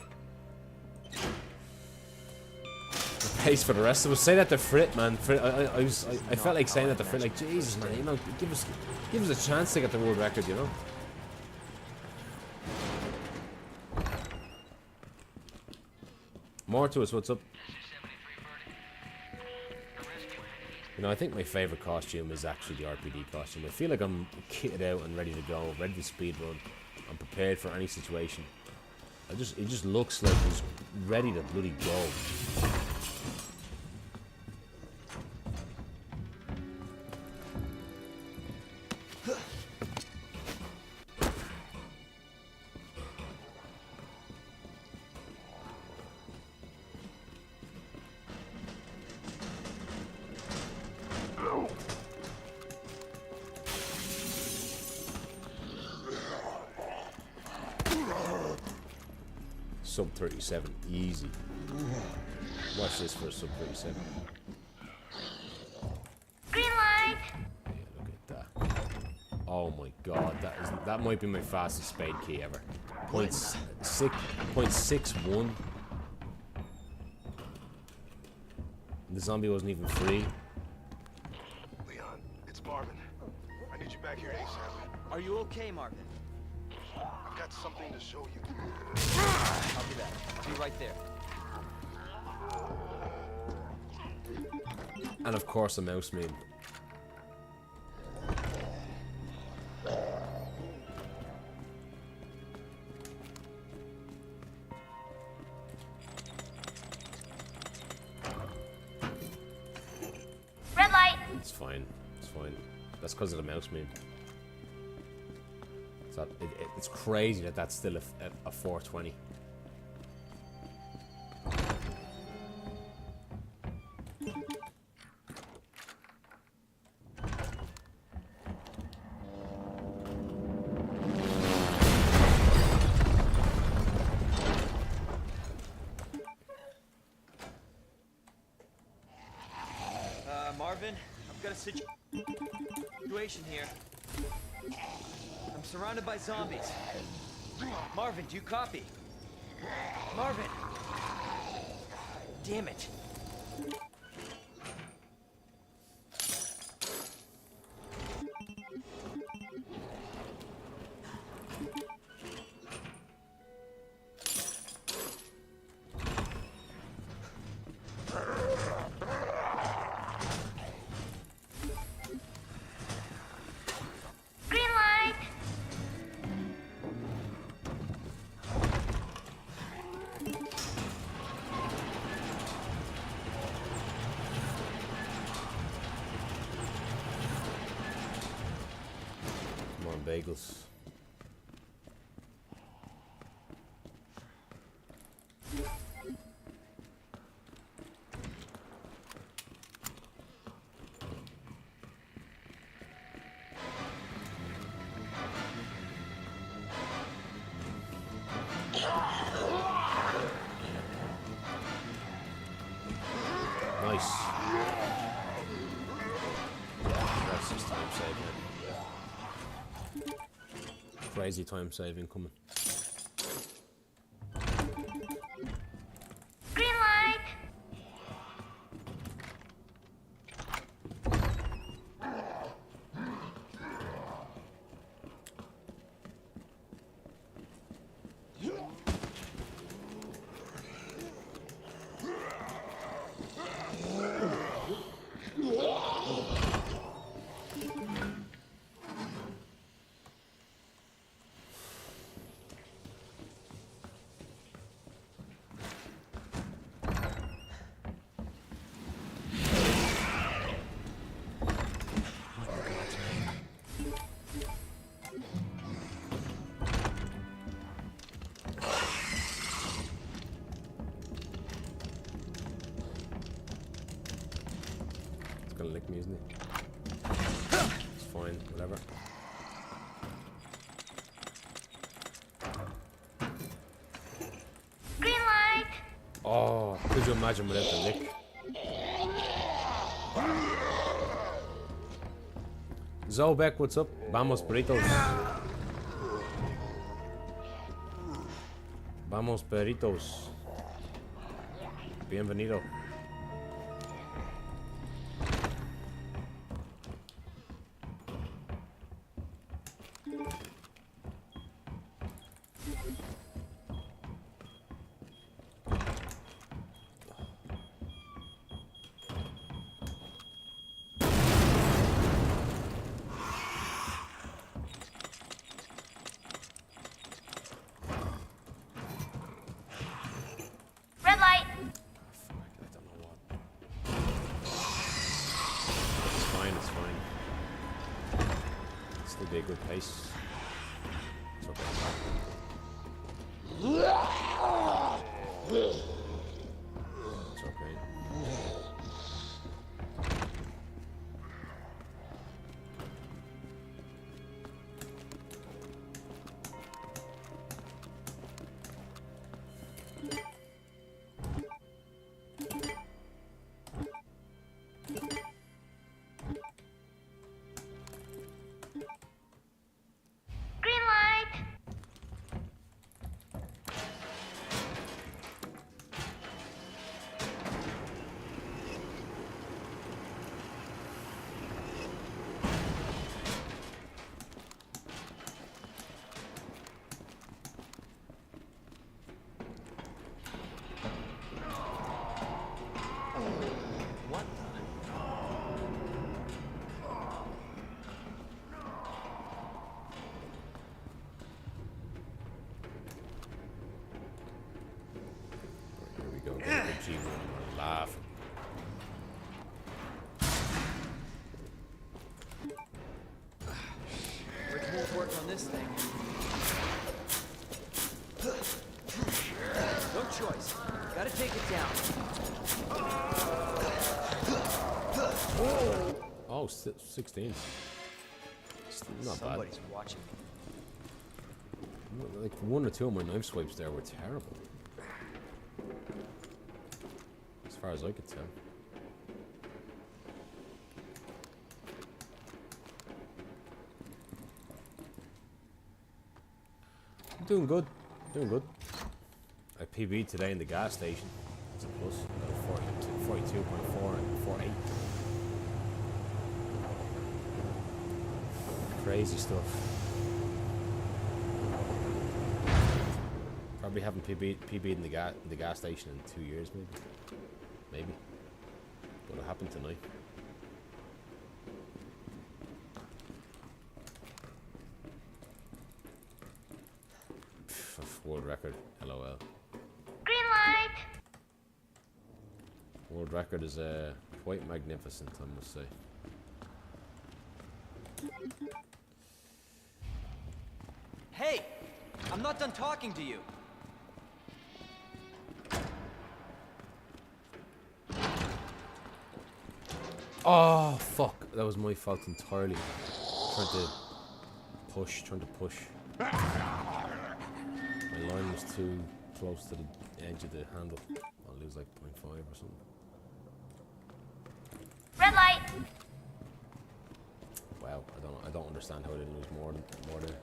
The pace for the rest of us. Say that to Frit, man. Frit, I felt like saying that to Frit, like Jesus, man. You know, give us a chance to get the world record, you know. More to us. What's up? You know, I think my favourite costume is actually the RPD costume. I feel like I'm kitted out and ready to go, ready to speedrun. I'm prepared for any situation. It just looks like he's ready to bloody go. Sub 37, easy. Watch this for a sub 37. Green light. Yeah, look at that. Oh my god, that might be my fastest spade key ever. 0.61. The zombie wasn't even free. Leon, it's Marvin. I need you back here ASAP. Are you okay, Marvin? I've got something to show you. I'll be back. I'll be right there. And of course a mouse meme. Red light. It's fine. It's fine. That's because of the mouse meme. So it's crazy that that's still a 420. Marvin, I've got a situation here. I'm surrounded by zombies. Marvin, do you copy? Marvin! Damn it. Green light. Come on, bagels. Nice. That's just time saving. Crazy time saving coming. Green light. It's gonna lick me, isn't it? It's fine, whatever. Green light. Oh, could you imagine without the lick? Zobek, what's up? Vamos, burritos. Vamos, perritos. Bienvenido. Red light. Fuck, I don't know what. It's fine, it's fine. Still be a good pace. It's okay. It's okay. G1, we're laughing. Rick won't work on this thing. No choice. Gotta take it down. Oh, 16. Still not Somebody's watching. bad. Like 1 or 2 of my knife swipes there were terrible. As far as I could tell. I'm doing good. Doing good. I PB'd today in the gas station. It's a plus. I got a 42.4 and 48. Crazy stuff. Probably haven't PB'd in the gas station in 2 years, maybe. What'll happen tonight? World record. LOL. Green light. World record is quite magnificent, I must say. Hey! I'm not done talking to you. Oh fuck! That was my fault entirely. Trying to push. My line was too close to the edge of the handle. I'll lose like 0.5 or something. Red light. Wow, I don't understand how I didn't lose more than.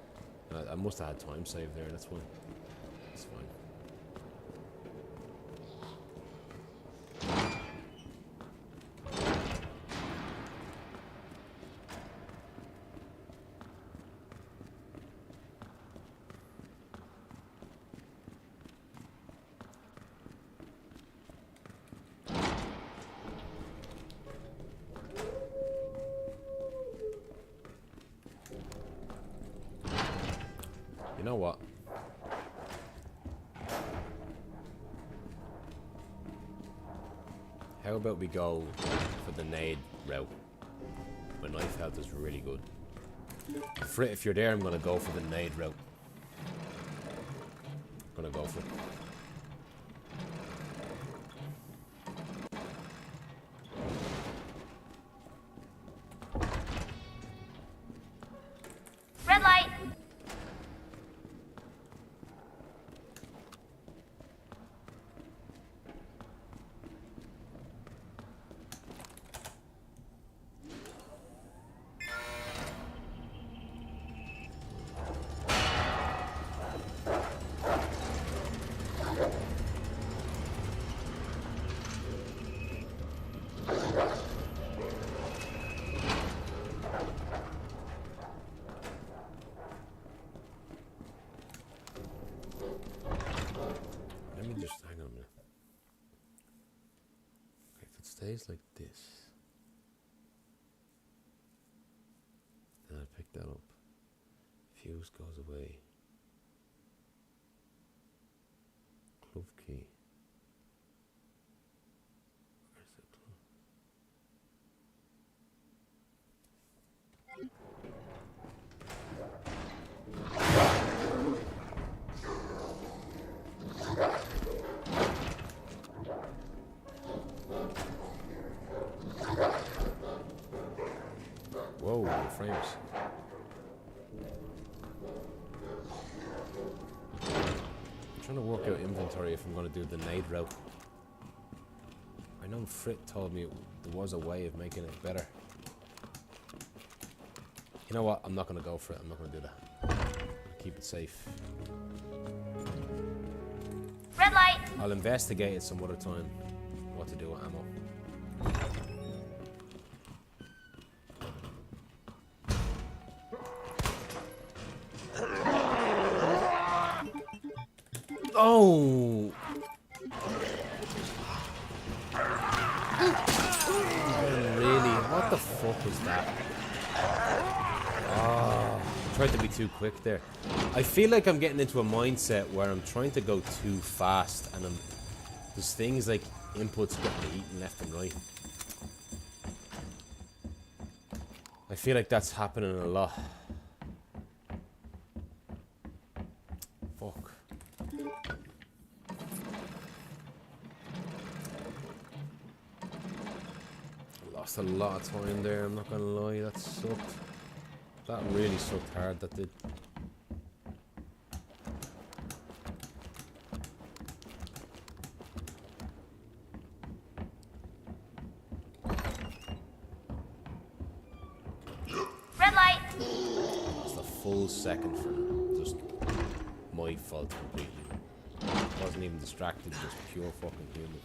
I must have had time save there. That's fine. That's fine. You know what? How about we go for the nade route? My knife health is really good. If you're there, I'm gonna go for the nade route. I'm gonna go for it. Red light. Let me just hang on a minute. Okay, if it stays like this, then I pick that up. Fuse goes away. Glove key. Where's the glove? Whoa, the frames. I'm trying to work out inventory if I'm going to do the nade route. I know Frit told me there was a way of making it better. You know what? I'm not going to go for it. I'm not going to do that. I'll keep it safe. Red light. I'll investigate it some other time. What to do with ammo. Oh! Really? What the fuck was that? Oh, I tried to be too quick there. I feel like I'm getting into a mindset where I'm trying to go too fast, and there's things like inputs getting eaten left and right. I feel like that's happening a lot. Fuck. I lost a lot of time there, I'm not gonna lie, that sucked. That really sucked hard, that did. Red light. That's a full second for just my fault completely. Wasn't even distracted, just pure fucking human.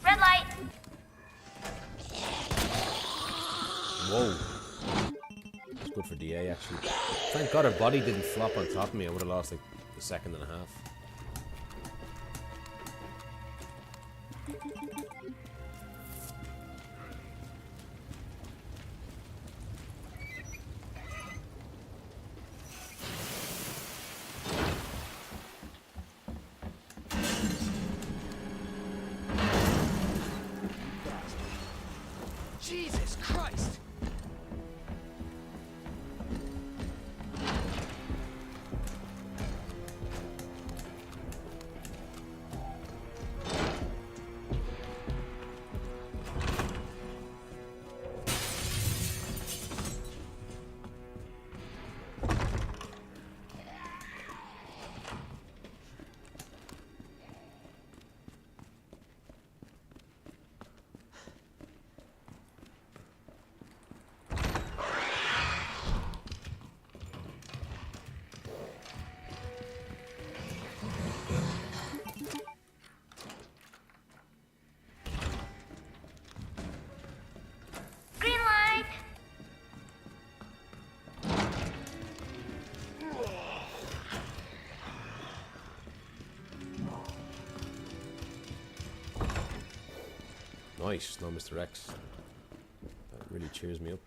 Red light. Whoa. It's good for DA actually. Thank God her body didn't flop on top of me. I would have lost like a second and a half. Jesus Christ! Green light. Nice, no Mr. X. That really cheers me up.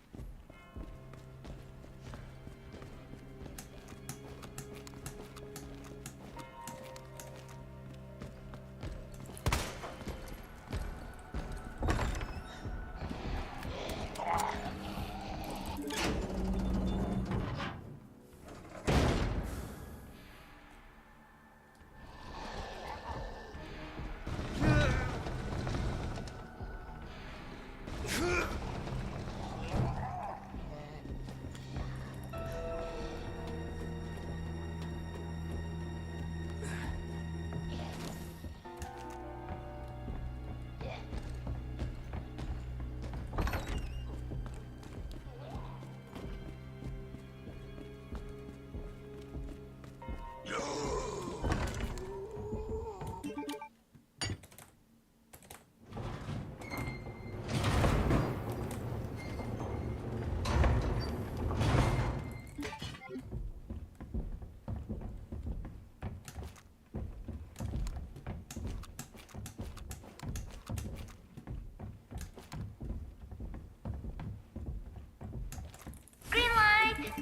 Green light.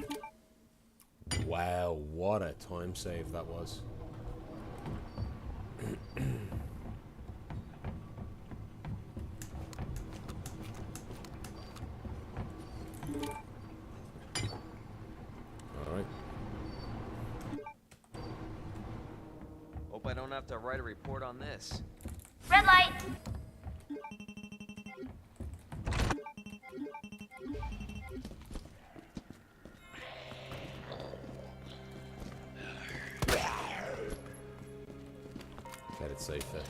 Wow, what a time save that was. Alright. Hope I don't have to write a report on this. Red light. Get it safe there.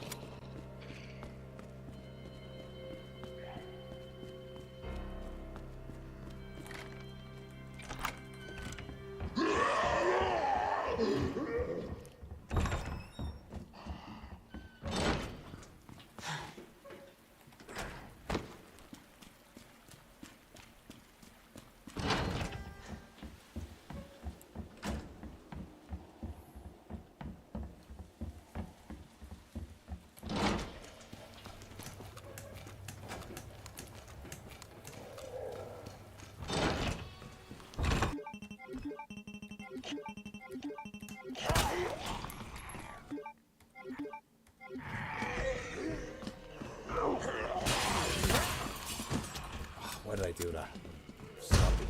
do that. Stop it.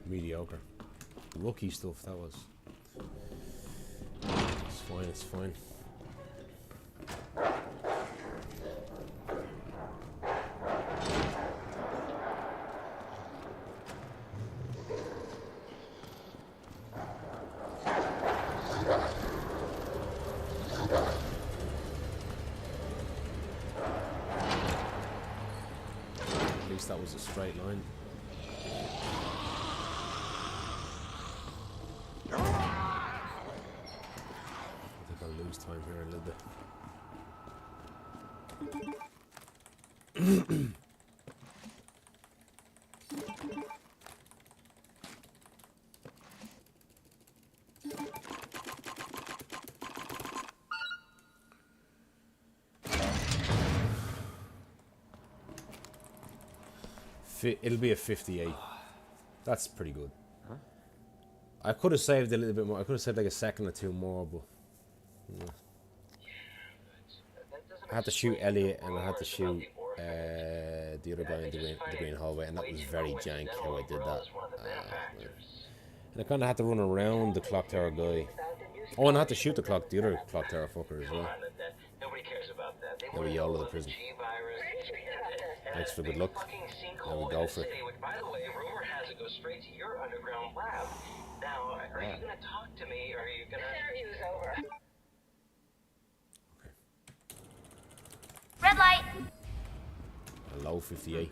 Mediocre. Rookie stuff, that was. It's fine, it's fine. At least that was a straight line. Lose time here a little bit. It'll be a 58. That's pretty good. Huh? I could have saved a little bit more. I could have saved like a second or two more, but yeah. I had to shoot Elliot and I had to shoot the other guy in the green hallway, and that was very jank how I did that. And I kind of had to run around the clock tower guy. Oh, and I had to shoot the other clock tower fucker as well. Now we YOLO the prison. Thanks for good luck. Now we go for it. Now, are you gonna talk to me, or are you gonna... The interview's over. Red light. Hello, 58.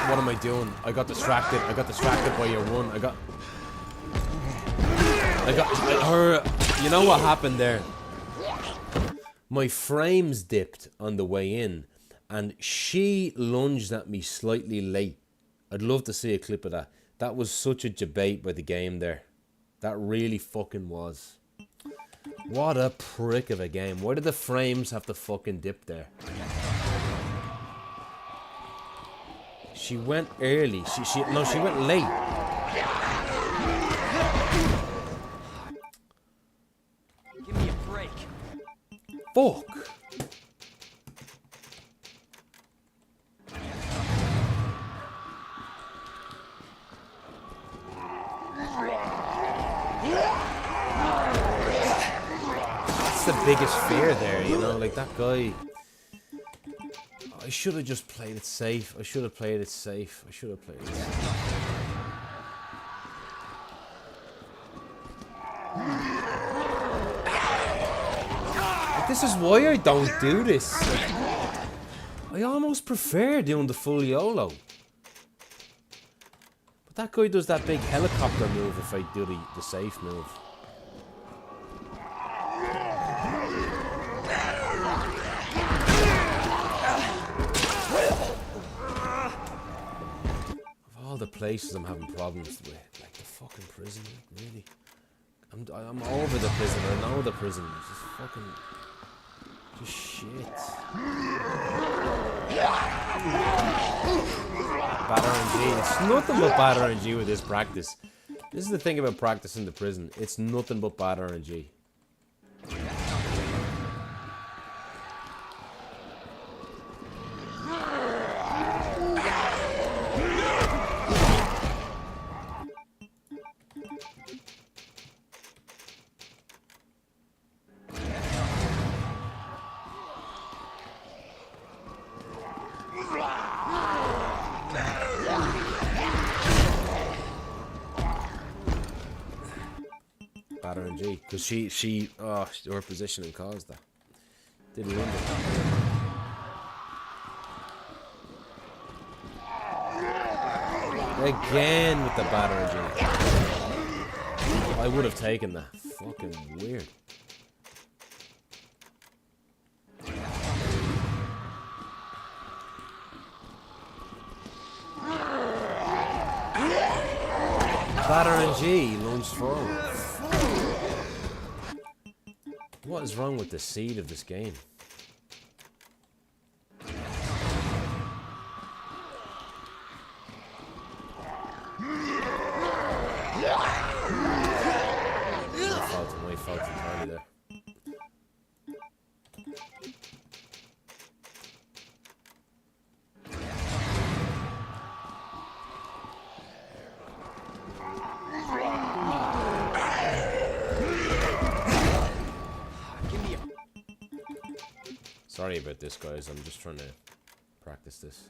What am I doing? I got distracted. I got distracted by your one. You know what happened there? My frames dipped on the way in, and she lunged at me slightly late. I'd love to see a clip of that. That was such a debate by the game there. That really fucking was. What a prick of a game. Why did the frames have to fucking dip there? She went early. She went late. Give me a break. Fuck. The biggest fear there, you know, like that guy. I should have just played it safe. I should have played it safe. I should have played it safe. Like, this is why I don't do this. Like, I almost prefer doing the full YOLO. But that guy does that big helicopter move if I do the safe move. All the places I'm having problems with, like the fucking prison, like really. I'm over the prison. I know the prison. It's just fucking, just shit. Bad RNG. It's nothing but bad RNG with this practice. This is the thing about practice in the prison. It's nothing but bad RNG. Bad RNG, because her positioning caused that. Didn't wonder. Again with the bad RNG. I would have taken that. Fucking weird. Bad RNG lunged forward. What is wrong with the seed of this game? My fault entirely there. Sorry about this, guys. I'm just trying to practice this.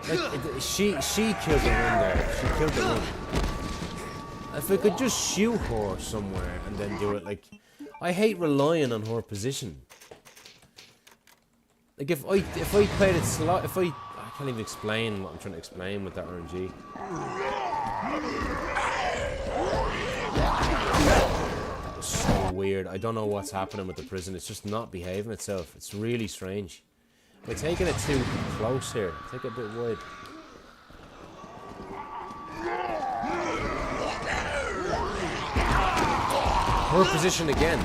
Like, she killed the one there. She killed the one. If I could just shoot her somewhere and then do it, like, I hate relying on her position. Like if I played it slow, I can't even explain what I'm trying to explain with that RNG. That was so weird. I don't know what's happening with the prison. It's just not behaving itself. It's really strange. We're taking it too close here. Take it a bit wide. Her position again.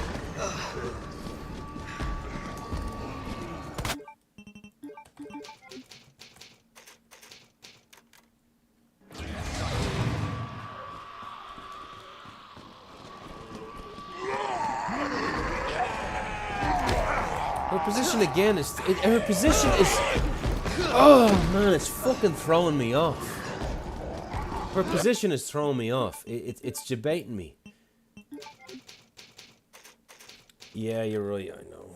Her position again is... her position is... Oh, man, it's fucking throwing me off. Her position is throwing me off. It's debating me. Yeah, you're right, I know.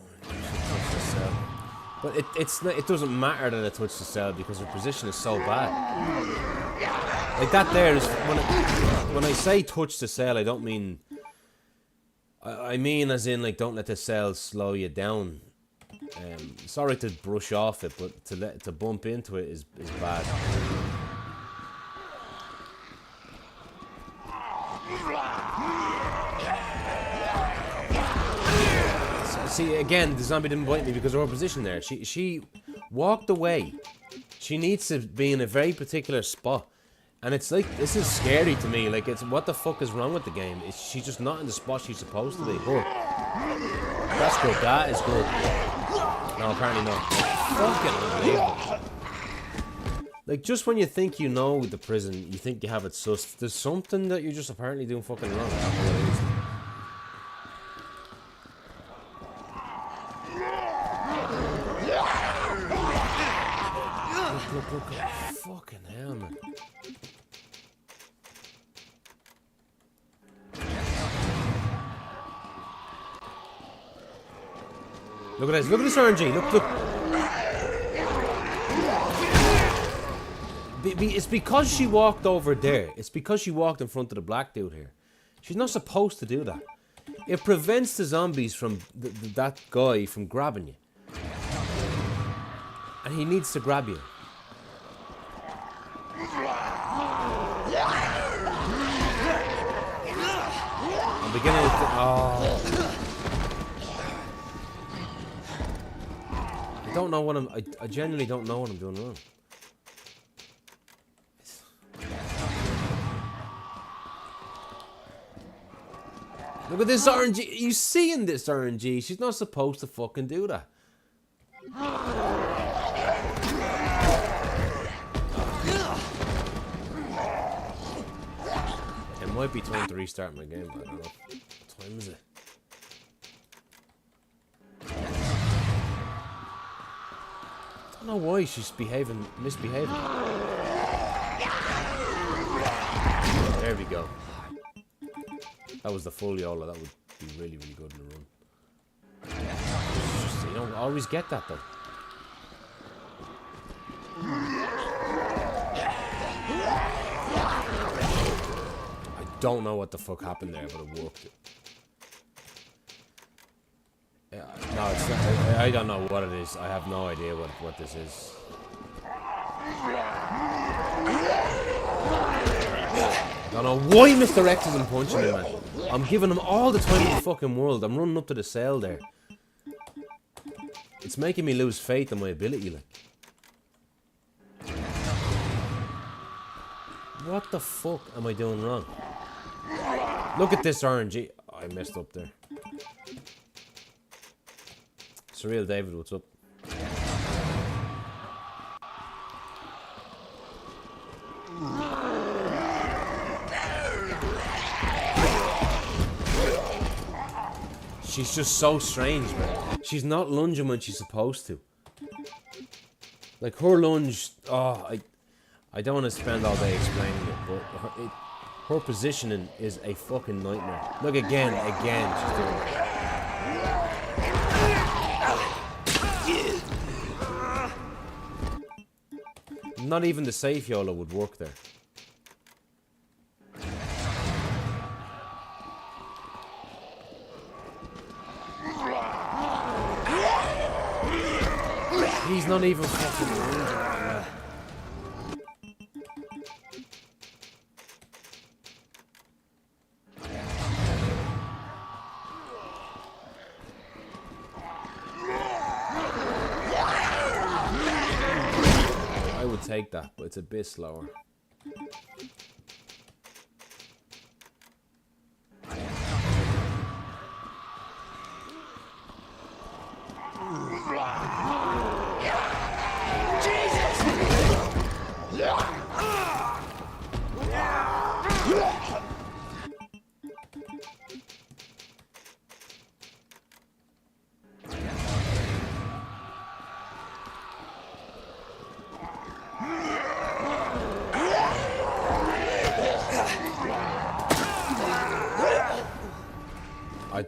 But it doesn't matter that I touched the cell because her position is so bad. Like that there is... When I say touch the cell, I don't mean... I mean as in, like, don't let the cell slow you down. Sorry to brush off it, but to bump into it is bad. See, again, the zombie didn't bite me because of her position there. She walked away. She needs to be in a very particular spot. And it's like, this is scary to me. Like, it's, what the fuck is wrong with the game? She's just not in the spot she's supposed to be. Oh. That's good. That is good. No, apparently not. Fucking unbelievable. Like, just when you think you know the prison, you think you have it sussed, there's something that you're just apparently doing fucking wrong. I don't know what it is. Look, fucking hell, man. Look at this RNG, look. It's because she walked over there. It's because she walked in front of the black dude here. She's not supposed to do that. It prevents the zombies from, that guy from grabbing you. And he needs to grab you. I'm beginning to... Oh. I don't know what I genuinely don't know what I'm doing wrong. Look at this RNG. Are you seeing this RNG? She's not supposed to fucking do that. It might be time to restart my game, but I don't know. What time is it? I don't know why she's misbehaving. There we go. That was the full YOLO. That would be really, really good in the run. Just, you don't always get that though. I don't know what the fuck happened there, but it worked. Yeah, no, it's not, I don't know what it is. I have no idea what this is. I don't know why Mr. X isn't punching him, man. I'm giving him all the time in the fucking world. I'm running up to the cell there. It's making me lose faith in my ability, like. What the fuck am I doing wrong? Look at this RNG. I messed up there. Surreal David, what's up? She's just so strange, man. She's not lunging when she's supposed to. Like her lunge, I don't want to spend all day explaining it, but her positioning is a fucking nightmare. Look again, she's doing it. Not even the safe YOLO would work there. He's not even fucking moving. I would take that, but it's a bit slower.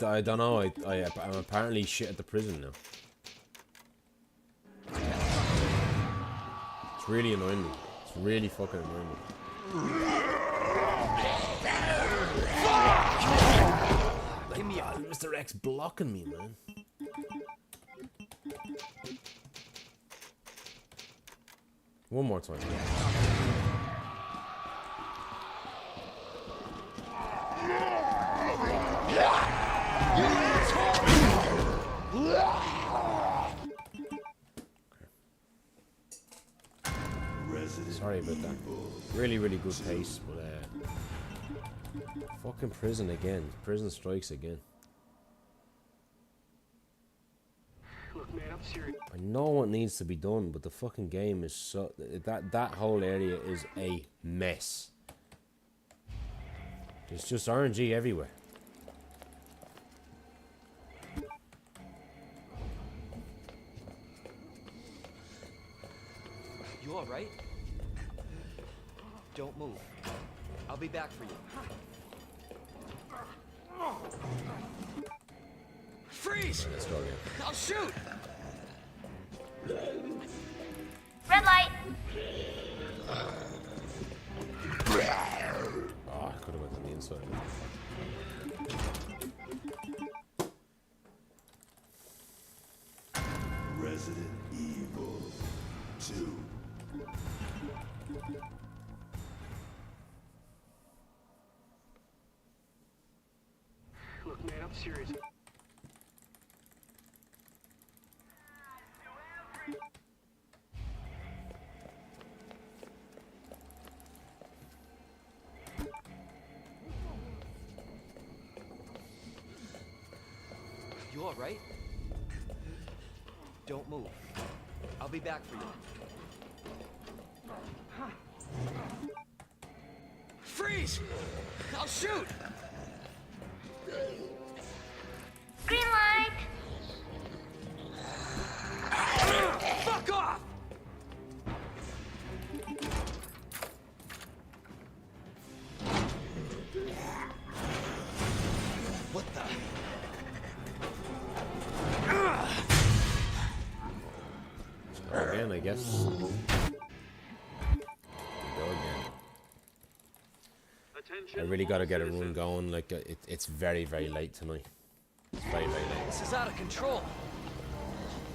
I don't know, I'm apparently shit at the prison now. It's really annoying me. It's really fucking annoying me. Give me Mr. X blocking me, man. One more time. Sorry about that. Really, really good pace, but fucking prison again. Prison strikes again. Look, man, I'm serious. I know what needs to be done, but the fucking game is so that whole area is a mess. There's just RNG everywhere. You all right? Don't move. I'll be back for you. Freeze! Let's go again. I'll shoot! Red light. Oh, I could have went on the inside. Resident Evil 2. Look, man, I'm serious. You all right? Don't move. I'll be back for you. Freeze! I'll shoot! Green light. Fuck off! What the? Again, I guess. Go again. I really got to get a run going. Like it's very, very late tonight. It's very, very late. This is out of control.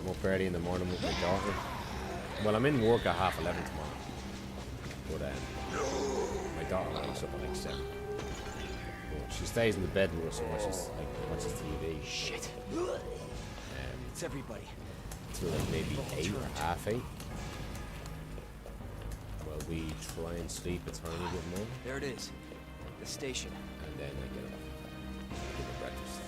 I'm up early in the morning with my daughter. Well, I'm in work at 11:30 tomorrow. But my daughter wakes up at like 7. But she stays in the bed with us and watches TV. Shit. It's everybody. Till like maybe 8 or half 8. Well, we try and sleep a tiny bit more. There it is. The station. And then I get up. Get a breakfast.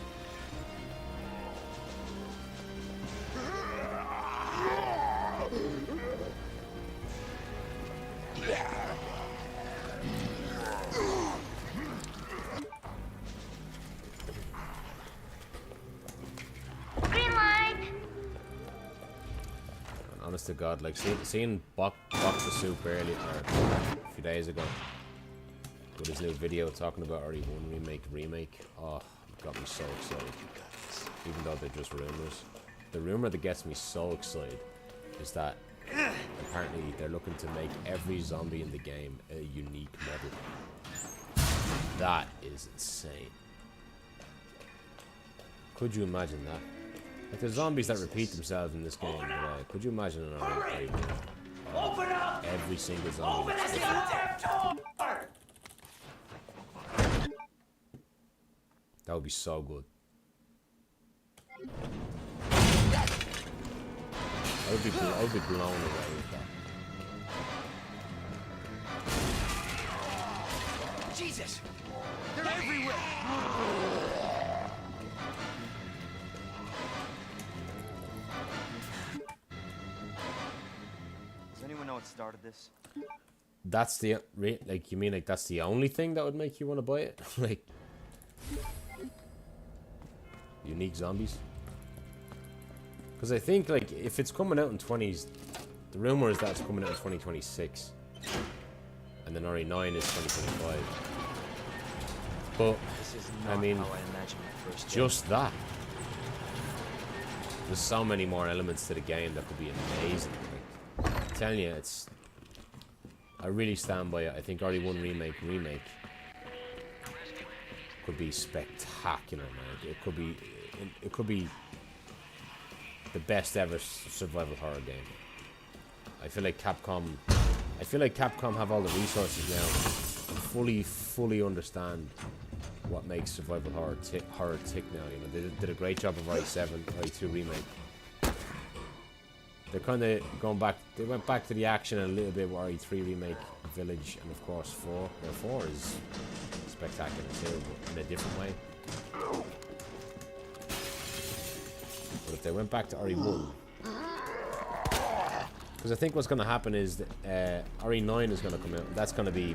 honest to God, like seeing Bok the Soup earlier, or a few days ago, with his new video talking about RE1 remake. Oh, it got me so excited. Even though they're just rumors. The rumor that gets me so excited is that apparently they're looking to make every zombie in the game a unique model. That is insane. Could you imagine that? Like, there's zombies that repeat themselves in this game. Could you imagine an RE1? Open up! Every single zombie. Open this goddamn door! That would be so good. I would be blown away with that. Jesus! They're everywhere! Does anyone know what started this? That's the like, you mean like that's the only thing that would make you want to buy it? Like unique zombies? Because I think like if it's coming out in 20s, the rumor is that it's coming out in 2026, and then RE9 is 2025. But This is not I mean, how I imagined my first just that. There's so many more elements to the game that could be amazing. Like, I'm telling you, I really stand by it. I think RE1 remake could be spectacular, man. It could be the best ever survival horror game. I feel like Capcom have all the resources now to fully understand what makes survival horror tick now. You know, they did a great job of RE7, RE2 remake. They're kind of going back. They went back to the action a little bit with RE3 remake, Village, and of course 4. Well, 4 is spectacular too, but in a different way. But if they went back to RE1, because I think what's going to happen is that RE9 is going to come out. That's going to be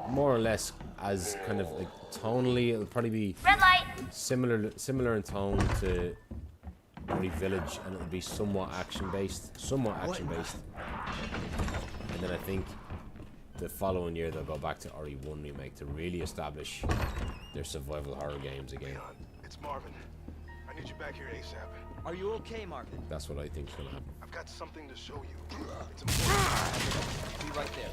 more or less as kind of like tonally. It'll probably be Red light. similar in tone to RE Village, and it'll be somewhat action based. And then I think the following year they'll go back to RE1 remake to really establish their survival horror games again. Leon, it's Marvin. I need you back here ASAP. Are you okay, Marvin? That's what I think is gonna happen. I've got something to show you. It's important. Be right there.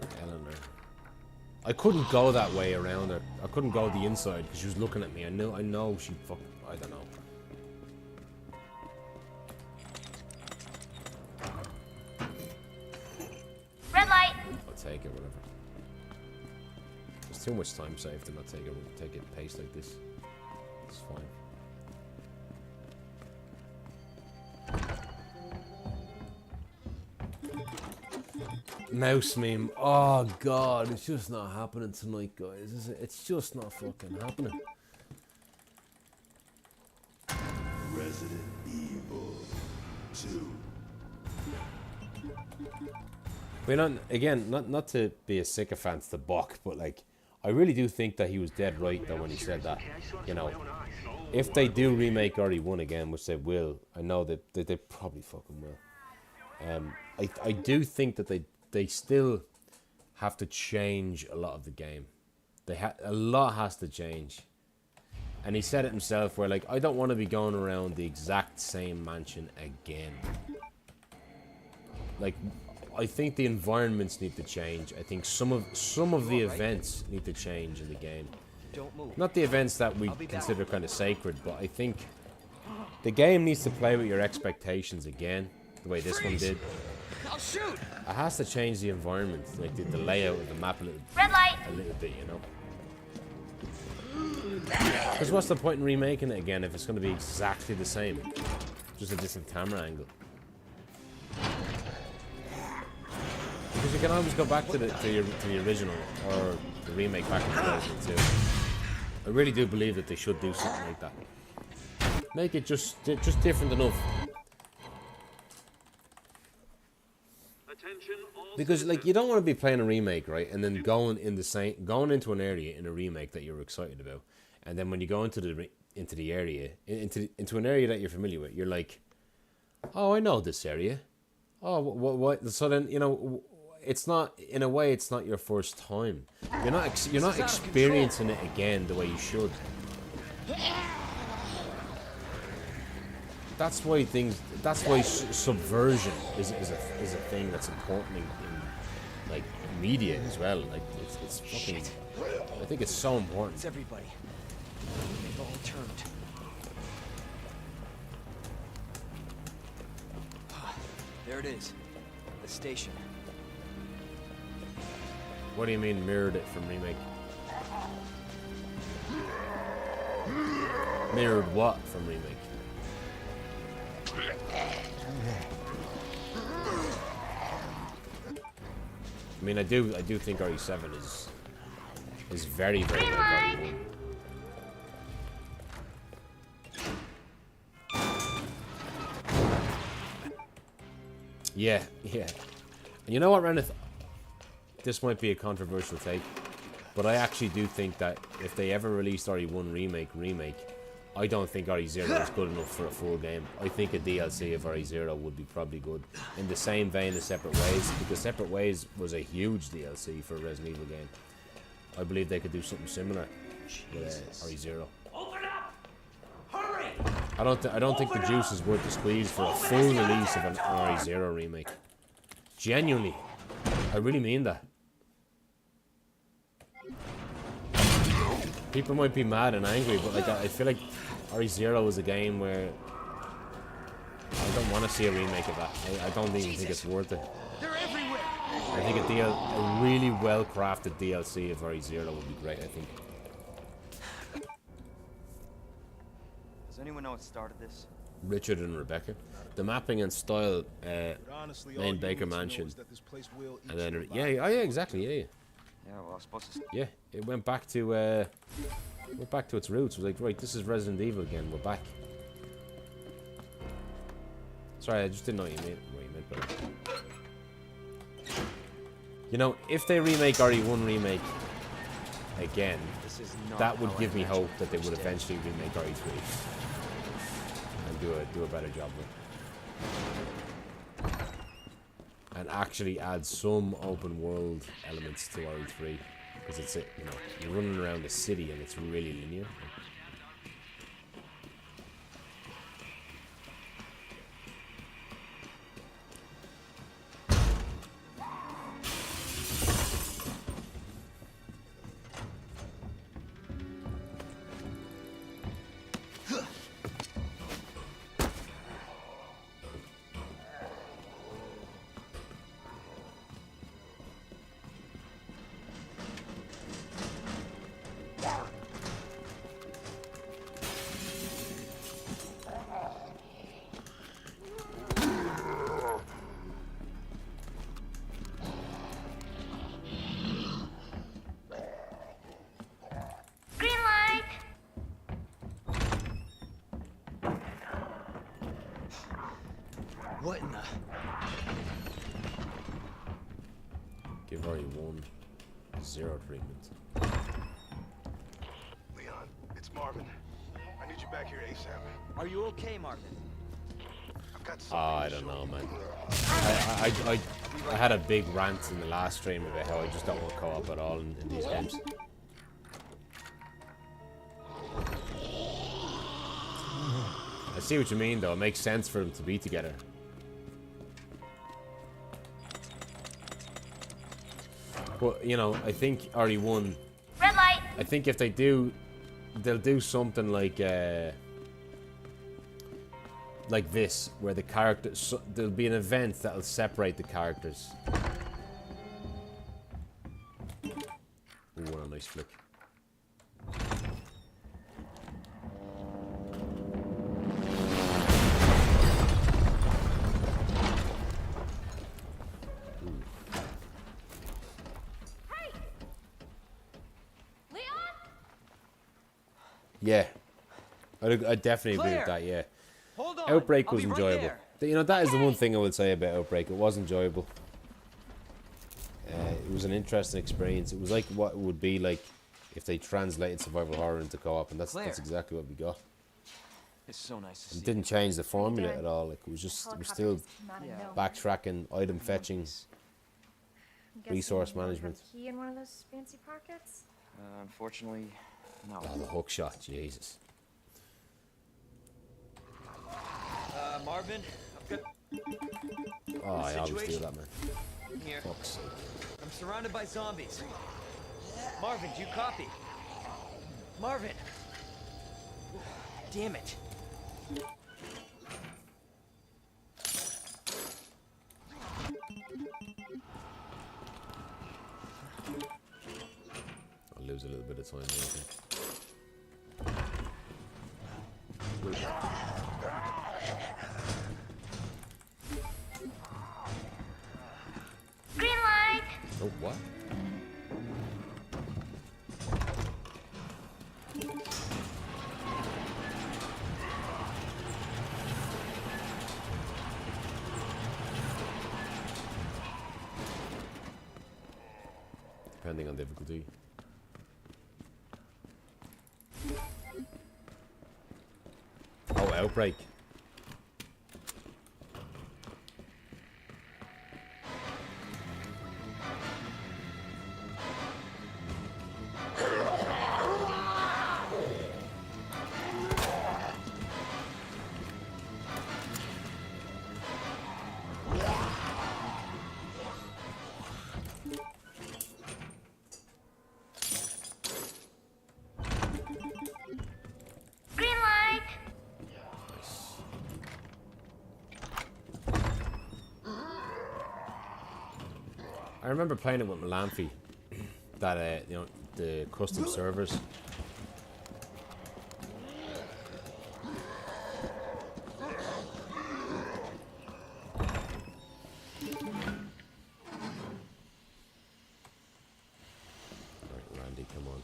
Fuck, Eleanor. I couldn't go that way around her. I couldn't go the inside because she was looking at me. I know she fuck. I don't know. Red light. I'll take it, whatever. There's too much time saved to not take it pace like this. It's fine. Mouse meme. Oh god, it's just not happening tonight, guys. Is it? It's just not fucking happening. Resident Evil 2. Not to be a sycophant to Bok, but like, I really do think that he was dead right though when he said that. You know, if they do remake RE1 again, which they will, I know that they probably fucking will. I do think that they still have to change a lot of the game. A lot has to change. And he said it himself, where like, I don't want to be going around the exact same mansion again. Like, I think the environments need to change. I think some of the events need to change in the game. Don't move. Not the events that we consider kind of sacred, but I think the game needs to play with your expectations again, the way this one did. I'll shoot. It has to change the environment, like the layout of the map a little bit, you know. Because what's the point in remaking it again if it's going to be exactly the same, just a different camera angle? Because you can always go back to the original or the remake back in 2002. I really do believe that they should do something like that. Make it just different enough. Because like, you don't want to be playing a remake, right, and then going into an area in a remake that you're excited about, and then when you go into the area, into an area that you're familiar with, you're like, oh, I know this area. Oh, what? So then, you know, it's not, in a way, it's not your first time. You're not experiencing it again the way you should. That's why subversion is a thing that's important in like media as well. Like it's fucking. I think it's so important. It's everybody. They've all turned. There it is. The station. What do you mean mirrored it from Remake? Mirrored what from Remake? I mean, I do think RE7 is very like RE1. Yeah. And you know what, Reneth? This might be a controversial take, but I actually do think that if they ever released RE1 remake, I don't think RE0 is good enough for a full game. I think a DLC of RE0 would be probably good. In the same vein as Separate Ways, because Separate Ways was a huge DLC for a Resident Evil game. I believe they could do something similar with RE0. Open up! Hurry! I don't think the juice is worth the squeeze for a full release of an RE0 remake. Genuinely. I really mean that. People might be mad and angry, but like I feel like RE0 is a game where I don't want to see a remake of that. I don't even think it's worth it. They're everywhere! I think a really well-crafted DLC of RE0 would be great, I think. Does anyone know what started this? Richard and Rebecca. The mapping and style, main Baker Mansion. And then, yeah, exactly, yeah. Yeah, well, I was supposed to... Yeah, it went back to its roots. It was like, right, this is Resident Evil again. We're back. Sorry, I just didn't know what you meant by that. You know, if they remake RE1 remake again, that would give me hope that they would eventually remake RE3 and do a better job with it. And actually add some open world elements to RE3, because it's you're running around a city and it's really linear. What in the... Give RE1 0 treatment. Leon, it's Marvin. I need you back here ASAP. Are you okay, Marvin? I've got I don't know, man. I had a big rant in the last stream about how I just don't want co-op at all in these games. I see what you mean, though. It makes sense for them to be together. But, you know, I think RE1... Red light! I think if they do... They'll do something like this, where the characters... So, there'll be an event that'll separate the characters. Ooh, what a nice flick. Yeah, I definitely agree with that. Yeah, Hold on. Outbreak I'll was be right enjoyable. there. You know, that is the one thing I would say about Outbreak. It was enjoyable. It was an interesting experience. It was like what it would be like if they translated survival horror into co-op, and that's Claire. exactly what we got. It's so nice to see It didn't change the formula doing? at all. Like it was just, it was Helicopter still just came out of Yeah. nowhere. backtracking, item fetching. I'm guessing resource you don't have management. a key in one of those fancy pockets? Unfortunately, no. Oh, the hook shot, Jesus. Marvin, I've got Oh, I always do situation? that, man. here. Fuck's sake. I'm surrounded by zombies. Marvin, do you copy? Marvin! Damn it. I'll lose a little bit of time, I think. Green light! Oh, what? Depending on difficulty. Oh, outbreak. Green light! I remember playing it with Malamphy. That you know, the custom servers. Alright, Randy, come on.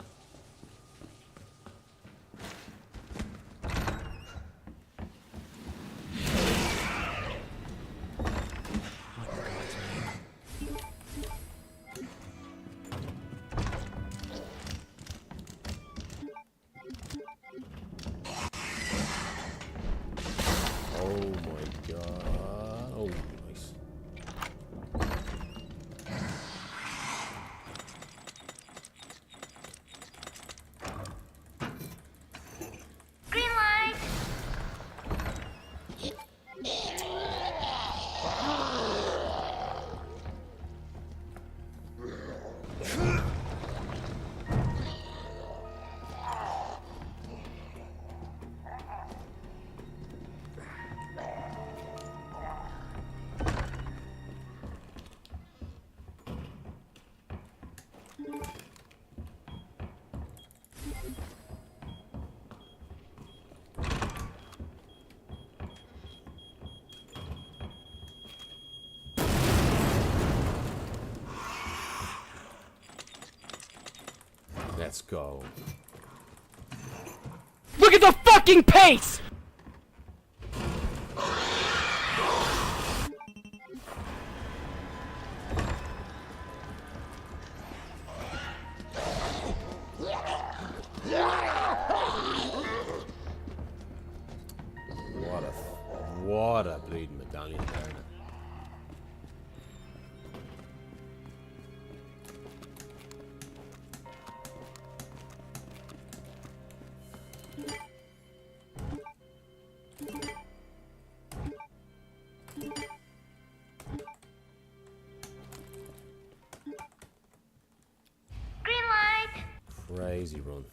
Oh my god. Oh, nice. Green light! Let's go. Look at the fucking pace! What a bleeding medallion there. Green light! Crazy run.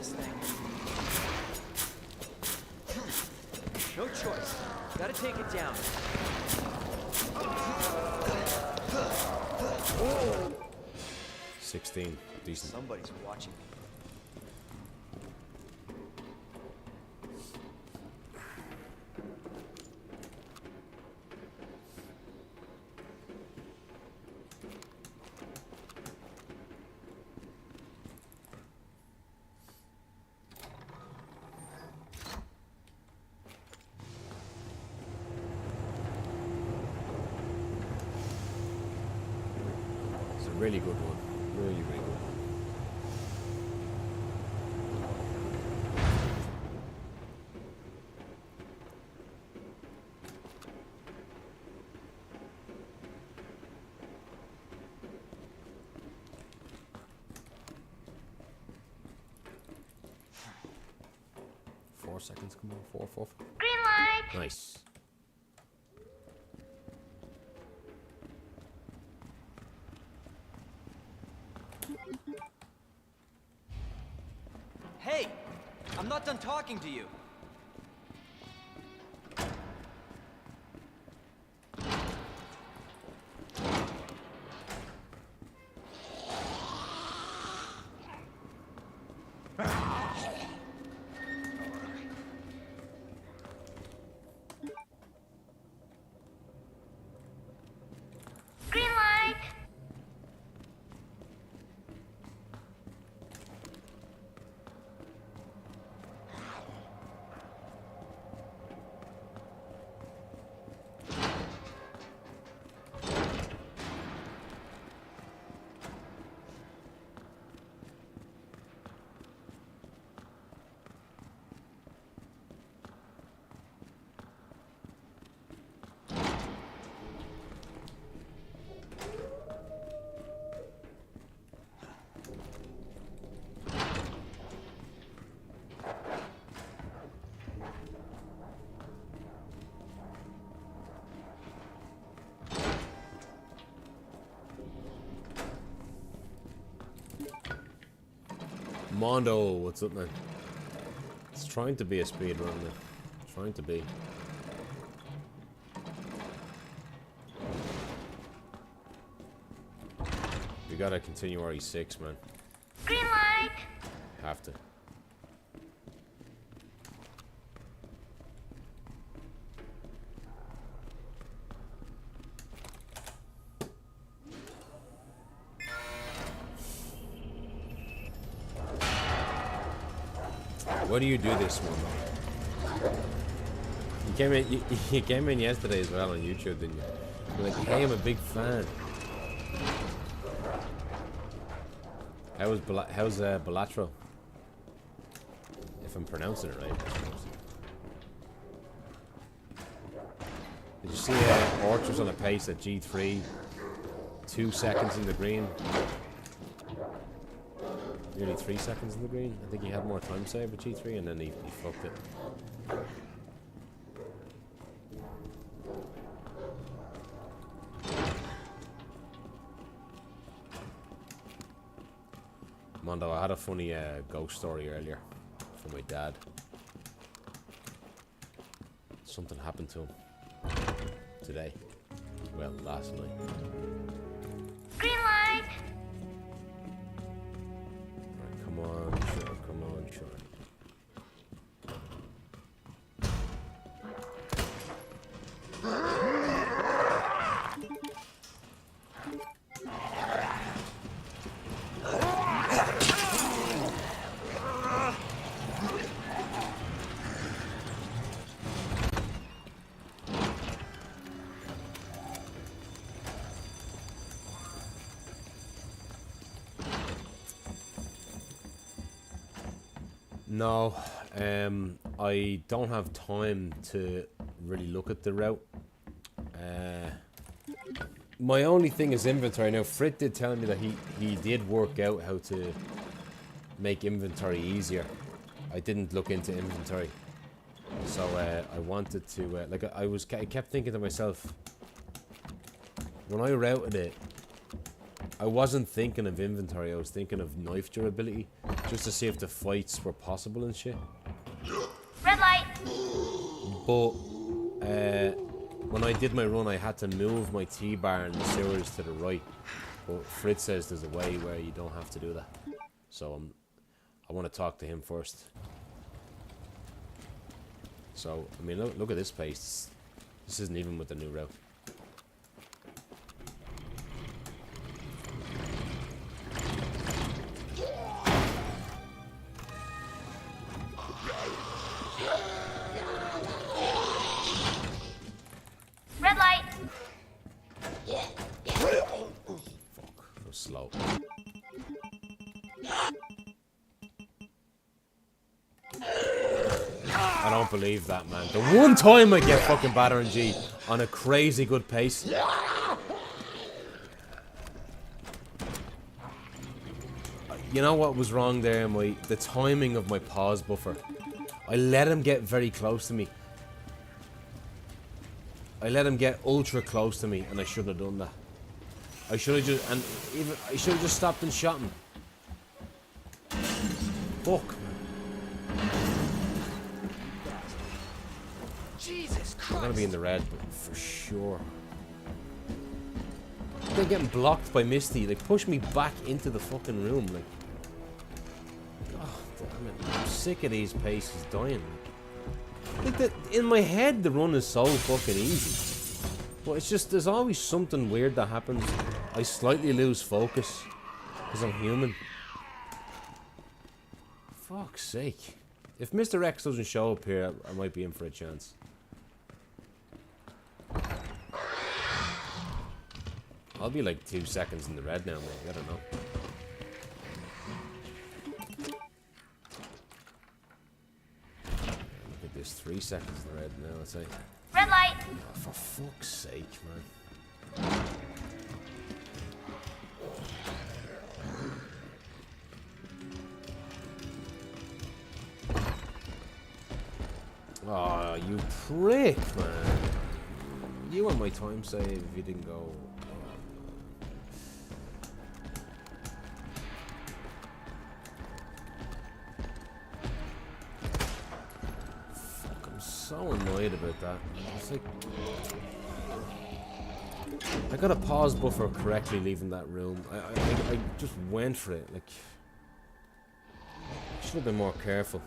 this thing. No choice. Gotta take it down. 16. Decent. Somebody's watching me. It's a really good one. Really, really good one. Four seconds, come on. Four. Green light. Nice. Hey! I'm not done talking to you. Green light. Mondo, what's up, man? It's trying to be a speedrun, man. Trying to be. We gotta continue RE6, man. Green light. Have to. Why do you do this one? You came in yesterday as well on YouTube, didn't you? You're like, hey, I'm a big fan. How's Balatro? If I'm pronouncing it right. Did you see Orchard's on a pace at G3? 2 seconds in the green. Nearly 3 seconds in the green. I think he had more time save at G3 and then he fucked it. Mondo, I had a funny ghost story earlier from my dad. Something happened to him today. Well, last night. Green light. Right, come on, sure, come on, sure. No, I don't have time to really look at the route. My only thing is inventory. Now, Frit did tell me that he did work out how to make inventory easier. I didn't look into inventory, so I wanted to I kept thinking to myself, when I routed it, I wasn't thinking of inventory, I was thinking of knife durability. Just to see if the fights were possible and shit. Red light. But when I did my run, I had to move my T-bar and the sewers to the right. But Fritz says there's a way where you don't have to do that. So I want to talk to him first. So, I mean, look at this place. This isn't even with the new route. Red light. Fuck, that was slow. I don't believe that, man. The one time I get fucking battering G on a crazy good pace. You know what was wrong there? The timing of my pause buffer. I let him get very close to me. I let him get ultra close to me, and I shouldn't have done that. I should have just, I should have just stopped and shot him. Fuck, man. Jesus Christ! I'm gonna be in the red, but for sure. They're getting blocked by Misty. They push me back into the fucking room, like. Oh, damn it! I'm sick of these paces dying. Like in my head, the run is so fucking easy, but it's just there's always something weird that happens. I slightly lose focus because I'm human. Fuck's sake! If Mr. X doesn't show up here, I might be in for a chance. I'll be like 2 seconds in the red now, maybe. I don't know. Look at this, 3 seconds in the red now, I'd say. Red light. Oh, for fuck's sake, man. Oh, you prick, man. You want my time save if you didn't go. Fuck, I'm so annoyed about that. It's like I got a pause buffer correctly leaving that room. I just went for it. Like I should have been more careful.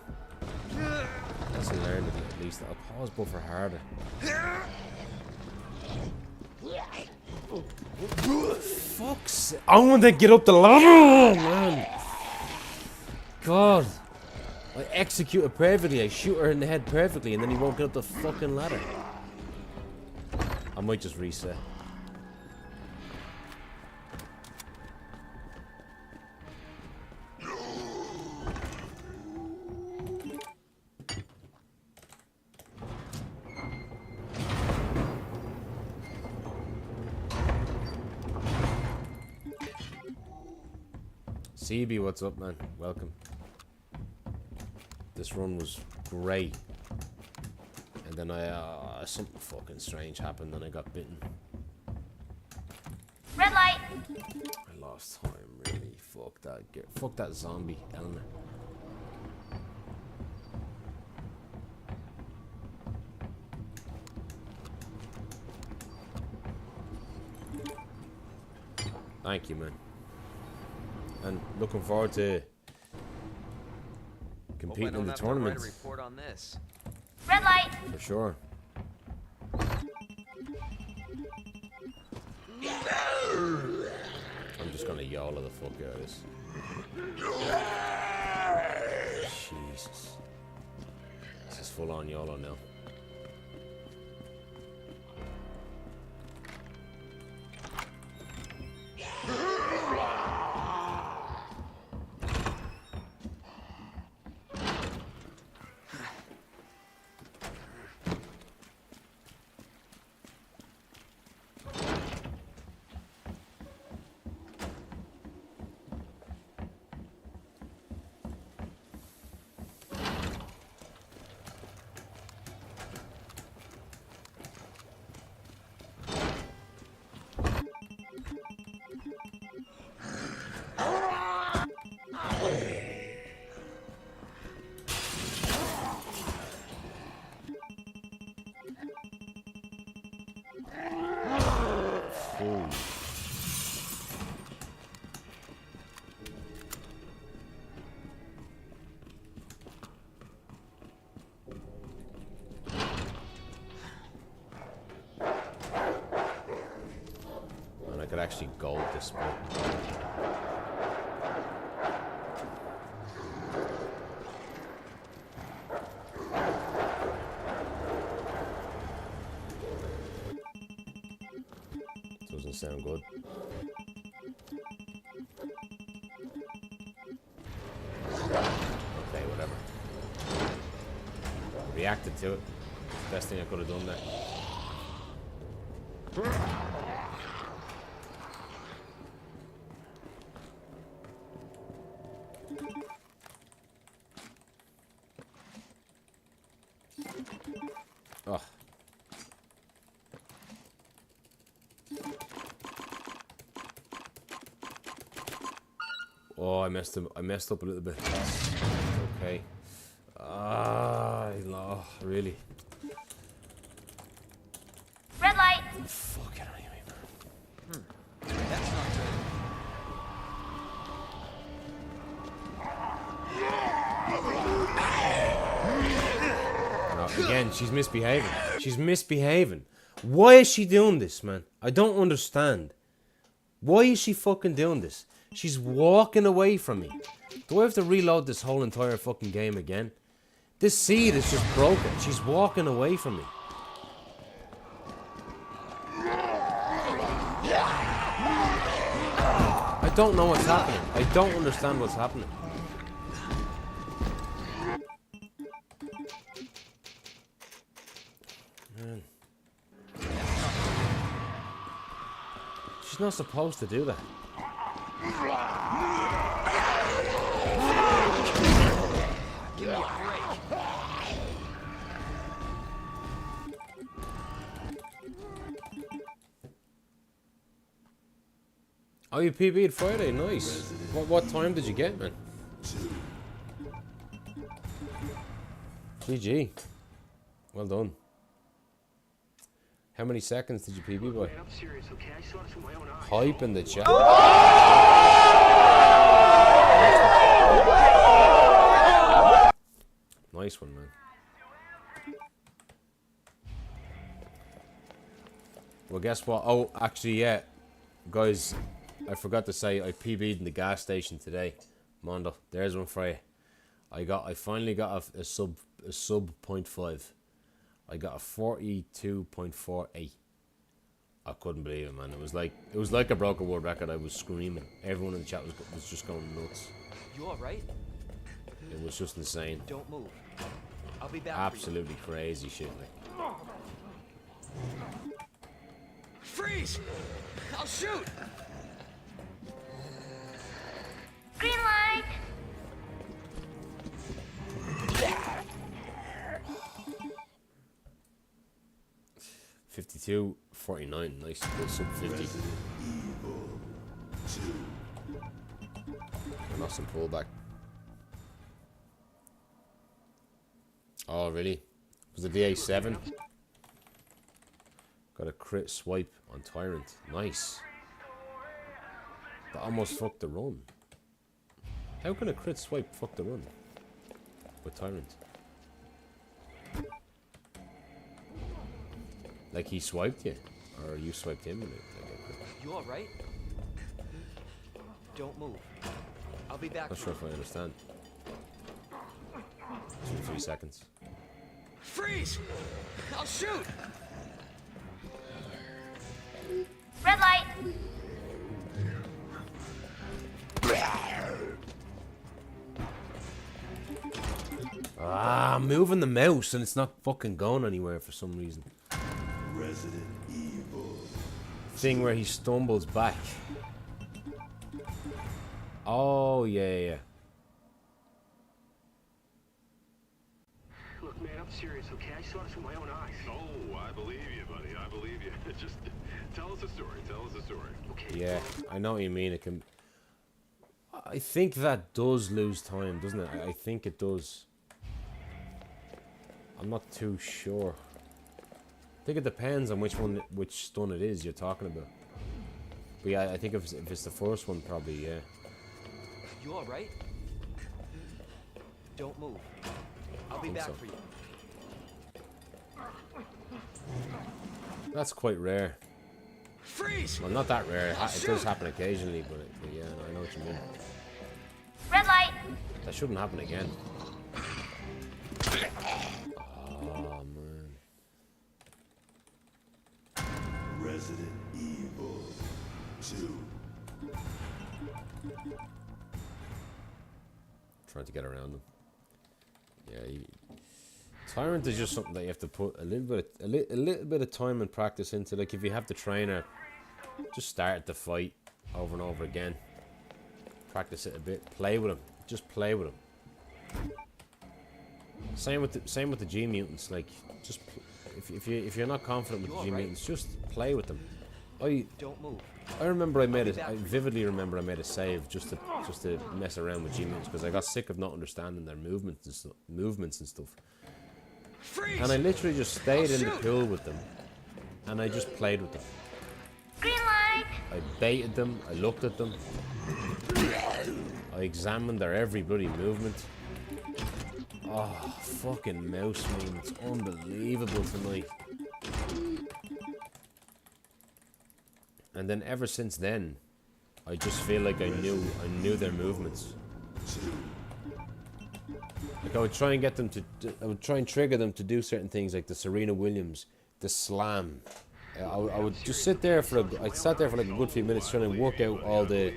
That's learned at least. I'll pause buffer harder. Fuck's sake. I want to get up the ladder, man. God. I execute it perfectly. I shoot her in the head perfectly, and then he won't get up the fucking ladder. I might just reset. CB, what's up, man? Welcome. This run was great. And then something fucking strange happened and I got bitten. Red light. I lost time, really. Fuck that. Fuck that zombie, Eleanor. Thank you, man. And looking forward to competing in the tournament. Report on this. Red light. For sure. I'm just gonna YOLO the fuck out of this. Jesus. This is full on YOLO now. actually gold this spot. Doesn't sound good. Okay, whatever. Reacted to it. Best thing I could have done there. Oh. Oh, I messed up a little bit. Okay. Oh, really? Red light. Fucking anyway, man. That's not good. No, again, she's misbehaving. She's misbehaving. Why is she doing this, man? I don't understand. Why is she fucking doing this? She's walking away from me. Do I have to reload this whole entire fucking game again? This seed is just broken. She's walking away from me. I don't know what's happening. I don't understand what's happening. Man. She's not supposed to do that. Give me a break. Oh, you PB'd Friday, nice. What time did you get, man? GG. Well done. How many seconds did you PB by? Man, I'm serious, okay? I saw this with my own eyes. Hype in the chat. Nice one, man. Well, guess what? Oh, actually, yeah. Guys, I forgot to say I PB'd in the gas station today. Mondo, there's one for you. I finally got a sub 0.5. I got a 42.48. I couldn't believe it, man. It was like a broken world record. I was screaming. Everyone in the chat was just going nuts. You all right? It was just insane. Don't move. I'll be back. Absolutely crazy shit, like. Freeze! I'll shoot. Green light. $52.49. Nice. Good sub 50. I lost some pullback. Oh, really? Was it the A7? Got a crit swipe on Tyrant. Nice. That almost fucked the run. How can a crit swipe fuck the run with Tyrant? Like he swiped you? Or you swiped him? You alright? Don't move. I'll be back. Not sure if I understand. 3 seconds. Freeze! I'll shoot! Red light. I'm moving the mouse and it's not fucking going anywhere for some reason. Resident Evil. Thing where he stumbles back. Oh, yeah. Look, man, I'm serious, okay? I saw this with my own eyes. Oh, I believe you, buddy. I believe you. Just tell us a story. Tell us a story. Okay. Yeah, I know what you mean. It can. I think that does lose time, doesn't it? I think it does. I'm not too sure. I think it depends on which stun it is you're talking about. But yeah, I think if it's the first one, probably, yeah. You alright? Don't move. I'll be back so. for you. That's quite rare. Freeze! Well, not that rare. It does happen occasionally, but yeah, I know what you mean. Red light. That shouldn't happen again. Oh, man. Resident Evil 2. Trying to get around them. Yeah, Tyrant is just something that you have to put a little bit of time and practice into. Like if you have the trainer, just start the fight over and over again. Practice it a bit. Play with him. Just play with him. Same with the G mutants. Like just if you're not confident with the G mutants, just play with them. Don't move. I vividly remember I made a save just to mess around with G mutants because I got sick of not understanding their movements and stuff. Freeze! And I literally just stayed in the pool with them, and I just played with them. Green light. I baited them. I looked at them. I examined their every bloody movement. Oh, fucking mouse man, it's unbelievable tonight. And then ever since then, I just feel like I knew their movements. Like I would try and get them to, I would try and trigger them to do certain things like the Serena Williams, the slam. I would just sit there for I sat there for like a good few minutes trying to work out all the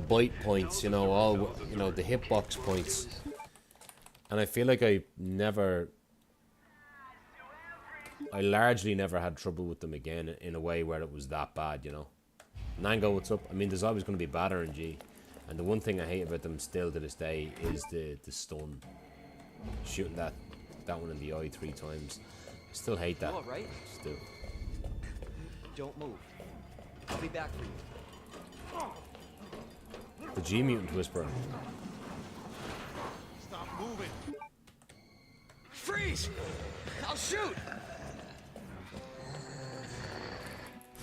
bite points, you know, all the hitbox points. And I feel like I largely never had trouble with them again in a way where it was that bad, you know. Nango, what's up? I mean, there's always going to be bad RNG. And the one thing I hate about them still to this day is the stun. Shooting that one in the eye 3 times. I still hate that. You all right? Still. Don't move. I'll be back for you. The G Mutant Whisperer. Stop moving. Freeze! I'll shoot!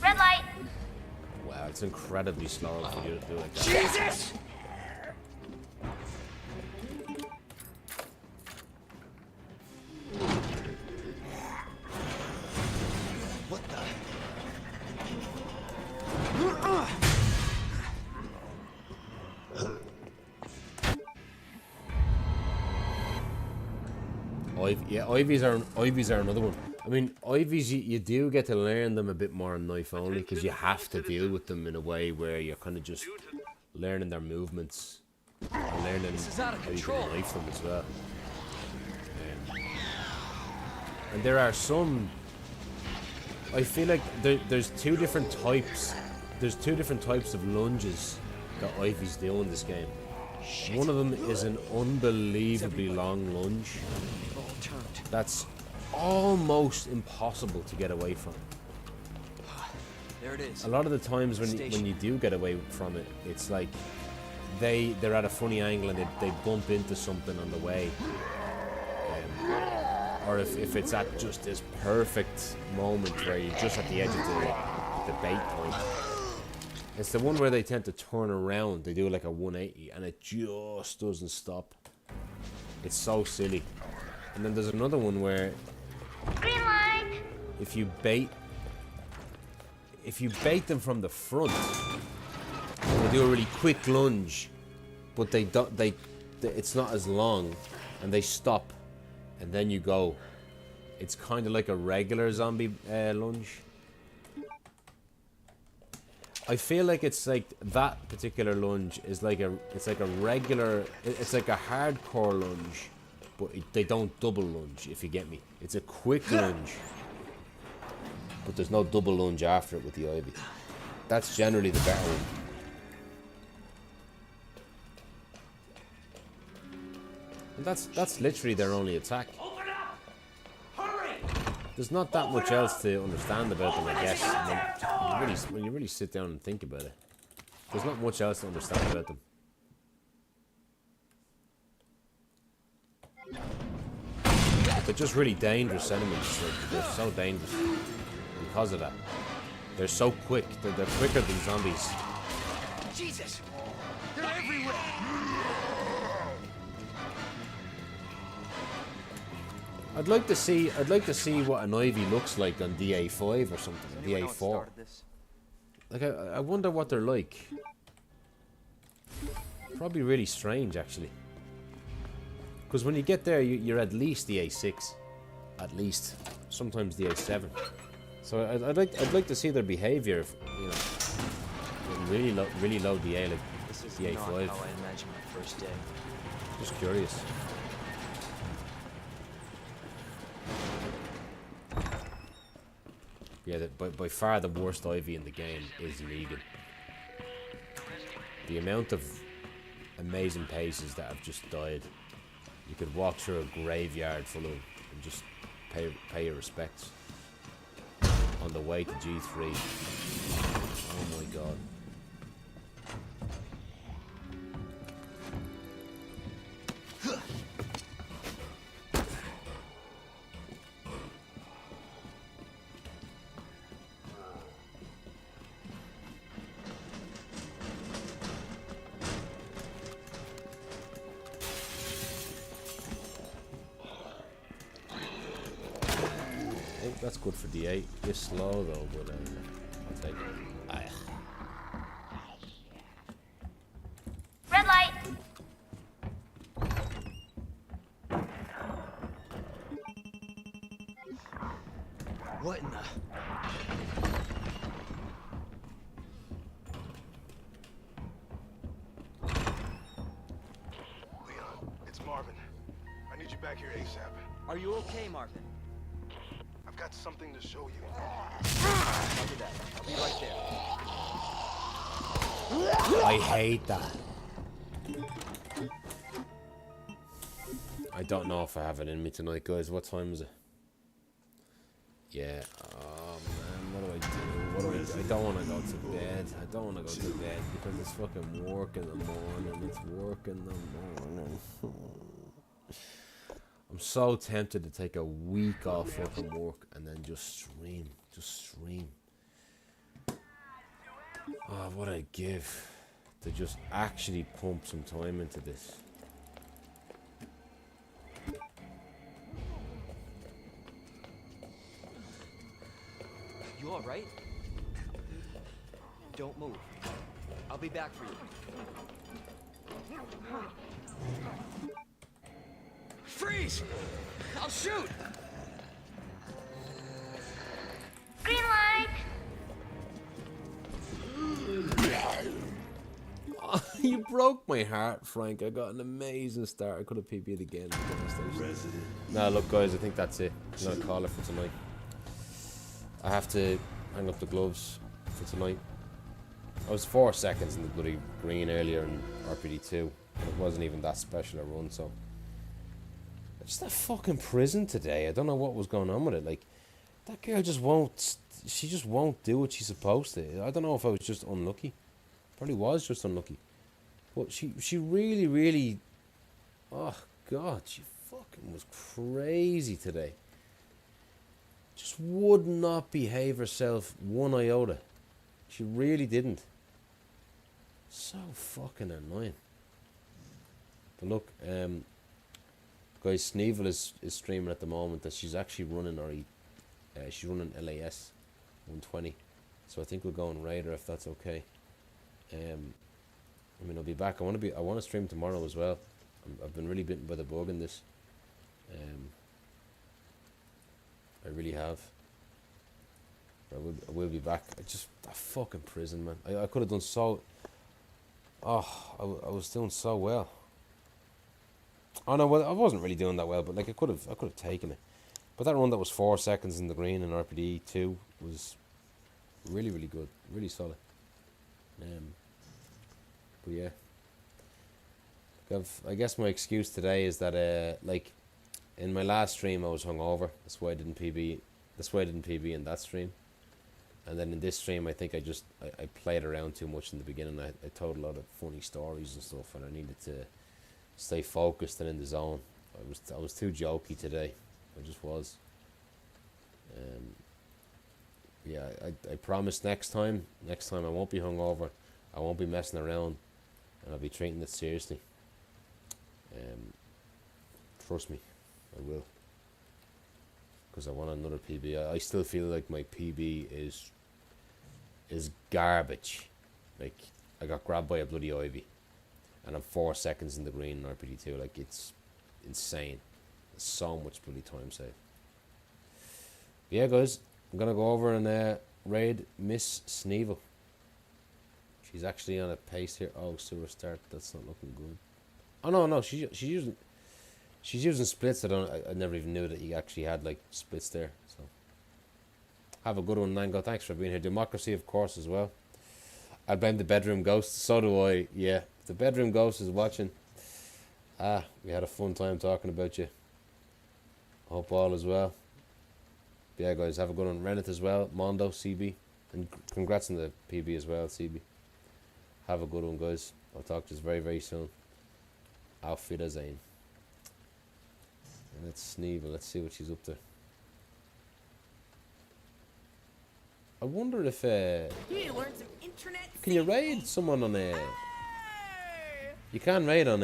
Red light. Wow, it's incredibly slow for you to do it like that. Jesus! What the? Ivies are another one. I mean, Ivies, you do get to learn them a bit more on knife only because you have to deal with them in a way where you're kind of just learning their movements and learning how you can knife them as well. And there are some. I feel like there's two different types. There's 2 different types of lunges that Ivies do in this game. One of them is an unbelievably long lunge that's almost impossible to get away from. There it is. A lot of the times when you do get away from it, it's like they're at a funny angle and they bump into something on the way. Or if it's at just this perfect moment where you're just at the edge of the bait point. It's the one where they tend to turn around. They do like a 180 and it just doesn't stop. It's so silly. And then there's another one where Green light. if you bait them from the front, they do a really quick lunge, but it's not as long, and they stop, and then you go. It's kind of like a regular zombie lunge. I feel like it's like that particular lunge is like it's like a hardcore lunge, but they don't double lunge, if you get me. It's a quick lunge, but there's no double lunge after it with the Ivy. That's generally the better one. And that's literally their only attack. Open up! Hurry! There's not that much else to understand about them, I guess. I mean, when you really sit down and think about it, there's not much else to understand about them. They're just really dangerous enemies. They're so dangerous because of that. They're so quick. They're quicker than zombies. Jesus! They're everywhere! I'd like to see what an Ivy looks like on DA5 or something. DA4. Like, I wonder what they're like. Probably really strange, actually. Because when you get there, you're at least the A6. At least. Sometimes the A7. So I'd like to see their behavior, if, you know, really low DA, like This is the not A5. how I imagined my first day. Just curious. Yeah, by far the worst Ivy in the game is Negan. The amount of amazing paces that have just died. You could walk through a graveyard full of and just pay your respects on the way to G3. Oh my god. That's good for D8. It's slow though, but I'll take it. Aye. Red light. What in the... Leon, it's Marvin. I need you back here ASAP. Are you okay, Marvin? I've got something to show you. Look at that. I'll be right there. I hate that. I don't know if I have it in me tonight, guys. What time is it? Yeah. Oh man, what do I do? I don't want to go to bed. I don't want to go to bed because it's fucking work in the morning. It's work in the morning. I'm so tempted to take a week off fucking work and then just stream. Just stream. Oh, what I'd give to just actually pump some time into this. You alright? Don't move. I'll be back for you. Freeze! I'll shoot! Green light. Oh, you broke my heart, Frank. I got an amazing start. I could have PB'd again. Nah, look, guys, I think that's it. I'm gonna call it for tonight. I have to hang up the gloves for tonight. I was 4 seconds in the bloody green earlier in RPD2. It wasn't even that special a run, so. Just that fucking prison today. I don't know what was going on with it. Like, that girl just won't. She just won't do what she's supposed to. I don't know if I was just unlucky. Probably was just unlucky. But she really, really. Oh, God. She fucking was crazy today. Just would not behave herself one iota. She really didn't. So fucking annoying. But look, guys, Sneevel is streaming at the moment that she's actually running she's running LAS 120. So I think we'll go and raid her if that's okay. I mean, I'll be back. I want to stream tomorrow as well. I've been really bitten by the bug in this. I really have. I will be back. That fucking prison, man. I could have done so. Oh, I was doing so well. Oh no, well I wasn't really doing that well, but like I could have taken it. But that run that was 4 seconds in the green in RPD 2 was really, really good, really solid. But yeah, I guess my excuse today is that like in my last stream I was hungover. That's why I didn't PB. That's why I didn't PB in that stream. And then in this stream, I think I played around too much in the beginning. I told a lot of funny stories and stuff, and I needed to stay focused and in the zone. I was too jokey today. I just was. Yeah, I promise next time I won't be hungover. I won't be messing around, and I'll be treating it seriously. Trust me, I will. Because I want another PB. I still feel like my PB is is garbage. Like, I got grabbed by a bloody ivy, and I'm 4 seconds in the green in RPD2. Like, it's insane. It's so much bloody time saved. But yeah, guys, I'm gonna go over and raid Miss Sneevel. She's actually on a pace here. Oh, sewer start. That's not looking good. Oh no, she's using splits. I never even knew that you actually had like splits there. So have a good one, Nango. Thanks for being here. Democracy, of course, as well. I blame the bedroom ghost. So do I. Yeah, if the bedroom ghost is watching. We had a fun time talking about you. Hope all is well. But yeah, guys, have a good one. Rennet as well. Mondo, CB, and congrats on the PB as well, CB. Have a good one, guys. I'll talk to you very, very soon. Auf Wiedersehen. And let's Sneevel. Let's see what she's up to. I wonder if You learned some internet. can you raid someone on you can raid on